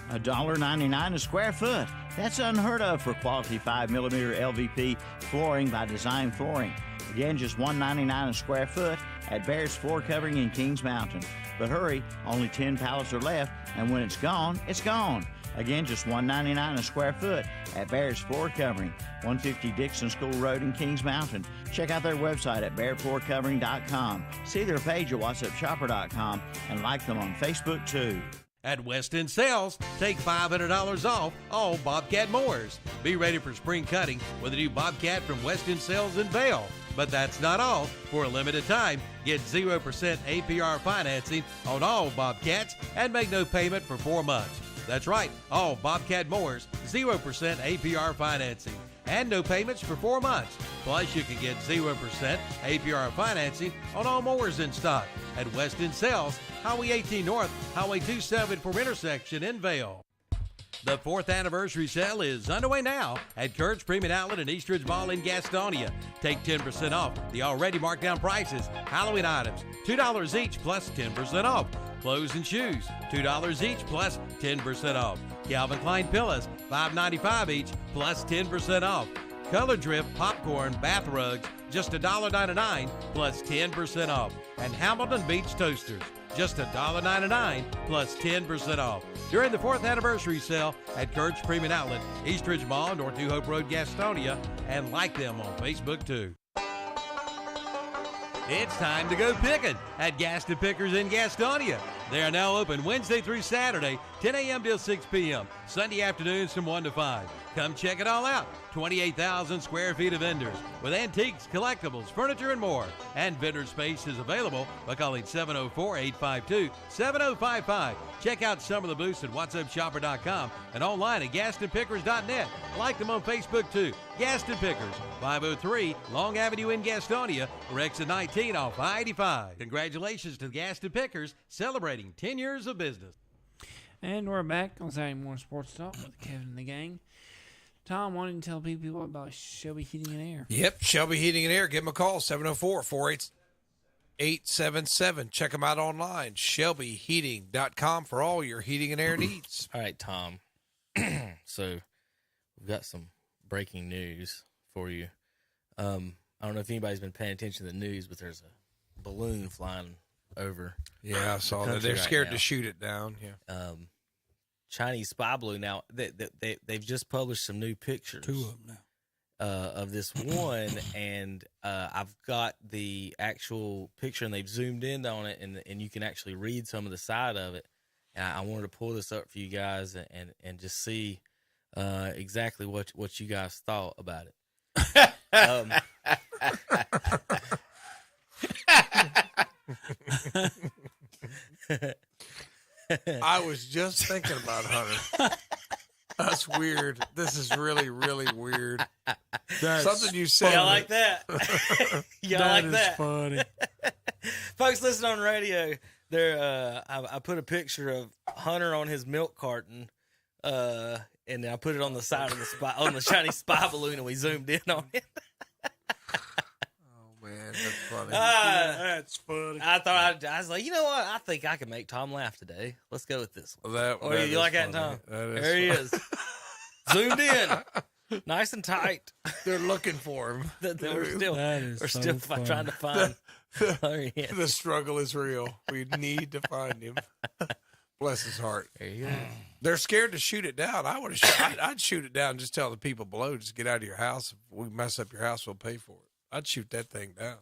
$1.99 a square foot. That's unheard of for quality 5mm LVP flooring by Design Flooring. Again, just $1.99 a square foot at Bear's Floor Covering in Kings Mountain. But hurry, only 10 pallets are left, and when it's gone, it's gone. Again, just $1.99 a square foot at Bear's Floor Covering, 150 Dixon School Road in Kings Mountain. Check out their website at bearfloorcovering.com. See their page at whatsupshopper.com and like them on Facebook too. At West End Sales, take $500 off all Bobcat mowers. Be ready for spring cutting with a new Bobcat from West End Sales in Vail. But that's not all. For a limited time, get 0% APR financing on all Bobcats and make no payment for 4 months. That's right, all Bobcat mowers, 0% APR financing and no payments for 4 months. Plus, you can get 0% APR financing on all mowers in stock at West End Sales, Highway 18 North, Highway 274 intersection in Vail. The 4th anniversary sale is underway now at Kurt's Premium Outlet in Eastridge Mall in Gastonia. Take 10% off the already marked down prices. Halloween items, $2 each plus 10% off. Clothes and shoes, $2 each plus 10% off. Calvin Klein pillows, $5.95 each plus 10% off. Color Drip popcorn bath rugs, just $1.99 plus 10% off. And Hamilton Beach toasters, just $1.99 plus 10% off. During the 4th anniversary sale at Kurt's Premium Outlet, Eastridge Mall, North New Hope Road, Gastonia, and like them on Facebook too. It's time to go picking at Gaston Pickers in Gastonia. They are now open Wednesday through Saturday, 10 a.m. till 6 p.m., Sunday afternoons from 1 to 5. Come check it all out. 28,000 square feet of vendors with antiques, collectibles, furniture, and more. And vendor space is available by calling 704-852-7055. Check out some of the booths at whatsupshopper.com and online at gastonpickers.net. Like them on Facebook too. Gaston Pickers, 503 Long Avenue in Gastonia, or exit 19 off I-85. Congratulations to Gaston Pickers, celebrating 10 years of business. And we're back on Saturday Morning Sports Talk with Kevin and the gang. Tom, why don't you tell people about Shelby Heating and Air? Yep, Shelby Heating and Air. Give them a call, 704-488-877. Check them out online, shelbyheating.com, for all your heating and air needs. All right, Tom. So we've got some breaking news for you. I don't know if anybody's been paying attention to the news, but there's a balloon flying over. Yeah, I saw that. They're scared to shoot it down. Yeah. Chinese spy balloon. Now they've just published some new pictures. 2 of them now. Of this one, and I've got the actual picture, and they've zoomed in on it, and you can actually read some of the side of it. And I wanted to pull this up for you guys and just see exactly what you guys thought about it. I was just thinking about Hunter. That's weird. This is really, really weird. Something you said. Y'all like that? Y'all like that? Funny. Folks, listen on radio. There, I put a picture of Hunter on his milk carton, and I put it on the side of the Chinese spy balloon, and we zoomed in on it. Man, that's funny. That's funny. I was like, you know what? I think I can make Tom laugh today. Let's go with this one. You like that, Tom? There he is. Zoomed in. Nice and tight. They're looking for him. We're still trying to find. The struggle is real. We need to find him. Bless his heart. There you go. They're scared to shoot it down. I'd shoot it down and just tell the people below, just get out of your house. If we mess up your house, we'll pay for it. I'd shoot that thing down.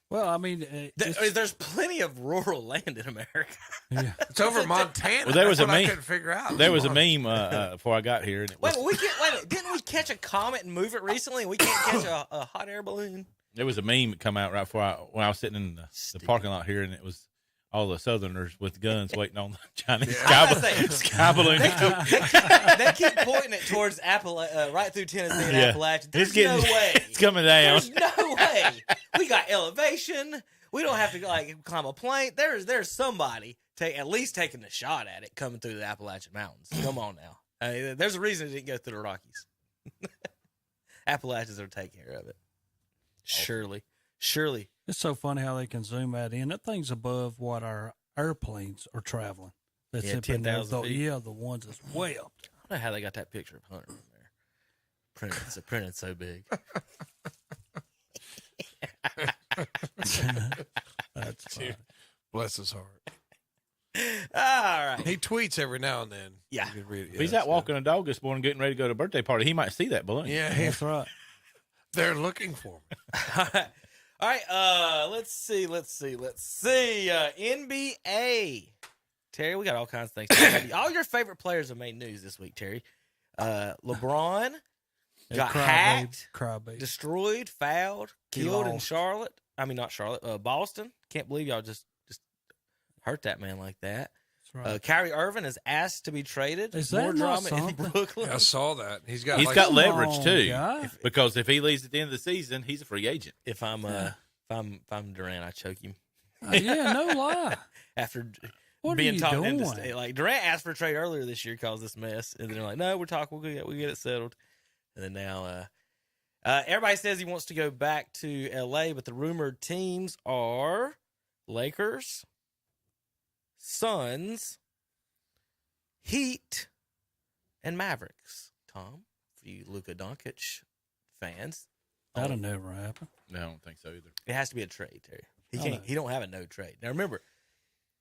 Well, I mean, there's plenty of rural land in America. Yeah. It's over Montana. Well, there was a meme. I couldn't figure out. There was a meme before I got here. And it was, Didn't we catch a comet and move it recently? We can't catch a hot air balloon. There was a meme that come out right before when I was sitting in the parking lot here, and it was all the Southerners with guns waiting on the Chinese sky balloon. They keep pointing it towards right through Tennessee and Appalachia. There's no way. It's coming down. There's no way. We got elevation. We don't have to climb a plane. There's somebody at least taking a shot at it coming through the Appalachian Mountains. Come on now. There's a reason it didn't go through the Rockies. Appalachians are taking care of it. Surely. It's so funny how they can zoom that in. That thing's above what our airplanes are traveling. That's Yeah, 10,000 feet. Yeah, the ones that's way up there. I don't know how they got that picture of Hunter in there. Printed so big. That's funny. Bless his heart. All right. He tweets every now and then. Yeah. You can read it. If he's out walking a dog this morning, getting ready to go to a birthday party, he might see that balloon. Yeah, That's right. they're looking for him. All right. Let's see. NBA. Terry, we got all kinds of things to talk about. All your favorite players have made news this week, Terry. LeBron got hacked, destroyed, fouled, killed in Charlotte. I mean, not Charlotte, Boston. Can't believe y'all just hurt that man like that. That's right. Kyrie Irving is asked to be traded. Is More that drama not in something? Brooklyn. I saw that. He's got leverage too, guy. because if he leaves at the end of the season, he's a free agent. If I'm Durant, I choke him. Yeah, no lie. After What being are you taught him to doing? stay. Like Durant asked for a trade earlier this year because this mess, and then they're like, "No, we're talking. We'll get it settled." And then now, everybody says he wants to go back to LA, but the rumored teams are Lakers, Suns, Heat, and Mavericks. Tom, for you Luka Doncic fans, That'll never happen. No, I don't think so either. it has to be a trade, Terry. He I can't. know. He don't have a no trade. Now remember,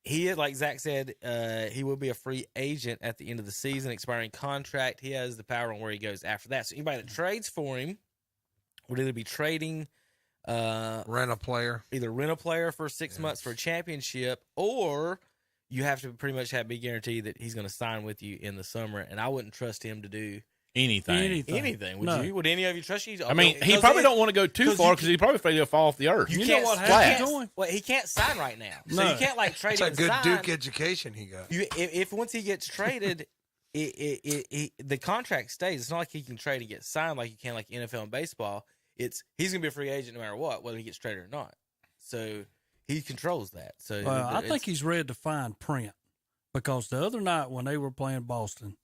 he is, like Zach said, he will be a free agent at the end of the season, expiring contract. He has the power on where he goes after that. So anybody that trades for him would either be trading, rent a player for 6 months for a championship, or you have to pretty much be guaranteed that he's going to sign with you in the summer. And I wouldn't trust him to do Anything. Would No. you? Would any of you trust you? I mean, he probably don't want to go too far because he's probably afraid he'll fall off the earth. You know can't, what he happens? can't- Well, he can't sign right now, so No. you can't like trade It's him. a good and Duke sign. education he got. If once he gets traded, the contract stays. It's not like he can trade and get signed like you can like NFL and baseball. He's gonna be a free agent no matter what, whether he gets traded or not. So he controls that. So Well, I think he's ready to find print because the other night when they were playing Boston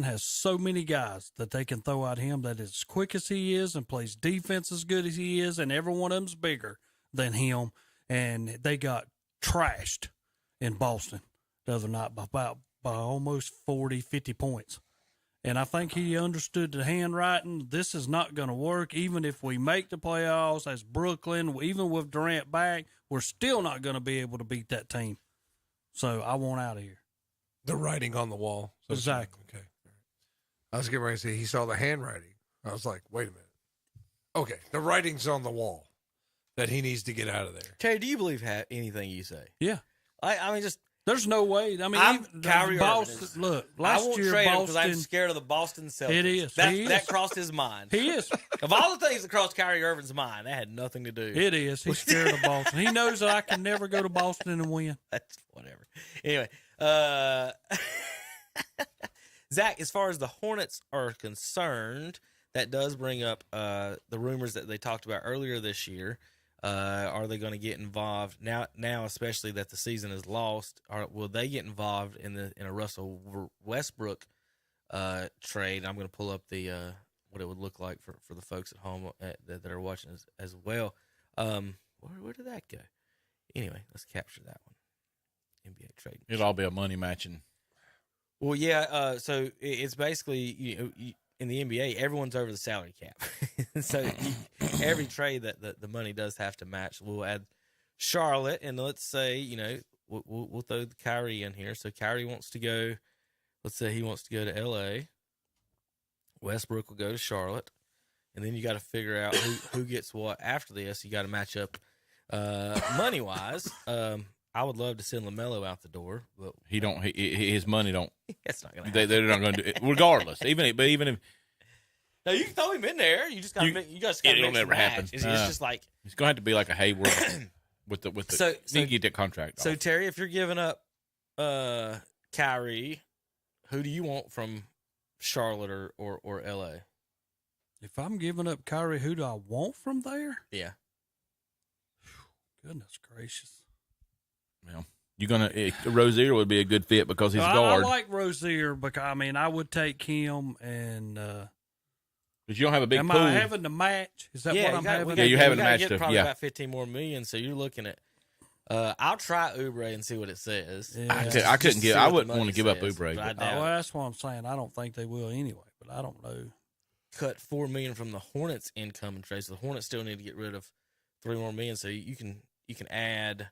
has so many guys that they can throw at him that is as quick as he is and plays defense as good as he is, and every one of them's bigger than him. And they got trashed in Boston the other night by almost 40, 50 points. And I think he understood the handwriting. This is not going to work. Even if we make the playoffs as Brooklyn, even with Durant back, we're still not going to be able to beat that team. So I want out of here. The writing on the wall. Exactly. Okay. I was getting ready to say he saw the handwriting. I was like, wait a minute. Okay, the writing's on the wall that he needs to get out of there. Terry, do you believe anything you say? Yeah. I mean, just there's no way. I mean, Kyrie Boston. Irving Look, I last won't year trade him because I'm Boston. scared of the Boston Celtics. It is. That crossed his mind. He is. Of all the things that crossed Kyrie Irving's mind, that had nothing to do. It is. He's scared of Boston. He knows that I can never go to Boston and win. That's whatever. Anyway, Zach, as far as the Hornets are concerned, that does bring up the rumors that they talked about earlier this year. Are they going to get involved now? Especially that the season is lost, will they get involved in a Russell Westbrook trade? I'm going to pull up the what it would look like for the folks at home that are watching as well. Where did that go? Anyway, let's capture that one. NBA trade. It'll all be a money matching. Well, yeah. So it's basically in the NBA, everyone's over the salary cap. So every trade that the money does have to match. We'll add Charlotte, and let's say we'll throw the Kyrie in here. So Kyrie wants to go. Let's say he wants to go to LA. Westbrook will go to Charlotte, and then you got to figure out who gets what after this. You got to match up money wise. I would love to send LaMelo out the door, but he don't. His money don't. That's not going to happen. They're not going to do it, regardless. Even if no, you can throw him in there. You just got to. You just got to. It'll never happen. It's just like it's going to have to be like a Hayward with the. So you get that contract. So off. Terry, if you're giving up Kyrie, who do you want from Charlotte or LA? If I'm giving up Kyrie, who do I want from there? Yeah. Goodness gracious. Well, you're gonna Rozier would be a good fit because he's guard. I like Rozier because I would take him and But you don't have a big Am pool. I having the match? Is that what I'm having? Yeah, you're having a match get too. probably Yeah. about 15 more million. So you're looking at. I'll try Oubre and see what it says. Yeah. I couldn't give. I wouldn't want to give up Oubre. But I But doubt Well, that's what I'm saying. I don't think they will anyway, but I don't know. cut $4 million from the Hornets' income and trade. So the Hornets still need to get rid of $3 more million. So you can add.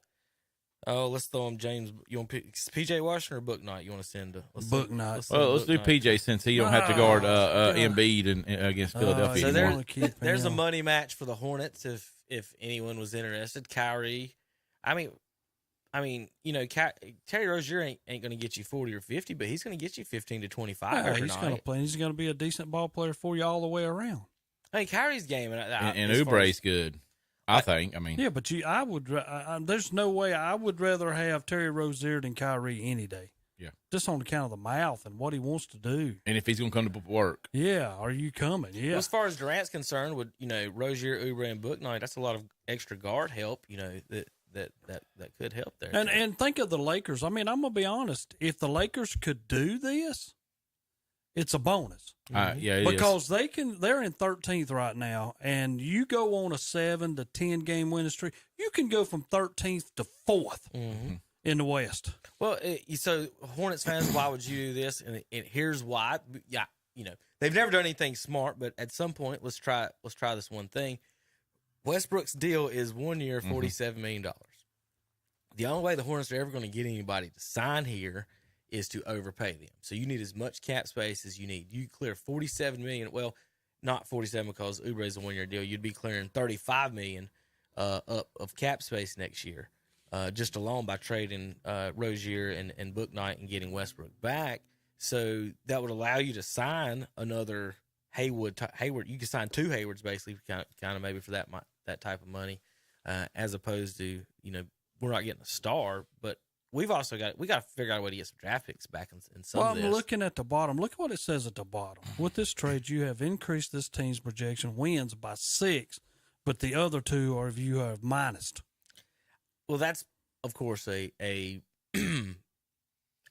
Oh, let's throw him James. You want PJ Washington or Book Knight? You want to send Book Knight? Let's do PJ since he don't have to guard Embiid and against Philadelphia so anymore. There's a money match for the Hornets if anyone was interested. Kyrie, I mean, you know, Terry Rozier ain't going to get you 40 or 50, but he's going to get you 15 to 25 every he's night. going to play. He's going to be a decent ball player for you all the way around. I mean, Kyrie's game And Oubre's good. I think. I mean, yeah, but I would. There's no way I would rather have Terry Rozier than Kyrie any day. Yeah, just on account of the mouth and what he wants to do. And if he's going to come to work, yeah, are you coming? Yeah. Well, as far as Durant's concerned, with Rozier, Oubre, and Book Knight, that's a lot of extra guard help. That could help there. And think of the Lakers. I mean, I'm gonna be honest. If the Lakers could do this, it's a bonus. Yeah, because they're in 13th right now, and you go on a 7 to 10 game winning streak, you can go from 13th to 4th in the West. Well, so Hornets fans, why would you do this? And here's why. Yeah, they've never done anything smart, but at some point, let's try this one thing. Westbrook's deal is 1 year, $47 million. The only way the Hornets are ever going to get anybody to sign here is to overpay them. So you need as much cap space as you need. You clear $47 million. Well, not 47 because Oubre is a 1 year deal. You'd be clearing $35 million up of cap space next year, just alone by trading Rozier and Book Knight and getting Westbrook back. So that would allow you to sign another Hayward. You could sign 2 Haywards basically, kind of maybe for that type of money, as opposed to we're not getting a star, but we got to figure out a way to get some draft picks back in some of this. I'm looking at the bottom. Look at what it says at the bottom. With this trade, you have increased this team's projection wins by 6, but the other 2 are you have minused. Well, that's of course a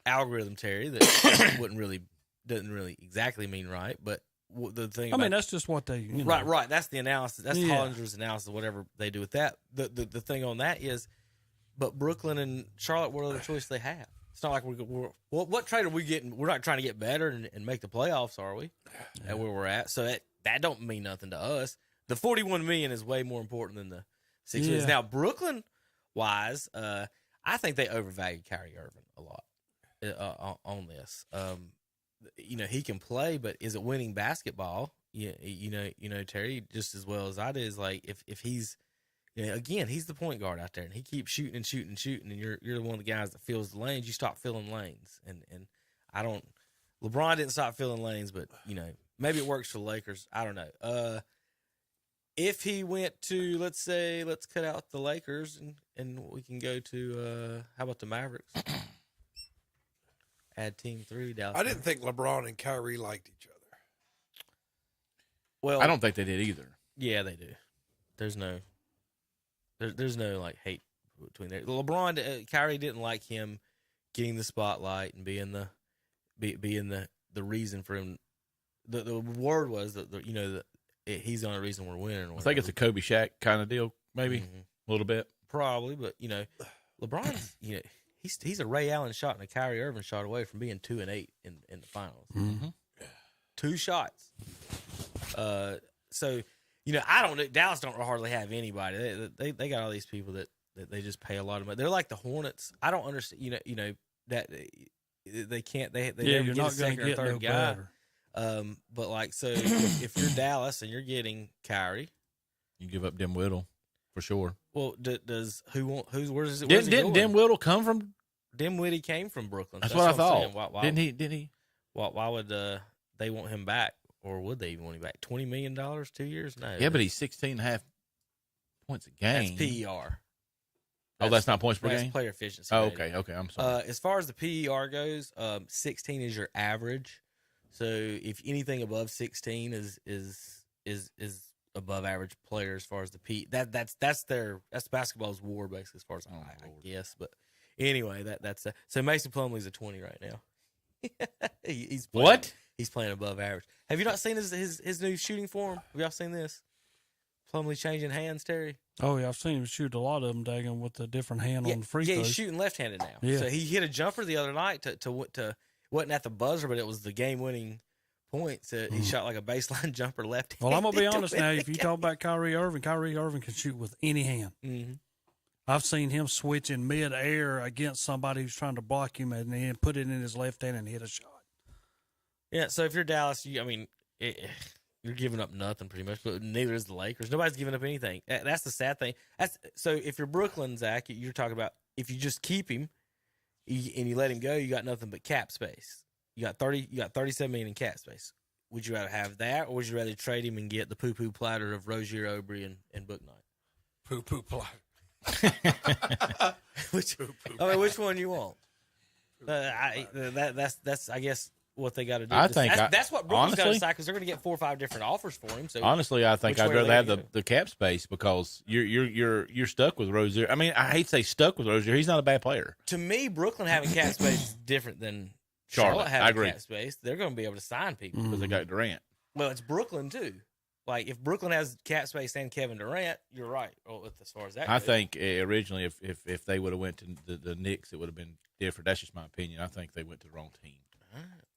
algorithm, Terry, that doesn't really exactly mean right, but the thing. I mean, that's just what they right. That's the analysis. That's Hollinger's analysis. Whatever they do with that. The thing on that is. But Brooklyn and Charlotte, what other choice they have? It's not like we're what trade are we getting? We're not trying to get better and make the playoffs, are we? Yeah. At where we're at, so that don't mean nothing to us. The $41 million is way more important than the 6 million. Now, Brooklyn wise, I think they overvalued Kyrie Irving a lot on this. He can play, but is it winning basketball? Terry, just as well as I do, is like if he's. Again, he's the point guard out there, and he keeps shooting and shooting and shooting, and you're one of the guys that fills the lanes. You stop filling lanes, and I don't. LeBron didn't stop filling lanes, but maybe it works for the Lakers. I don't know. If he went to let's cut out the Lakers and we can go to how about the Mavericks? Add team 3. Dallas. I didn't think LeBron and Kyrie liked each other. Well, I don't think they did either. Yeah, they do. There's no like hate between there. LeBron, Kyrie didn't like him getting the spotlight and being the reason for him. The word was that he's the only reason we're winning. I think it's a Kobe Shaq kind of deal, maybe a little bit, probably. But LeBron's he's a Ray Allen shot and a Kyrie Irving shot away from being 2-8 in the finals. 2 shots. So. I don't know. Dallas don't hardly have anybody. They got all these people that they just pay a lot of money. They're like the Hornets. I don't understand. That they can't. They never get a second or third guy. But like so, if you're Dallas and you're getting Kyrie, you give up Dinwiddie for sure. Well, does where's it? Didn't Dinwiddie come from? Dinwiddie came from Brooklyn. That's what I thought. Didn't he? Why would they want him back? Or would they even want him back? $20 million, 2 years? No. Yeah, but he's 16.5 points a game. That's PER. That's not points per game? That's player efficiency. Oh, okay. I'm sorry. As far as the PER goes, 16 is your average. So if anything above 16 is above average player as far as the P. That's basketball's war basically as far as I guess. But anyway, that's so Mason Plumlee's a 20 right now. He's playing. What? he's playing above average. Have you not seen his new shooting form? Have y'all seen this? Plumlee changing hands, Terry. Oh yeah, I've seen him shoot a lot of them, daggone, with a different hand on the free throws. Yeah, he's shooting left-handed now. Yeah. So he hit a jumper the other night to wasn't at the buzzer, but it was the game-winning point. So he shot like a baseline jumper left-handed. Well, I'm gonna be honest now. If you talk about Kyrie Irving can shoot with any hand. Mm-hmm. I've seen him switch in mid-air against somebody who's trying to block him and then put it in his left hand and hit a shot. Yeah. So if you're Dallas, you're giving up nothing pretty much, but neither is the Lakers. Nobody's giving up anything. That's the sad thing. So if you're Brooklyn, Zach, you're talking about if you just keep him and you let him go, you got nothing but cap space. You got $37 million in cap space. Would you rather have that, or would you rather trade him and get the poo-poo platter of Rozier, Aubrey, and Book Knight? Poo-poo platter. which one you want? That's I guess what they got to do. I think that's what Brooklyn's got to decide, because they're going to get 4 or 5 different offers for him. So honestly, I think I'd rather have the cap space, because you're stuck with Rozier. I mean, I hate to say stuck with Rozier. He's not a bad player. To me, Brooklyn having cap space is different than Charlotte having cap space. They're going to be able to sign people because they got Durant. Well, it's Brooklyn too. Like, if Brooklyn has cap space and Kevin Durant, you're right. Well, as far as that goes. I think originally, if they would have went to the Knicks, it would have been different. That's just my opinion. I think they went to the wrong team.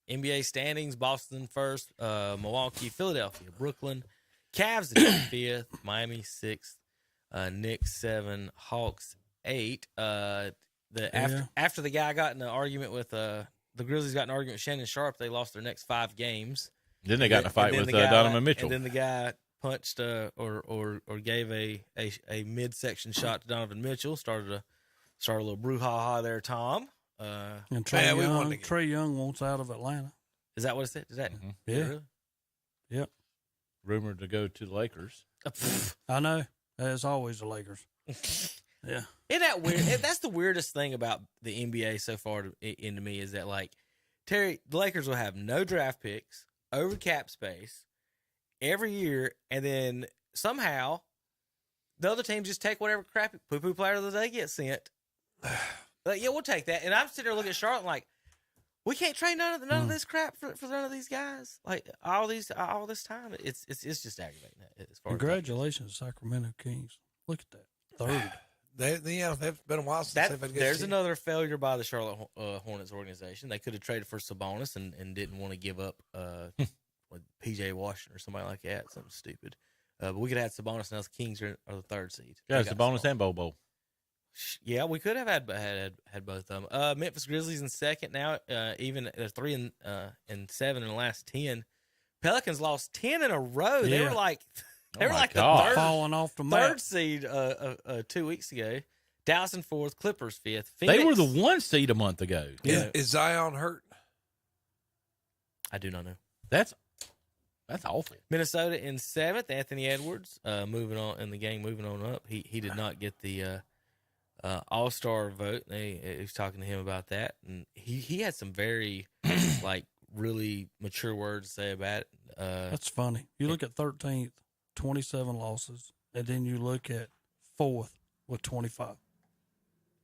NBA standings: Boston first, Milwaukee, Philadelphia, Brooklyn, Cavs in 5th, Miami 6th, Knicks 7, Hawks 8. After the guy got in an argument with the Grizzlies got in an argument with Shannon Sharp, they lost their next 5 games. Then they got in a fight with Donovan Mitchell. And then the guy punched or gave a midsection shot to Donovan Mitchell. Started a little brouhaha there, Tom. And Trae Young wants out of Atlanta. Is that what it said? Is that? Mm-hmm. Yeah. Really? Yep. Rumored to go to the Lakers. I know. As always, the Lakers. Yeah. Isn't that weird? That's the weirdest thing about the NBA so far into me, is that, like, Terry, the Lakers will have no draft picks, over cap space every year, and then somehow the other teams just take whatever crappy poo-poo platter that they get sent. Like, yeah, we'll take that. And I'm sitting there looking at Charlotte like, we can't trade none of this crap for none of these guys. Like, all this time, it's just aggravating. As far Congratulations, Sacramento Kings. Look at that. 3rd. They've been a while since they've had a good There's team. another failure by the Charlotte Hornets organization. They could have traded for Sabonis and didn't want to give up P.J. Washington or somebody like that. Something stupid. But we could have had Sabonis, and now the Kings are the 3rd seed. Yeah, Sabonis and Bobo. Yeah, we could have had both of them. Memphis Grizzlies in 2nd now. Even they're 3 and 7 in the last 10. Pelicans lost 10 in a row. Yeah. They were like the 3rd, falling off the map. 3rd seed 2 weeks ago. Dallas in 4th, Clippers 5th. Phoenix, they were the 1 seed a month ago. Is Zion hurt? I do not know. That's awful. Minnesota in 7th. Anthony Edwards moving on up. He did not get the All-Star vote. He was talking to him about that, and he had some very really mature words to say about it. That's funny. You look at 13th, 27 losses, and then you look at 4th with 25.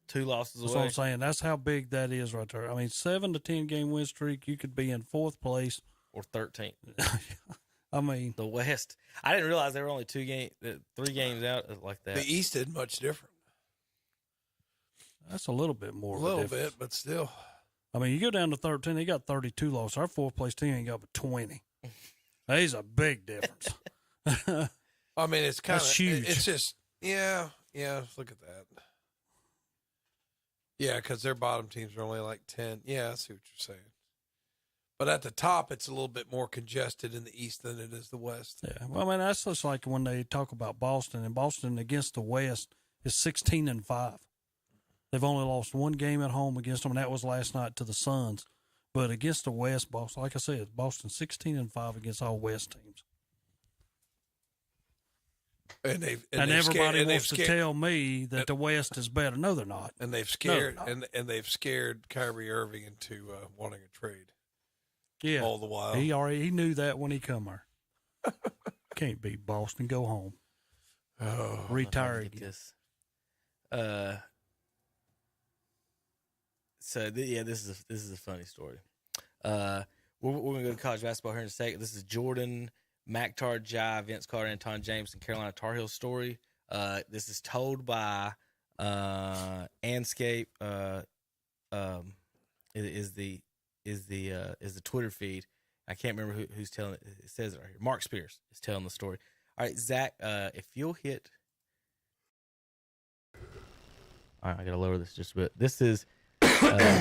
2 losses away. That's what I'm saying. That's how big that is right there. I mean, 7 to 10 game win streak, you could be in 4th place or 13th. I mean, the West. I didn't realize they were only 3 games out like that. The East isn't much different. That's a little bit more. A little bit, but still. I mean, you go down to 13, they got 32 losses. Our 4th place team ain't got but 20. There's a big difference. I mean, it's kind of huge. It's just, yeah. Look at that. Yeah, because their bottom teams are only like 10. Yeah, I see what you're saying. But at the top, it's a little bit more congested in the East than it is the West. Yeah, well, I mean, that's just like when they talk about Boston, and Boston against the West is 16-5. They've only lost 1 game at home against them, and that was last night to the Suns. But against the West, Boston, like I said, Boston 16-5 against all West teams. And everybody wants to tell me that the West is better. No, they're not. And they've scared and they've scared Kyrie Irving into wanting a trade. Yeah, all the while he knew that when he come here. Can't beat Boston. Go home. Oh, retire again. So this is a funny story. We're going to go to college basketball here in a second. This is Jordan, Mactar, Jai, Vince Carter, Anton Jameson, Carolina Tar Heels story. This is told by Anscape. Is the Twitter feed. I can't remember who's telling it. It says it right here. Mark Spears is telling the story. All right, Zach, if you'll hit. All right, I got to lower this just a bit. This is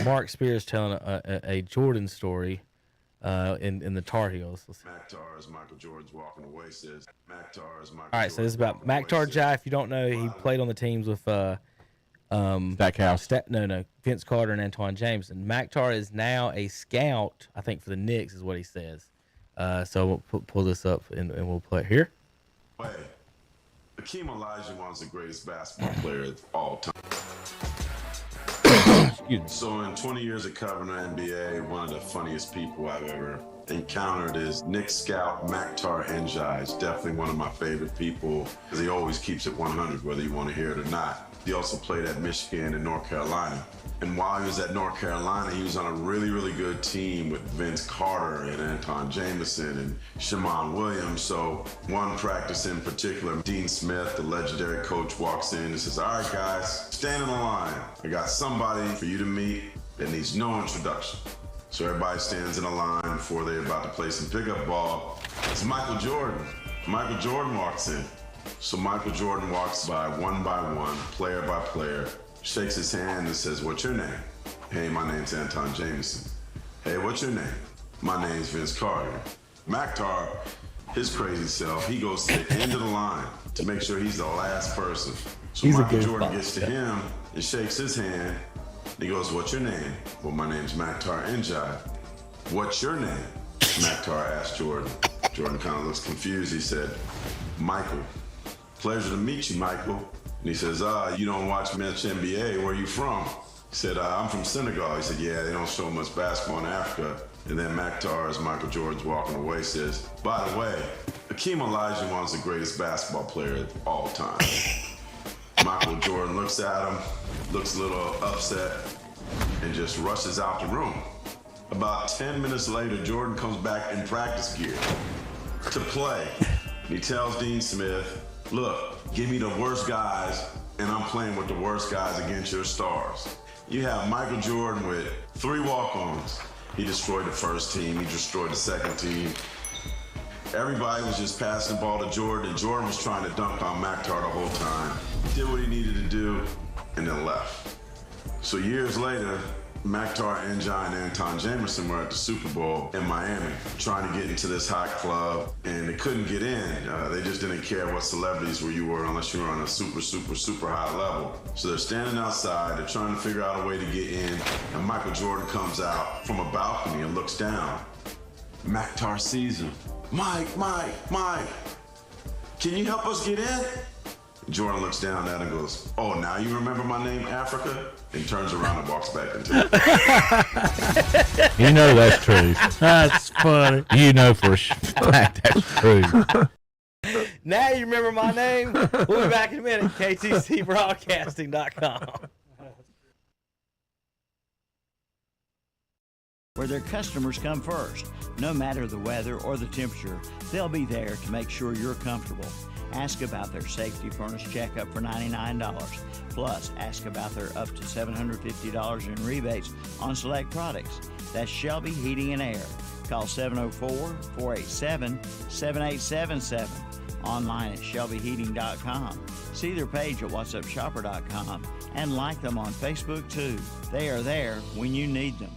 Mark Spears telling a Jordan story in the Tar Heels. Mactar, as Michael Jordan's walking away, says, Mactar, as Michael All right, so this is about Mactar Jai. If you don't know, he played on the teams with Stackhouse. Vince Carter and Antoine Jameson. Mactar is now a scout, I think, for the Knicks, is what he says. So we'll pull this up and we'll play it here. Hakeem Olajuwon's the greatest basketball player of all time. So in 20 years of covering the NBA, one of the funniest people I've ever encountered is Knicks scout Mactar Njai. He's definitely one of my favorite people because he always keeps it 100, whether you want to hear it or not. He also played at Michigan and North Carolina. And while he was at North Carolina, he was on a really, really good team with Vince Carter and Anton Jameson and Shammond Williams. So one practice in particular, Dean Smith, the legendary coach, walks in and says, all right, guys, stand in the line. I got somebody for you to meet that needs no introduction. So everybody stands in a line before they're about to play some pickup ball. It's Michael Jordan. Michael Jordan walks in. So Michael Jordan walks by one, player by player, shakes his hand and says, what's your name? Hey, my name's Anton Jameson. Hey, what's your name? My name's Vince Carter. Mactar, his crazy self, he goes to the end of the line to make sure he's the last person. So Michael Jordan gets to him and shakes his hand. He goes, what's your name? Well, my name's Mactar Njai. What's your name? Mactar asked Jordan. Jordan kind of looks confused. He said, Michael. Pleasure to meet you, Michael. And he says, you don't watch much NBA. Where are you from? He said, I'm from Senegal. He said, yeah, they don't show much basketball in Africa. And then Mactar, as Michael Jordan's walking away, says, by the way, Hakeem Olajuwon's the greatest basketball player of all time. Michael Jordan looks at him, looks a little upset, and just rushes out the room. About 10 minutes later, Jordan comes back in practice gear to play. He tells Dean Smith, look, give me the worst guys, and I'm playing with the worst guys against your stars. You have Michael Jordan with 3 walk-ons. He destroyed the first team. He destroyed the second team. Everybody was just passing the ball to Jordan, and Jordan was trying to dunk on Mactar the whole time. He did what he needed to do, and then left. So years later, Mactar Njai and Anton Jameson were at the Super Bowl in Miami trying to get into this hot club, and they couldn't get in. They just didn't care what celebrities you were unless you were on a super, super, super high level. So they're standing outside, they're trying to figure out a way to get in, and Michael Jordan comes out from a balcony and looks down. Mactar sees him. Mike, can you help us get in? Jordan looks down at him and goes, oh, now you remember my name, Africa? And turns around and walks back into it. You know that's true. That's funny. You know for a fact that's true. Now you remember my name? We'll be back in a minute. KTCBroadcasting.com. Where their customers come first. No matter the weather or the temperature, they'll be there to make sure you're comfortable. Ask about their safety furnace checkup for $99. Plus, ask about their up to $750 in rebates on select products. That's Shelby Heating and Air. Call 704-487-7877. Online at shelbyheating.com. See their page at whatsupshopper.com and like them on Facebook too. They are there when you need them.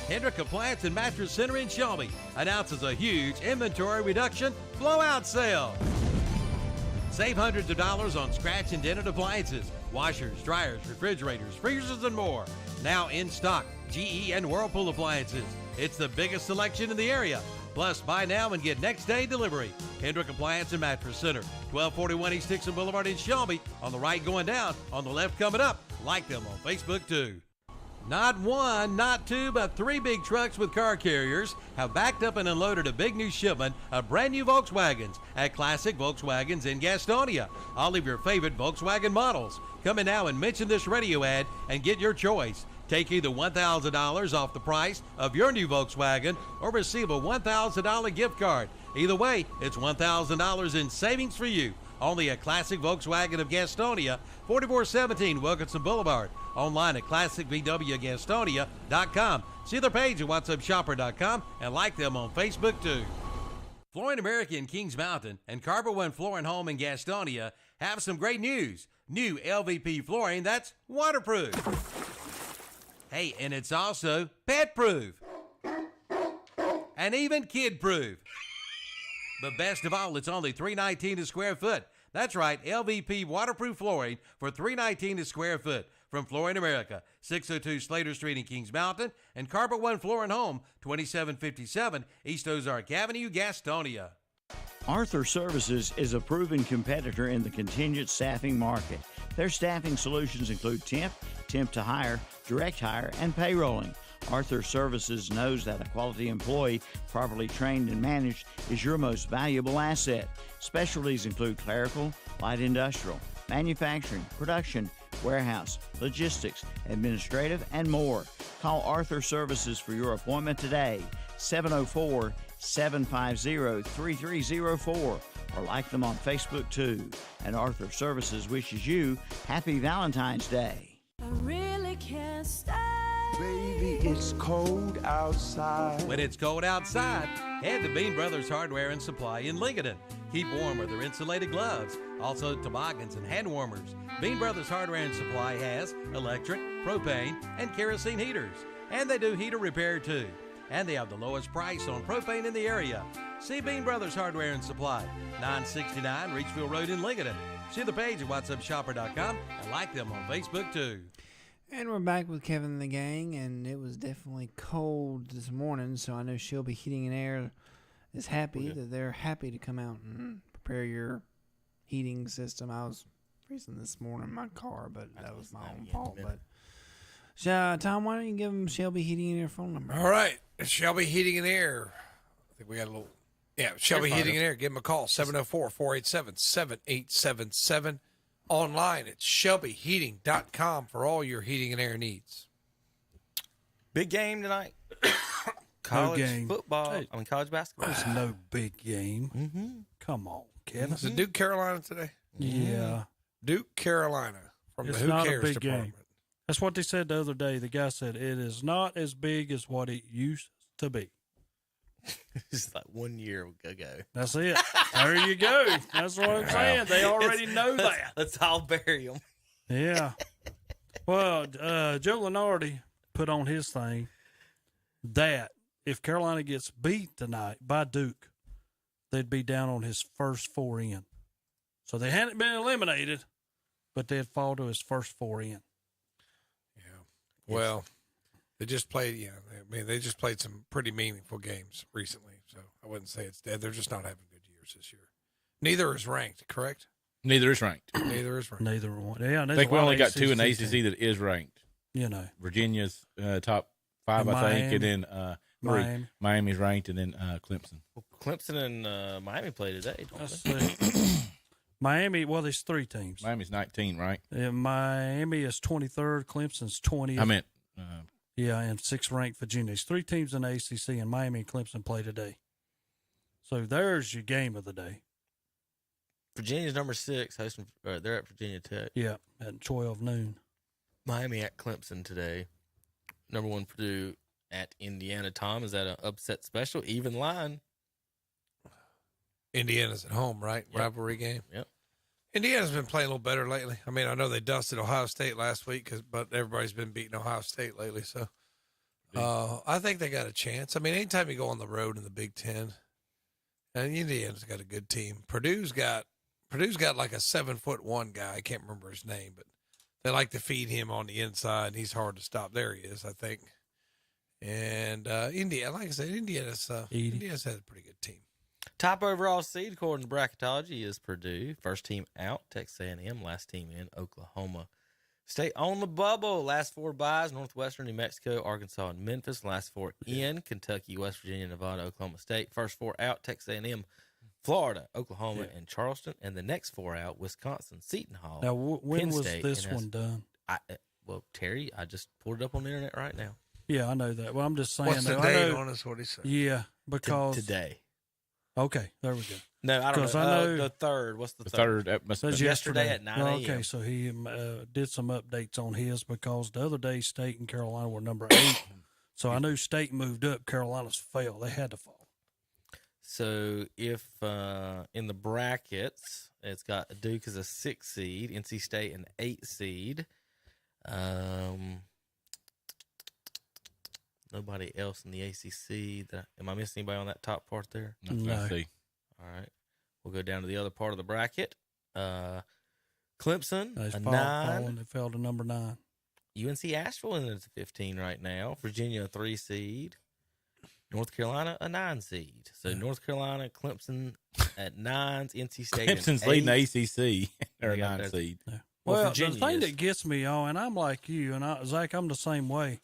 Hendrick Appliance and Mattress Center in Shelby announces a huge inventory reduction blowout sale. Save hundreds of dollars on scratch and dented appliances, washers, dryers, refrigerators, freezers, and more. Now in stock, GE and Whirlpool appliances. It's the biggest selection in the area. Plus, buy now and get next day delivery. Hendrick Appliance and Mattress Center, 1241 East Dixon Boulevard in Shelby. On the right going down, on the left coming up. Like them on Facebook too. Not one, not two, but 3 big trucks with car carriers have backed up and unloaded a big new shipment of brand new Volkswagens at Classic Volkswagens in Gastonia. All of your favorite Volkswagen models. Come in now and mention this radio ad and get your choice. Take either $1,000 off the price of your new Volkswagen or receive a $1,000 gift card. Either way, it's $1,000 in savings for you. Only at Classic Volkswagen of Gastonia, 4417 Wilkinson Boulevard. Online at classicvwgastonia.com. See their page at whatsupshopper.com and like them on Facebook too. Flooring America in Kings Mountain and Carver One Flooring Home in Gastonia have some great news. New LVP flooring that's waterproof. Hey, and it's also pet-proof. And even kid-proof. But best of all, it's only $319 a square foot. That's right, LVP waterproof flooring for $319 a square foot from Flooring America, 602 Slater Street in Kings Mountain, and Carpet One Flooring Home, 2757 East Ozark Avenue, Gastonia. Arthur Services is a proven competitor in the contingent staffing market. Their staffing solutions include temp to hire, direct hire, and payrolling. Arthur Services knows that a quality employee, properly trained and managed, is your most valuable asset. Specialties include clerical, light industrial, manufacturing, production, warehouse, logistics, administrative, and more. Call Arthur Services for your appointment today, 704-750-3304, or like them on Facebook too. And Arthur Services wishes you Happy Valentine's Day. I really can't stay. Baby, it's cold outside. When it's cold outside, head to Bean Brothers Hardware and Supply in Lincoln. Keep warm with their insulated gloves, also toboggans and hand warmers. Bean Brothers Hardware and Supply has electric, propane, and kerosene heaters. And they do heater repair too. And they have the lowest price on propane in the area. See Bean Brothers Hardware and Supply, 969 Reachfield Road in Lincoln. See the page at whatsupshopper.com and like them on Facebook too. And we're back with Kevin and the gang, and it was definitely cold this morning, so I know Shelby Heating and Air is happy that they're happy to come out and prepare your heating system. I was freezing this morning in my car, but that was my own fault. But Tom, why don't you give them Shelby Heating and Air phone number? All right, Shelby Heating and Air. I think we got a little. Yeah, Shelby Heating and Air. Give them a call, 704-487-7877. Online at shelbyheating.com for all your heating and air needs. Big game tonight. College football. Hey, college basketball. There's no big game. Come on, Kevin. Is it Duke Carolina today? Yeah. Duke Carolina from It's the Who not Cares a big department. game. That's what they said the other day. The guy said it is not as big as what it used to be. It's like 1 year ago. That's it. There you go. That's what I'm saying. They already know that. Let's all bury them. Yeah. Well, Joe Lenardi put on his thing that if Carolina gets beat tonight by Duke, they'd be down on his first four in. So they hadn't been eliminated, but they'd fall to his first four in. Yeah. Well, they just played, they just played some pretty meaningful games recently. So I wouldn't say it's dead. They're just not having good years this year. Neither is ranked, correct? Neither is ranked. Neither is ranked. Neither one. Yeah, I think we only got two in the ACC that is ranked. Virginia's top 5, and I think, and then three. Miami's ranked, and then Clemson. Well, Clemson and Miami play today. Miami, well, there's three teams. Miami's 19, right? Yeah, Miami is 23rd. Clemson's 20th. I meant. And 6th ranked Virginia. There's three teams in the ACC, and Miami and Clemson play today. So there's your game of the day. Virginia's number 6. Hosting, they're at Virginia Tech. Yeah, at 12 noon. Miami at Clemson today. Number 1 Purdue at Indiana. Tom, is that an upset special? Even line? Indiana's at home, right? Yep. Rivalry game. Yep. Indiana's been playing a little better lately. I mean, I know they dusted Ohio State last week, but everybody's been beating Ohio State lately. So I think they got a chance. I mean, anytime you go on the road in the Big Ten, and Indiana's got a good team. Purdue's got like a 7'1" guy. I can't remember his name, but they like to feed him on the inside. He's hard to stop. There he is, I think. And Indiana, like I said, Indiana's had a pretty good team. Top overall seed, according to bracketology, is Purdue. First team out, Texas A&M. Last team in, Oklahoma State. On the bubble, last 4 byes, Northwestern, New Mexico, Arkansas, and Memphis. Last 4 in, Kentucky, West Virginia, Nevada, Oklahoma State. First 4 out, Texas A&M, Florida, Oklahoma, and Charleston. And the next 4 out, Wisconsin, Seton Hall, Now, when Penn was State, this one done? Terry, I just pulled it up on the internet right now. Yeah, I know that. Well, I'm just saying. What's the though, date on us? What he said? Yeah, because Today. Okay, there we go. No, I don't know. I know The third. What's the The third? third must That's be yesterday at 9 a.m. Okay, so he did some updates on his because the other day State and Carolina were number 8. So I knew State moved up. Carolina's fell. They had to fall. So if in the brackets, it's got Duke as a 6 seed, NC State an 8 seed. Nobody else in the ACC. Am I missing anybody on that top part there? No. All right. We'll go down to the other part of the bracket. Clemson, a 9. They fell to number 9. UNC Asheville is a 15 right now. Virginia, a 3 seed. North Carolina, a 9 seed. So North Carolina, Clemson at 9s, NC State Clemson's at 8. leading the ACC. They're a 9 seed. Yeah. Well, Well, Virginia the thing is. that gets me on, and I'm like you, and Zach, I'm the same way.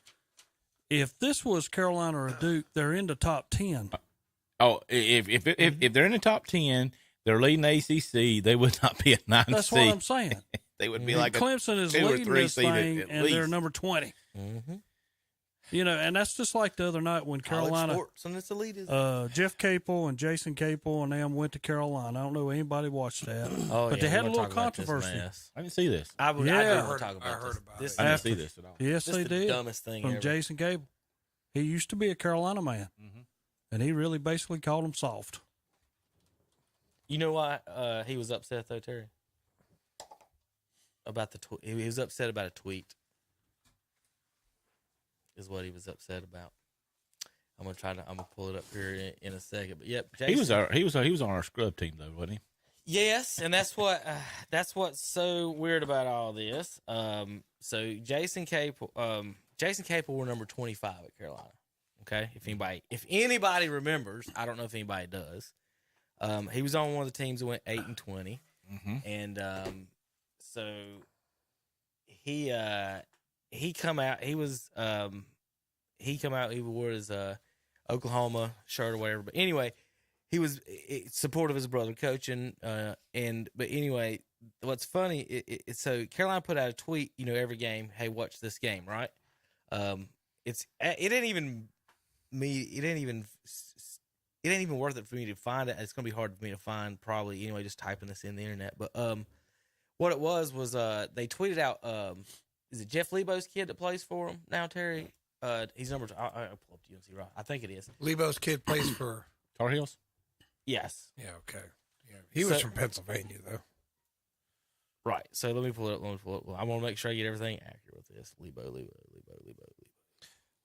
If this was Carolina or Duke, they're in the top 10. Oh, if they're in the top 10, they're leading the ACC. They would not be a 9 That's seed. what I'm saying. They would be And like Clemson is 2 or leading 3 this seed thing, at and least. they're number 20. Mm-hmm. You know, and that's just like the other night when Carolina, Sports and its elitism. Jeff Capel and Jason Capel and them went to Carolina. I don't know if anybody watched that, but they had a little controversy. I didn't see this. I Yeah. never talk about this. This I didn't is see this at all. Yes, This they the did. dumbest thing from ever. Jason Capel. He used to be a Carolina man, and he really basically called him soft. You know why he was upset though, Terry? About the he was upset about a tweet. Is what he was upset about. I'm gonna pull it up here in a second. But yep, Jason, He was on our scrub team though, wasn't he? Yes, and that's what's so weird about all this. So Jason Capel were number 25 at Carolina. Okay, if anybody remembers, I don't know if anybody does. He was on one of the teams that went 8-20, and so he come out. He wore his Oklahoma shirt or whatever. But anyway, he was supportive of his brother coaching. But anyway, what's funny? So Carolina put out a tweet. You know, every game. Hey, watch this game, right? It ain't even worth it for me to find it. It's gonna be hard for me to find probably anyway. Just typing this in the internet. But what it was they tweeted out. Is it Jeff Lebo's kid that plays for him now, Terry? He's number. I'll pull up to UNC right. I think it is. Lebo's kid plays for Tar Heels. Yes. Yeah. Okay. Yeah. He was from Pennsylvania though. Right. So let me pull it up. I want to make sure I get everything accurate with this. Lebo.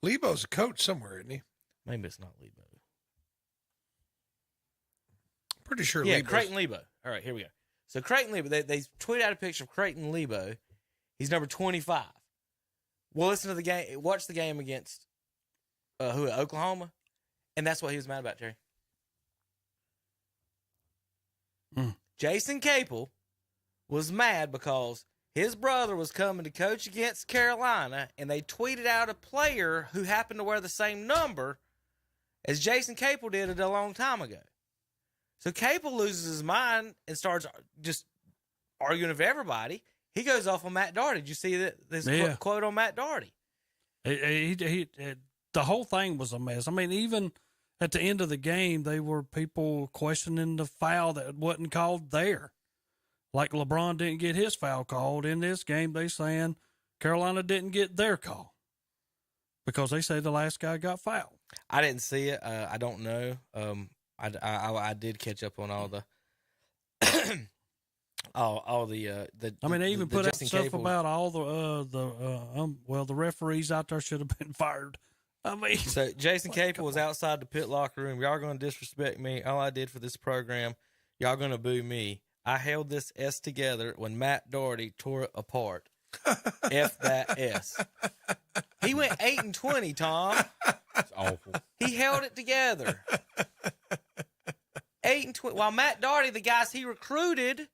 Lebo's a coach somewhere, isn't he? Maybe it's not Lebo. Pretty sure. Yeah, Lebo's... Creighton Lebo. All right, here we go. So Creighton Lebo, they tweeted out a picture of Creighton Lebo. He's number 25. Well, listen to the game. Watch the game against Oklahoma, and that's what he was mad about, Terry. Jason Capel was mad because his brother was coming to coach against Carolina, and they tweeted out a player who happened to wear the same number as Jason Capel did a long time ago. So Capel loses his mind and starts just arguing with everybody. He goes off on Matt Doherty. Did you see this quote on Matt Doherty? The whole thing was a mess. I mean, even at the end of the game, they were people questioning the foul that wasn't called there. Like LeBron didn't get his foul called in this game. They saying Carolina didn't get their call because they say the last guy got fouled. I didn't see it. I don't know. I did catch up on all the all the. I mean, they even put out Jason stuff Capel. about all the referees out there should have been fired. I mean, So Jason Capel was outside the pit locker room. Y'all going to disrespect me. All I did for this program, y'all going to boo me. I held this S together when Matt Doherty tore it apart. F that S. He went 8-20, Tom. It's awful. He held it together. 8-20. While Matt Doherty, the guys he recruited,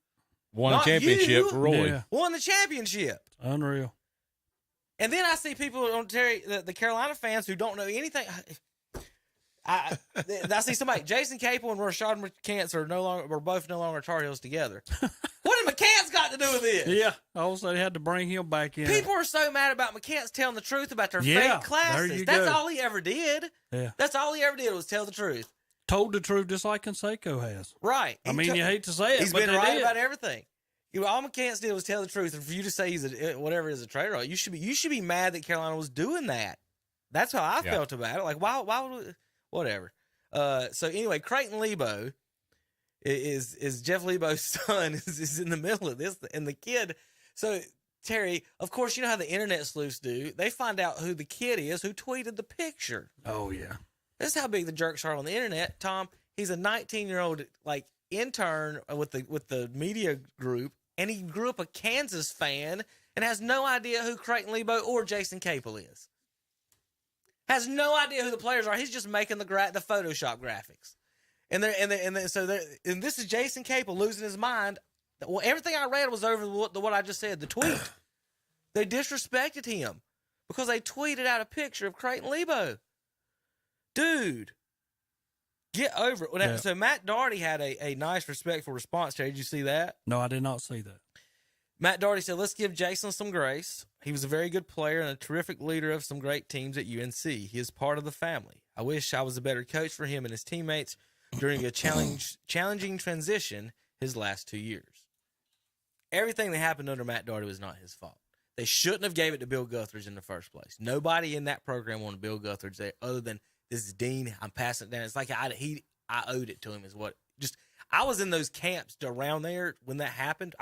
Won a not championship you, for Roy. Yeah. won the championship. Unreal. And then I see people on Terry, the Carolina fans who don't know anything. I see somebody, Jason Capel and Rashad McCants are both no longer Tar Heels together. What McCants got to do with this? Yeah, also they had to bring him back in. People are so mad about McCants telling the truth about their Yeah, fake classes. there you That's go. all he ever did. Yeah. That's all he ever did was tell the truth. Told the truth just like Conseco has. Right. I mean, you hate to say it, He's but been they right did. about everything. All McCants did was tell the truth, and for you to say he's whatever is a traitor, you should be mad that Carolina was doing that. That's how I felt about it. Like, why would whatever? So anyway, Creighton Lebo is Jeff Lebo's son is in the middle of this, and the kid. So Terry, of course, you know how the internet sleuths do. They find out who the kid is who tweeted the picture. Oh yeah, this is how big the jerks are on the internet. Tom, he's a 19-year-old like intern with the media group, and he grew up a Kansas fan and has no idea who Creighton Lebo or Jason Capel is. Has no idea who the players are. He's just making the Photoshop graphics, and this is Jason Capel losing his mind. Well, everything I read was over what I just said. The tweet, they disrespected him because they tweeted out a picture of Creighton Lebo. Dude, get over it. Yeah. So Matt Doherty had a nice, respectful response. Terry, did you see that? No, I did not see that. Matt Doherty said, let's give Jason some grace. He was a very good player and a terrific leader of some great teams at UNC. He is part of the family. I wish I was a better coach for him and his teammates during a challenging transition his last 2 years. Everything that happened under Matt Doherty was not his fault. They shouldn't have gave it to Bill Guthridge in the first place. Nobody in that program wanted Bill Guthridge there other than this is Dean. I'm passing it down. It's like I owed it to him is what just I was in those camps around there when that happened.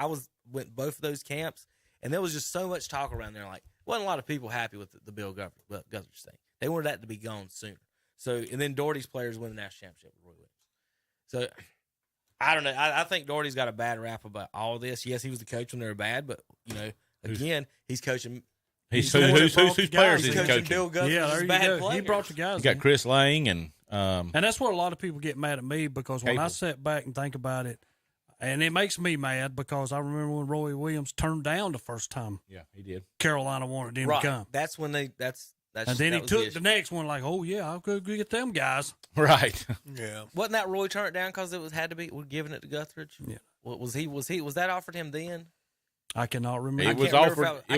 Went both of those camps, and there was just so much talk around there. Like, wasn't a lot of people happy with the Bill Guthridge thing. They wanted that to be gone sooner. So, and then Doherty's players win the national championship with Roy Williams. So, I don't know. I think Doherty's got a bad rap about all this. Yes, he was the coach when they were bad, but again, he's coaching. Whose players is he coaching? Bill Guthridge's Yeah, there you bad go. players. He brought the guys. You got Chris Lang and that's where a lot of people get mad at me because when I sit back and think about it, and it makes me mad because I remember when Roy Williams turned down the first time. Yeah, he did. Carolina wanted him to come. That's when that's and then he took the next one like, oh yeah, I'll go get them guys. Right. Yeah. Wasn't that Roy turned it down because it had to be giving it to Guthridge? Yeah. Was that offered him then? I cannot remember. It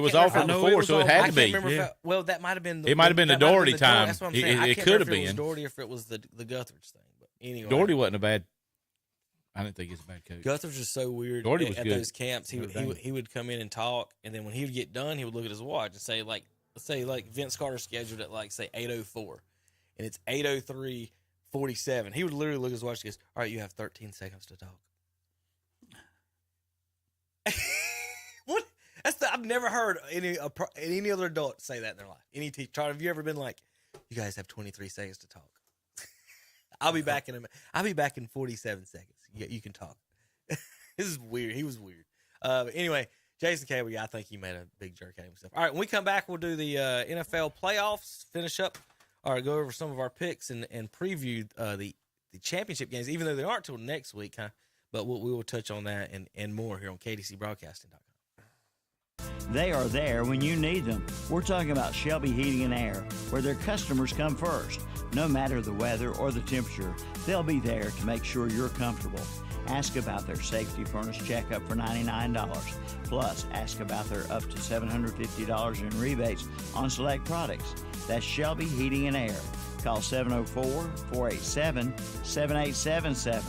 was offered before, so it had to be. Well, that might have been. It might have been the Doherty time. That's what I'm saying. It could have been. It was Doherty if it was the Guthridge thing. But anyway, Doherty wasn't a bad. I didn't think he's a bad coach. Guthridge was so weird. Doherty was at good. Those camps. He would come in and talk, and then when he would get done, he would look at his watch and say let's say Vince Carter scheduled at say 8:04, and it's 8:03:47. He would literally look at his watch and goes, "All right, you have 13 seconds to talk." What? I've never heard any other adult say that in their life. Any teacher, have you ever been like, "You guys have 23 seconds to talk"? I'll be back in 47 seconds. You can talk. This is weird. He was weird. Anyway, Jason Cable, I think he made a big jerk out of himself. All right, when we come back, we'll do the NFL playoffs, finish up, or go over some of our picks and preview the championship games, even though they aren't till next week, huh? But we will touch on that and more here on KDCBroadcasting.com. They are there when you need them. We're talking about Shelby Heating and Air, where their customers come first. No matter the weather or the temperature, they'll be there to make sure you're comfortable. Ask about their safety furnace checkup for $99. Plus, ask about their up to $750 in rebates on select products. That's Shelby Heating and Air. Call 704-487-7877.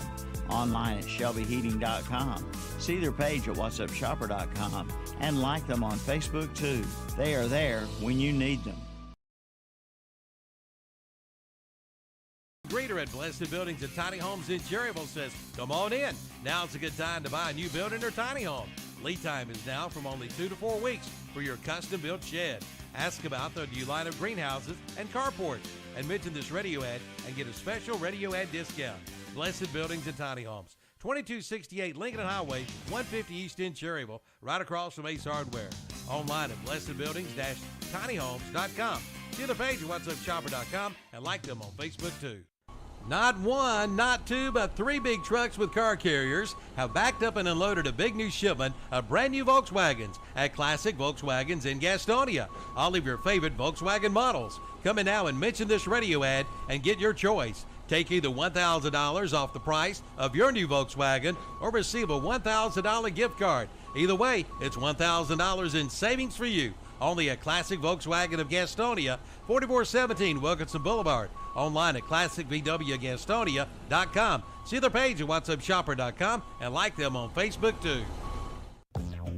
Online at shelbyheating.com. See their page at whatsupshopper.com and like them on Facebook too. They are there when you need them. Greeter at Blessed Buildings and Tiny Homes in Cherryville says, come on in. Now's a good time to buy a new building or tiny home. Lead time is now from only 2 to 4 weeks for your custom-built shed. Ask about the new line of greenhouses and carports and mention this radio ad and get a special radio ad discount. Blessed Buildings and Tiny Homes, 2268 Lincoln Highway, 150 East in Cherryville, right across from Ace Hardware. Online at blessedbuildings-tinyhomes.com. See the page at whatsupshopper.com and like them on Facebook too. Not one, not two, but 3 big trucks with car carriers have backed up and unloaded a big new shipment of brand new Volkswagens at Classic Volkswagens in Gastonia. All of your favorite Volkswagen models. Come in now and mention this radio ad and get your choice. Take either $1,000 off the price of your new Volkswagen or receive a $1,000 gift card. Either way, it's $1,000 in savings for you. Only at Classic Volkswagen of Gastonia, 4417 Wilkinson Boulevard. Online at classicvwgastonia.com. See their page at whatsupshopper.com and like them on Facebook too.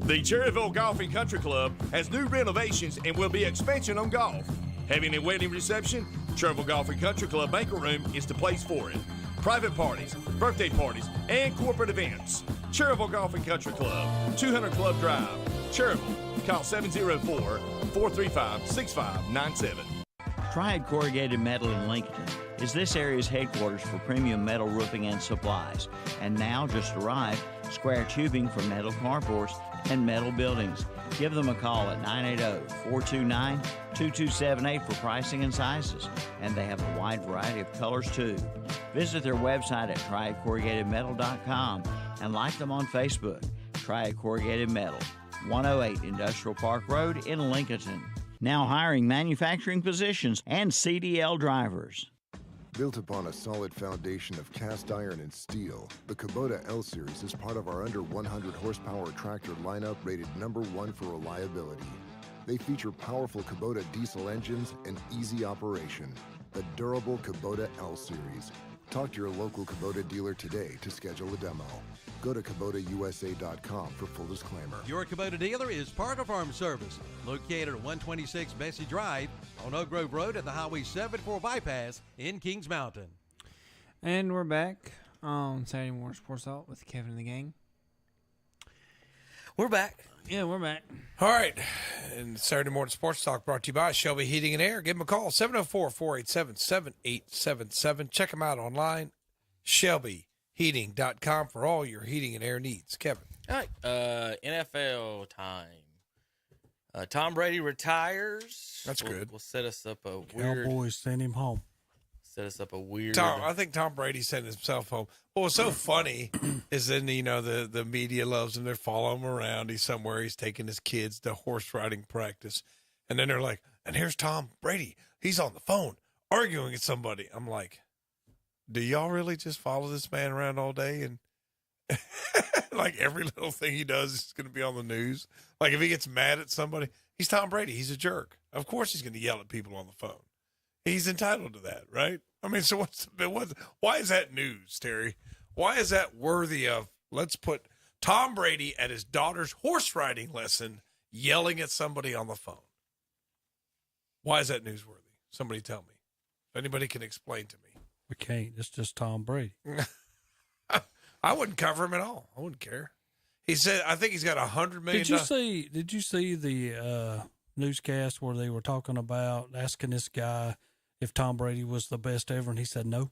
The Cherryville Golf and Country Club has new renovations and will be expansion on golf. Having a wedding reception? Cherryville Golf and Country Club banquet room is the place for it. Private parties, birthday parties, and corporate events. Cherryville Golf and Country Club, 200 Club Drive, Cherryville. Call 704-435-6597. Triad Corrugated Metal in Lincoln is this area's headquarters for premium metal roofing and supplies. And now just arrived, square tubing for metal carports and metal buildings. Give them a call at 980-429-2278 for pricing and sizes. And they have a wide variety of colors too. Visit their website at triadcorrugatedmetal.com and like them on Facebook. Triad Corrugated Metal, 108 Industrial Park Road in Lincolnton. Now hiring manufacturing positions and CDL drivers. Built upon a solid foundation of cast iron and steel, the Kubota L Series is part of our under 100 horsepower tractor lineup rated #1 for reliability. They feature powerful Kubota diesel engines and easy operation. The durable Kubota L Series. Talk to your local Kubota dealer today to schedule a demo. Go to KubotaUSA.com for full disclaimer. Your Kubota dealer is Parker Farm Service, located at 126 Bessie Drive on Oak Grove Road at the Highway 74 bypass in Kings Mountain. And we're back on Saturday Morning Sports Talk with Kevin and the gang. We're back. Yeah, we're back. All right. And Saturday Morning Sports Talk brought to you by Shelby Heating and Air. Give them a call, 704-487-7877. Check them out online, shelbyheating.com for all your heating and air needs. Kevin. All right. NFL time. Tom Brady retires. That's good. We'll set us up a weird. Cowboys send him home. Set us up a weird. I think Tom Brady sent himself home. What was so funny is then, the media loves him. They're following him around. He's somewhere. He's taking his kids to horse riding practice. And then they're like, and here's Tom Brady. He's on the phone arguing with somebody. I'm like, do y'all really just follow this man around all day? And like every little thing he does is going to be on the news. Like if he gets mad at somebody, he's Tom Brady. He's a jerk. Of course he's going to yell at people on the phone. He's entitled to that, right? I mean, so why is that news, Terry? Why is that worthy of, let's put Tom Brady at his daughter's horse riding lesson yelling at somebody on the phone? Why is that newsworthy? Somebody tell me. If anybody can explain to me. We can't. It's just Tom Brady. I wouldn't cover him at all. I wouldn't care. He said, I think he's got $100 million. Did you see the newscast where they were talking about asking this guy if Tom Brady was the best ever, and he said no?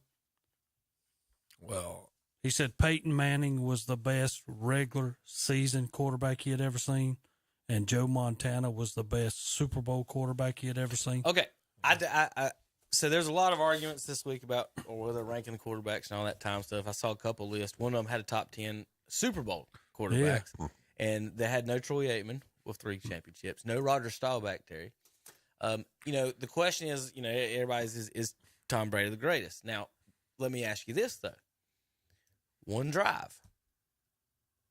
Well, he said Peyton Manning was the best regular season quarterback he had ever seen, and Joe Montana was the best Super Bowl quarterback he had ever seen. Okay. So there's a lot of arguments this week about whether ranking the quarterbacks and all that time stuff. I saw a couple lists. One of them had a top 10 Super Bowl quarterbacks, and they had no Troy Aikman with 3 championships, no Roger Staubach, Terry. The question is, everybody's is Tom Brady the greatest? Now, let me ask you this, though. One drive.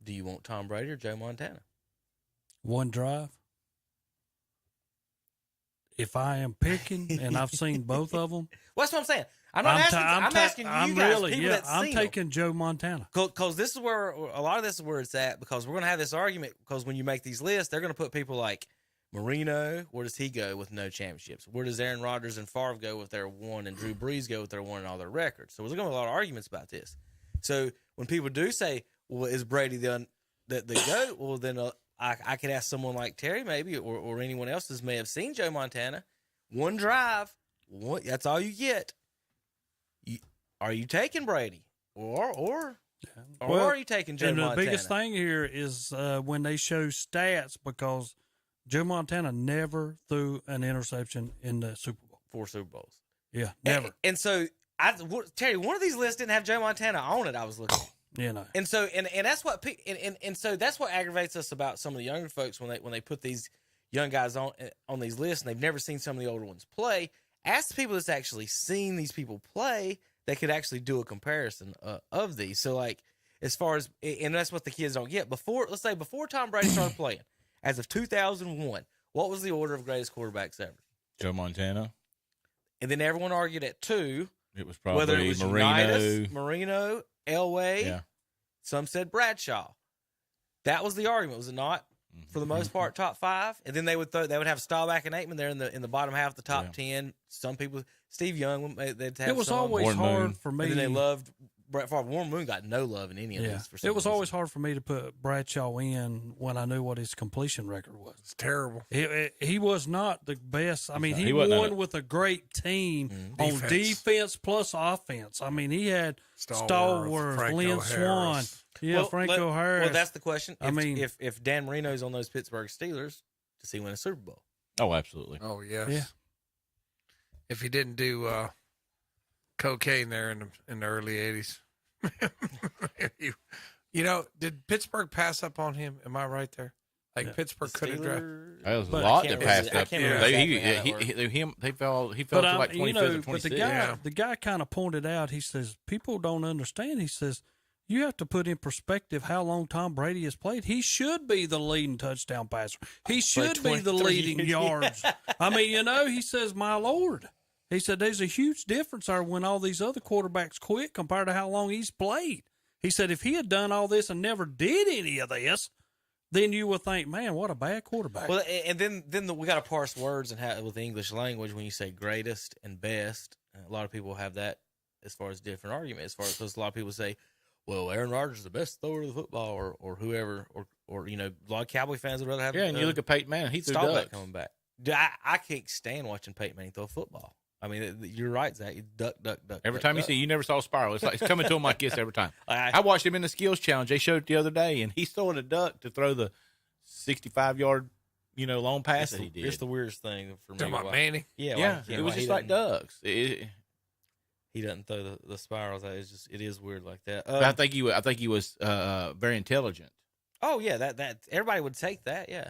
Do you want Tom Brady or Joe Montana? One drive? If I am picking, and I've seen both of them. Well, that's what I'm saying. I'm asking you guys, I'm taking Joe Montana. Because this is where, a lot of this is where it's at, because we're going to have this argument, because when you make these lists, they're going to put people like Marino. Where does he go with no championships? Where does Aaron Rodgers and Favre go with their 1, and Drew Brees go with their 1 and all their records? So there's going to be a lot of arguments about this. So when people do say, well, is Brady the GOAT? Well, then I could ask someone like Terry maybe, or anyone else that may have seen Joe Montana. One drive, that's all you get. Are you taking Brady? Or are you taking Joe Montana? And the biggest thing here is when they show stats, because Joe Montana never threw an interception in the Super Bowl. 4 Super Bowls. Yeah, never. And so, Terry, one of these lists didn't have Joe Montana on it, I was looking at. And so, and that's what, and so that's what aggravates us about some of the younger folks when they put these young guys on these lists and they've never seen some of the older ones play. Ask the people that's actually seen these people play. they could actually do a comparison of these. So, like, as far as, and that's what the kids don't get. Let's say before Tom Brady started playing, as of 2001, what was the order of greatest quarterbacks ever? Joe Montana. And then everyone argued at 2. It was probably whether it was Marino. Marino, Elway. Yeah. Some said Bradshaw. That was the argument, was it not? For the most part, top 5, and then they would have Staubach and Aikman there in the bottom half of the top 10. Some people, Steve Young, they'd have. It was always Warren hard Moon. for me. And then they loved Brett Favre. Warren Moon got no love in any of these. For some it was reason. always hard for me to put Bradshaw in when I knew what his completion record was. It's terrible. He was not the best. I mean, he wasn't won with a great team on defense plus offense. I mean, he had Stallworth, Lynn Swan. Yeah, Franco Harris. Well, that's the question. I mean, if Dan Marino's on those Pittsburgh Steelers, does he win a Super Bowl? Oh, absolutely. Oh, yes. Yeah. If he didn't do cocaine there in the early 80s. Did Pittsburgh pass up on him? Am I right there? Like Pittsburgh could have drafted. That was a lot that passed up. They fell to like 25th or 26th. But the guy kind of pointed out, he says, people don't understand. He says, you have to put in perspective how long Tom Brady has played. He should be the leading touchdown passer. He should be the leading yards. I mean, he says, my Lord. He said, there's a huge difference there when all these other quarterbacks quit compared to how long he's played. He said, if he had done all this and never did any of this, then you would think, man, what a bad quarterback. Well, and then we got to parse words and with the English language when you say greatest and best. A lot of people have that as far as different arguments. Because a lot of people say, well, Aaron Rodgers is the best thrower of the football, or whoever, or a lot of Cowboy fans would rather have. Yeah, and you look at Peyton Manning, he threw ducks. Coming back. I can't stand watching Peyton Manning throw a football. I mean, you're right, Zach. Duck. Every time you see, you never saw a spiral. It's like it's coming to him like this every time. I watched him in the skills challenge. They showed it the other day, and he's throwing a duck to throw the 65-yard, long pass that he did. It's the weirdest thing for me. Talking about Manning? Yeah. It was just like ducks. He doesn't throw the spirals. It is weird like that. I think he was very intelligent. Oh yeah, that everybody would take that. Yeah,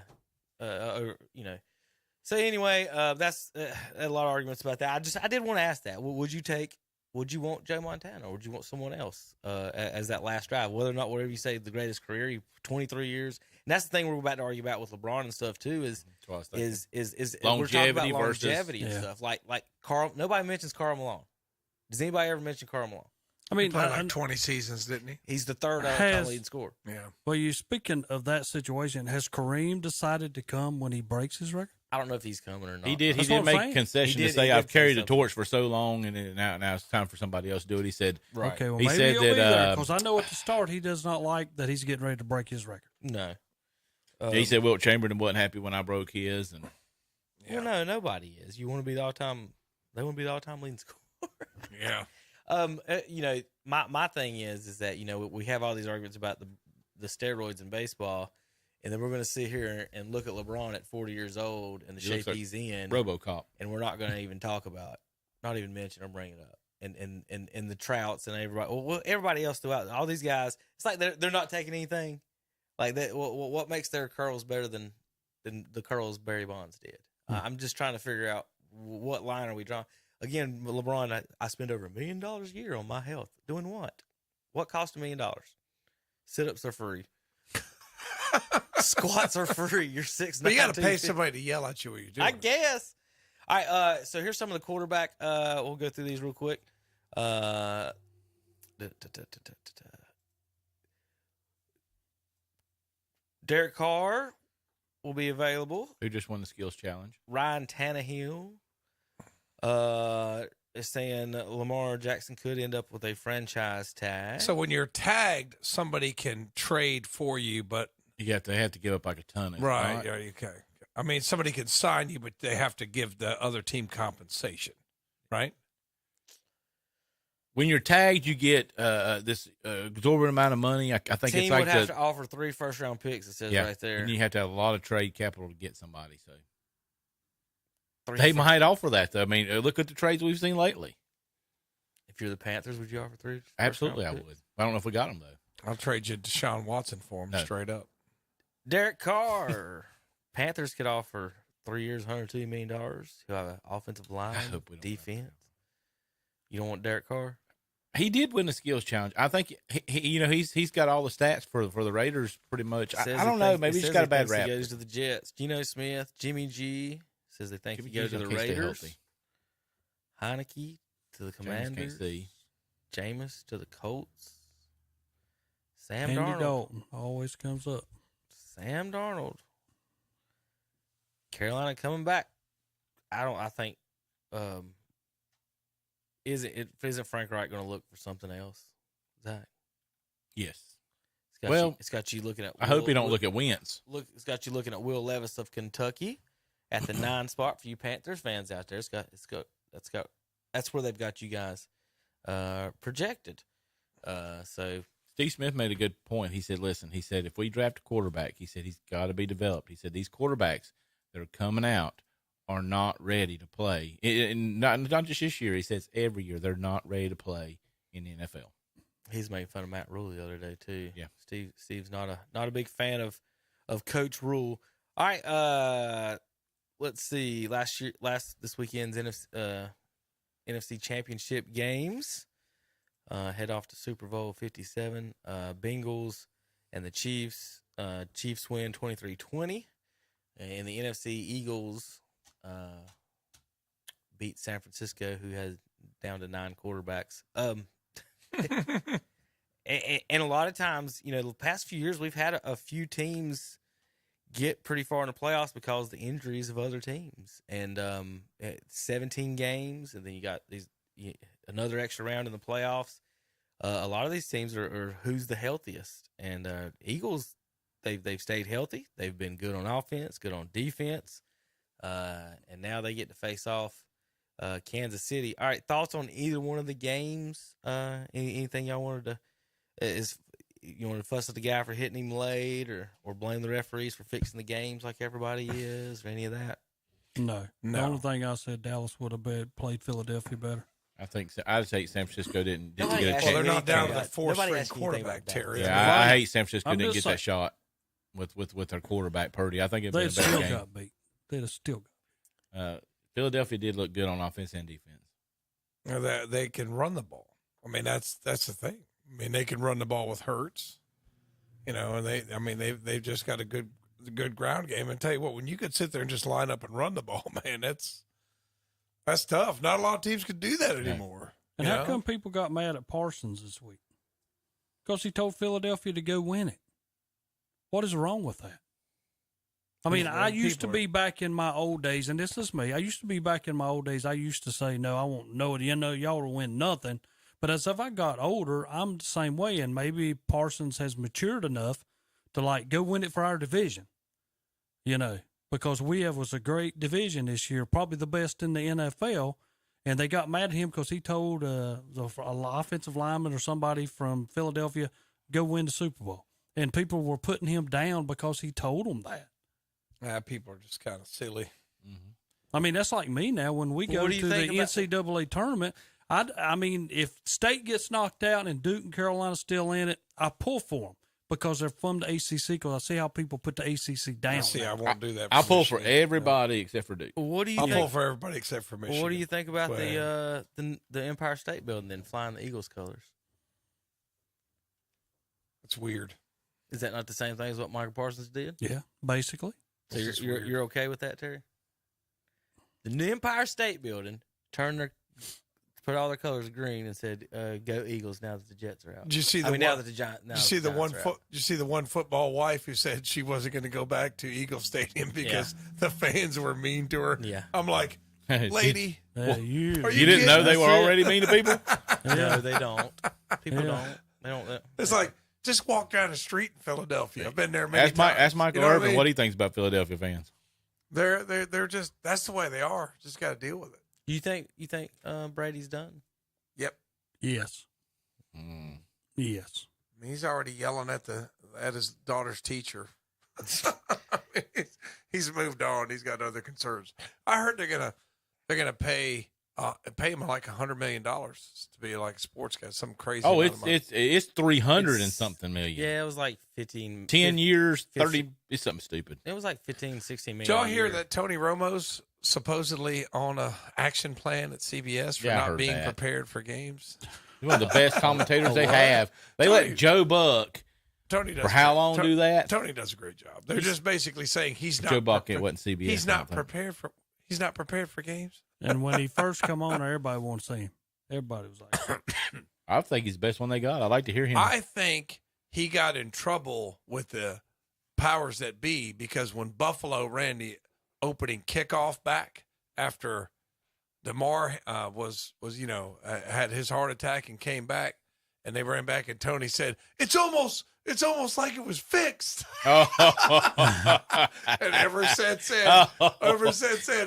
So anyway, that's a lot of arguments about that. I did want to ask that. Would you want Joe Montana, or would you want someone else as that last drive? Whether or not, whatever you say, the greatest career, 23 years, and that's the thing we're about to argue about with LeBron and stuff too. Is longevity we're talking about versus longevity and stuff like Carl. Nobody mentions Karl Malone. Does anybody ever mention Karl Malone? I mean, he played like 20 seasons, didn't he? He's the third all-time leading scorer. Yeah. Well, you speaking of that situation, has Kareem decided to come when he breaks his record? I don't know if he's coming or not. He did make a concession to say, I've carried the torch for so long, and now it's time for somebody else to do it. He said, right. Okay, well, he maybe said he'll be there, that because I know at the start he does not like that he's getting ready to break his record. No. He said Wilt Chamberlain wasn't happy when I broke his. And Well, no, nobody is. You want to be the all-time. They want to be the all-time leading scorer. Yeah. My thing is that we have all these arguments about the steroids in baseball, and then we're going to sit here and look at LeBron at 40 years old and the shape he's in, RoboCop, and we're not going to even talk about it, not even mention or bring it up, and the Trouts and everybody. Well, everybody else throughout all these guys, it's like they're not taking anything. Like that, what makes their curls better than the curls Barry Bonds did? I'm just trying to figure out what line are we drawing. Again, LeBron, I spend over $1 million a year on my health. Doing what? What cost $1 million? Sit-ups are free. Squats are free. You're 6'9". But you got to pay somebody to yell at you what you're doing. I guess. All right. So here's some of the quarterback. We'll go through these real quick. Derek Carr will be available. Who just won the skills challenge? Ryan Tannehill. Is saying Lamar Jackson could end up with a franchise tag. So when you're tagged, somebody can trade for you, but they have to give up like a ton of right. Yeah, okay. I mean, somebody can sign you, but they have to give the other team compensation, right? When you're tagged, you get this exorbitant amount of money. I think team it's like would have to offer 3 first-round picks. It says right there, and you have to have a lot of trade capital to get somebody. So. They might offer that, though. I mean, look at the trades we've seen lately. If you're the Panthers, would you offer 3? Absolutely, I would. I don't know if we got them, though. I'll trade you Deshaun Watson for him straight up. Derek Carr. Panthers could offer 3 years, $102 million. He'll have an offensive line, defense. You don't want Derek Carr? He did win the skills challenge. I think he's got all the stats for the Raiders pretty much. I don't know. Maybe he's got a bad rap. He goes to the Jets. Geno Smith, Jimmy G says they think he goes to the Raiders. Heineke to the Commanders. Jameis to the Colts. Sam Andy Darnold. Dalton always comes up. Sam Darnold. Carolina coming back. I think. Isn't Frank Reich going to look for something else? Zach? Yes. It's got you looking at. I hope he don't look at Wentz. It's got you looking at Will Levis of Kentucky at the 9 spot for you Panthers fans out there. That's where they've got you guys projected. So Steve Smith made a good point. He said, "Listen," he said, "if we draft a quarterback, he said he's got to be developed." He said these quarterbacks that are coming out are not ready to play. And not just this year. He says every year they're not ready to play in the NFL. He's making fun of Matt Rule the other day too. Yeah, Steve's not a big fan of Coach Rule. All right, let's see. This weekend's NFC Championship games head off to Super Bowl 57. Bengals and the Chiefs. Chiefs win 23-20. And the NFC Eagles beat San Francisco, who has down to 9 quarterbacks. And a lot of times, the past few years, we've had a few teams get pretty far in the playoffs because of the injuries of other teams. And 17 games, and then you got another extra round in the playoffs. A lot of these teams are who's the healthiest. And Eagles, they've stayed healthy. They've been good on offense, good on defense. And now they get to face off Kansas City. All right, thoughts on either one of the games? Anything y'all wanted to you want to fuss at the guy for hitting him late, or blame the referees for fixing the games like everybody is, or any of that? No. The only thing I said, Dallas would have played Philadelphia better. I think I'd say San Francisco didn't get a chance. Well, they're not down to the fourth-string quarterback, Terry. Yeah, I hate San Francisco didn't get that shot with their quarterback Purdy. I think it'd been a better game. Got beat. They'd have still got beat. Philadelphia did look good on offense and defense. They can run the ball. I mean, that's the thing. I mean, they can run the ball with Hurts, and they've just got a good ground game. And tell you what, when you could sit there and just line up and run the ball, man, that's tough. Not a lot of teams could do that anymore. And how come people got mad at Parsons this week? Because he told Philadelphia to go win it. What is wrong with that? I mean, I used to be back in my old days, and this is me. I used to be back in my old days. I used to say, no, I won't know it. Y'all will win nothing. But as if I got older, I'm the same way. And maybe Parsons has matured enough to go win it for our division, because was a great division this year, probably the best in the NFL. And they got mad at him because he told the offensive lineman or somebody from Philadelphia, go win the Super Bowl. And people were putting him down because he told them that. People are just kind of silly. Mm-hmm. I mean, that's like me now. When we go to the NCAA tournament, I mean, if State gets knocked out and Duke and Carolina's still in it, I pull for them because they're from the ACC, because I see how people put the ACC down. I won't do that. I pull for everybody except for Duke. I'll pull for everybody except for Michigan. What do you think about the Empire State Building then flying the Eagles colors? It's weird. Is that not the same thing as what Michael Parsons did? Yeah, basically. So you're okay with that, Terry? The new Empire State Building put all their colors green and said, "Go Eagles!" Now that the Jets are out. Did you see the you see the one football wife who said she wasn't going to go back to Eagle Stadium because the fans were mean to her? Yeah, I'm like, lady, you didn't know they were already mean to people? No, they don't. People don't. They don't. It's like, just walk down the street in Philadelphia. I've been there many times. Ask Michael Irvin what he thinks about Philadelphia fans. They're just, that's the way they are. Just got to deal with it. You think Brady's done? Yep. Yes. Yes. I mean, he's already yelling at his daughter's teacher. He's moved on. He's got other concerns. I heard they're gonna pay him like $100 million to be like a sports guy. Some crazy. Oh, it's 300 and something million. Yeah, it was like 15. 10 years, 30. It's something stupid. It was like 15, 16 million. Did y'all hear that Tony Romo's supposedly on a action plan at CBS for not being prepared for games? He's one of the best commentators they have. They let Joe Buck. Tony does for how long do that? Tony does a great job. They're just basically saying he's not. Joe Buck, it wasn't CBS. He's not prepared for. He's not prepared for games. And when he first come on, everybody wanted to see him. Everybody was like, I think he's the best one they got. I'd like to hear him. I think he got in trouble with the powers that be because when Buffalo ran the opening kickoff back after DeMar had his heart attack and came back, and they ran back, and Tony said, "It's almost like it was fixed." And ever since then,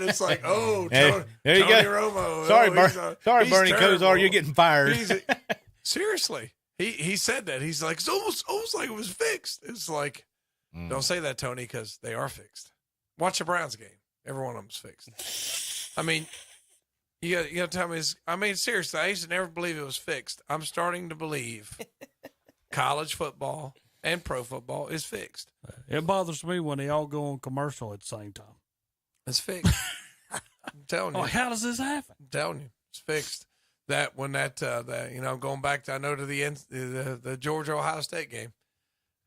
it's like, oh, there you Tony go. Romo. Sorry, he's Bernie terrible. Kosar, you're getting fired. Seriously, he said that. He's like, it's almost like it was fixed. It's like, don't say that, Tony, because they are fixed. Watch the Browns game. Every one of them's fixed. I mean, you got to tell me. Seriously, I used to never believe it was fixed. I'm starting to believe college football and pro football is fixed. it bothers me when they all go on commercial at the same time. It's fixed. I'm telling you. Oh, how does this happen? I'm telling you, it's fixed. That when going back to the Georgia Ohio State game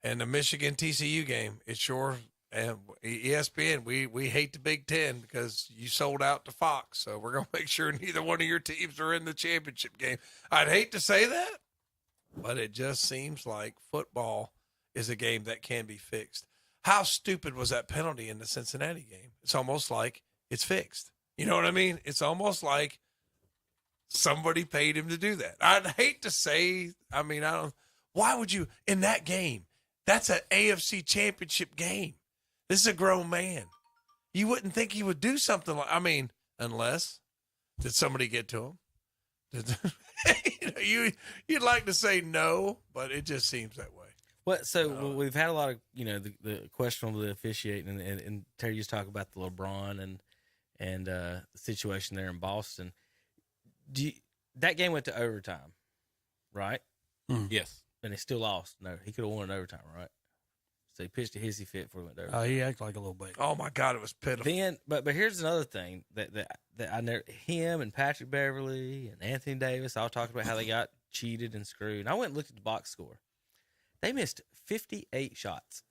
and the Michigan TCU game, it sure. And ESPN, we hate the Big Ten because you sold out to Fox. So we're going to make sure neither one of your teams are in the championship game. I'd hate to say that, but it just seems like football is a game that can be fixed. How stupid was that penalty in the Cincinnati game? It's almost like it's fixed. You know what I mean? It's almost like somebody paid him to do that. I'd hate to say, why would you, in that game, that's an AFC championship game. This is a grown man. You wouldn't think he would do something like, unless, did somebody get to him? You'd like to say no, but it just seems that way. Well, so we've had a lot of, the question on the officiating, and Terry just talked about the LeBron and the situation there in Boston. That game went to overtime, right? Yes. And they still lost. No, he could have won in overtime, right? So he pitched a hissy fit before he went over. He acted like a little baby. Oh my God, it was pitiful. Then, but here's another thing that I never. Him and Patrick Beverly and Anthony Davis all talked about how they got cheated and screwed. And I went and looked at the box score. They missed 58 shots.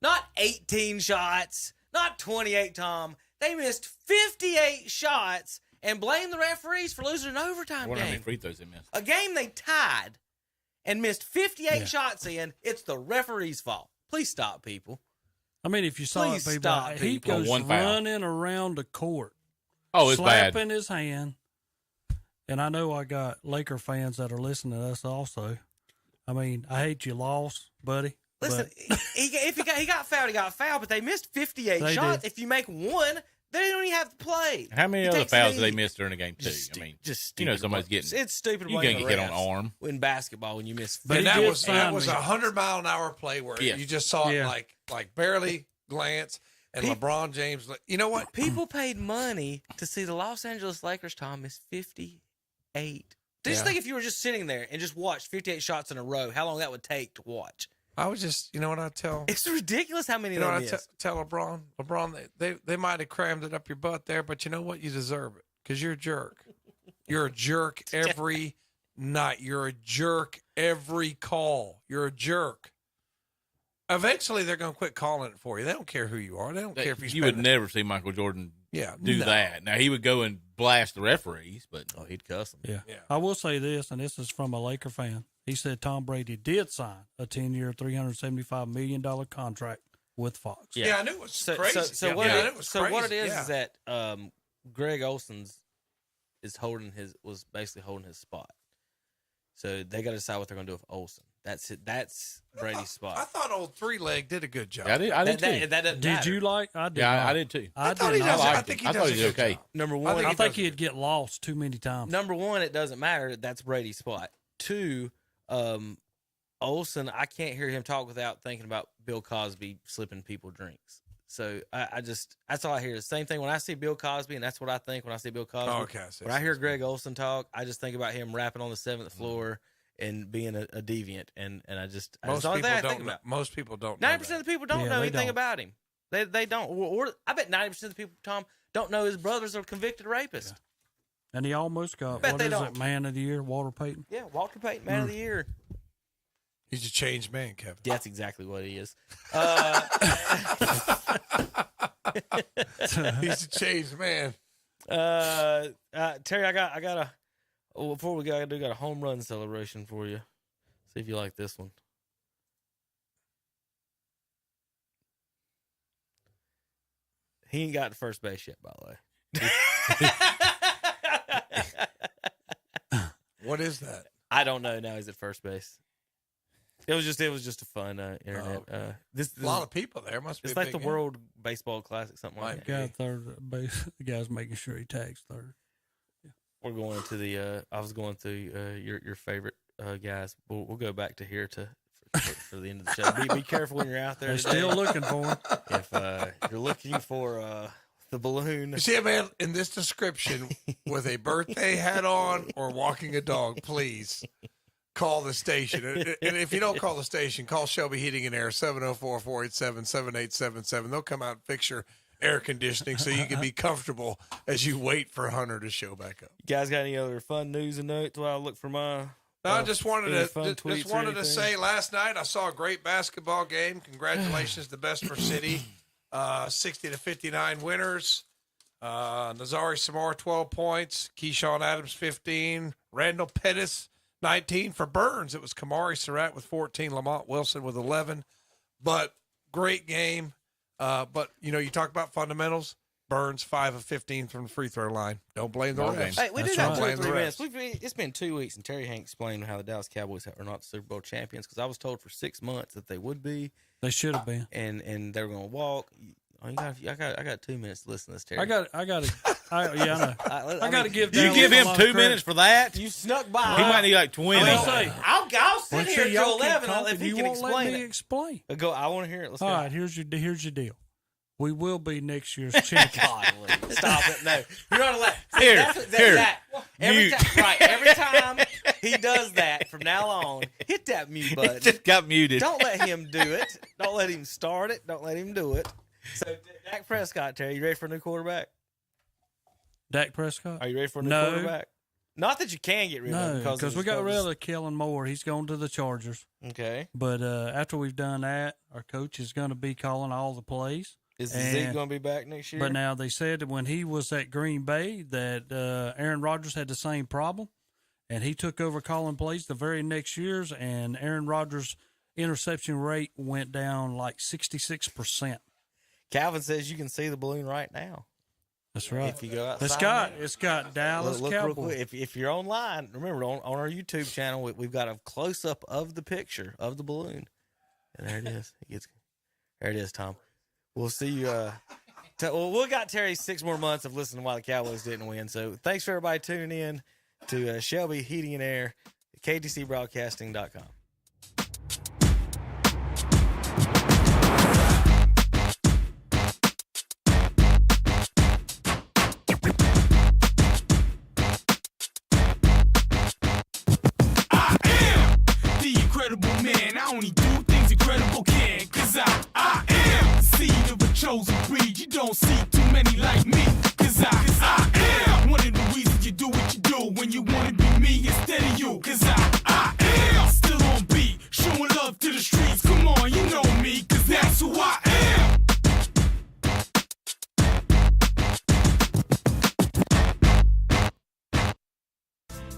Not 18 shots. Not 28, Tom. They missed 58 shots and blamed the referees for losing an overtime What game. how many free throws they missed? A game they tied and missed 58 shots in. It's the referee's fault. Please stop, people. If you saw Please it, stop, he people. goes One foul. running around the court. Oh, it's bad. Slapping his hand. And I know I got Laker fans that are listening to us also. I hate you lost, buddy. Listen, if he got fouled, he got fouled, but they missed 58 They shots. did. If you make one, they don't even have to play. How many It other takes a fouls did knee. they miss during the game, too? Just stupid. Somebody's getting. It's stupid. You can't get hit on the arm. In basketball, when you miss. And that was a 100-mile-an-hour play where Yes. you just saw it like barely glance, and LeBron James. You know what? People paid money to see the Los Angeles Lakers, Tom, miss 58. Just think if you were just sitting there and just watched 58 shots in a row, how long that would take to watch. I was just, you know what I tell? It's ridiculous how many You know they what I missed. tell LeBron? LeBron, they might have crammed it up your butt there, but you know what? You deserve it because you're a jerk. You're a jerk every night. You're a jerk every call. You're a jerk. Eventually, they're going to quit calling it for you. They don't care who you are. They don't care if You would never see Michael Jordan do no. that. Now, he would go and blast the referees, but he'd cuss them. Yeah. I will say this, and this is from a Laker fan. He said Tom Brady did sign a 10-year, $375 million contract with Fox. Yeah, I knew it was crazy. So what it is that Greg Olson's was basically holding his spot. So they got to decide what they're going to do with Olsen. That's it. That's Brady's spot. I thought old three-leg did a good job. I did too. That doesn't Did matter. you like? I did. Yeah, not. I did too. I thought did he not. does. I I liked think it. he I does thought a he did good okay. job. Number one, I think he'd get lost too many times. Number one, it doesn't matter. That's Brady's spot. Two, Olsen, I can't hear him talk without thinking about Bill Cosby slipping people drinks. So I just, that's all I hear. The same thing when I see Bill Cosby, and that's what I think when I see Bill Cosby. Oh, okay. When I hear Greg Olsen talk, I just think about him rapping on the 7th floor and being a deviant. And Most all people that I don't. think about. Most people don't. 90% of the people don't know they anything don't. about him. They don't. Or I bet 90% of the people, Tom, don't know his brother's a convicted rapist. And he almost got, Bet what they is don't. it, Man of the Year, Walter Payton? Yeah, Walter Payton, Man of the Year. He's a changed man, Kevin. That's exactly what he is. He's a changed man. Terry, I got a. Oh, before we go, I got a home run celebration for you. See if you like this one. He ain't got to first base yet, by the way. What is that? I don't know. Now he's at first base. It was just a fun internet. This A lot of people there. Must be. It's a like big the World Baseball Classic, something like The that. guy third base, the guy's making sure he tags third. We're going to the. I was going through your favorite guys. We'll go back to here for the end of the show. Be careful when you're out there. They're today. still looking for him. If you're looking for the balloon, You see a man in this description with a birthday hat on or walking a dog, please call the station. And if you don't call the station, call Shelby Heating and Air, 704-487-7877. They'll come out and fix your air conditioning so you can be comfortable as you wait for Hunter to show back up. you guys got any other fun news and notes while I look for my? No, I just wanted any to fun tweets just or wanted to anything? say last night I saw a great basketball game. Congratulations to Bessemer City, 60-59 winners. Nazari Samar 12 points, Keyshawn Adams 15, Randall Pettis 19 for Burns. It was Kamari Surratt with 14, Lamont Wilson with 11. But great game. But you talk about fundamentals. Burns 5 of 15 from the free throw line. Don't blame the refs. Hey, we That's did have right. 2 or 3 minutes. It's been 2 weeks, and Terry Hank explained how the Dallas Cowboys are not the Super Bowl champions because I was told for 6 months that they would be. They should have been. And they were going to walk. I got 2 minutes to listen to this, Terry. I know. I got to give. You give him 2 minutes for that? You snuck by. He might need like 20. I'll sit Well, here see, y'all until keep 11 if talking, he you can won't let explain me it. explain. Go. I want to hear it. Let's All go. right, here's your deal. We will be next year's champion. God, Lee, stop it. No. You're not allowed. Here, That, every mute. every time he does that from now on, hit that mute button. Just got muted. Don't let him do it. Don't let him start it. Don't let him do it. So, Dak Prescott, Terry, you ready for a new quarterback? Dak Prescott? Are you ready for a new No. quarterback? Not that you can get rid of him No, because we got rid of Kellen Moore. He's going to the Chargers. Okay. But after we've done that, our coach is going to be calling all the plays. Is Zeke going to be back next year? But now they said that when he was at Green Bay that Aaron Rodgers had the same problem, and he took over calling plays the very next years, and Aaron Rodgers' interception rate went down like 66%. Calvin says you can see the balloon right now. That's right. If you go outside. It's got Dallas Look real Cowboys. quick. If you're online, remember on our YouTube channel, we've got a close up of the picture of the balloon, and there it is. There it is, Tom. We'll see you. We got Terry 6 more months of listening while the Cowboys didn't win. So thanks for everybody tuning in to Shelby Heating and Air, KTCBroadcasting.com. The incredible man, I only do things incredible can. Cause I am the seed of a chosen breed. You don't see too many like me. Cause I am one of the reasons you do what you do. When you wanna be me instead of you. Cause I am still on beat. Showing love to the streets. Come on, you know me. Cause that's who I am.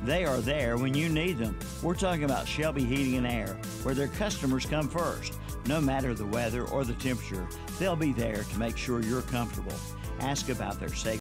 They are there when you need them. We're talking about Shelby Heating and Air, where their customers come first. No matter the weather or the temperature, they'll be there to make sure you're comfortable. Ask about their safety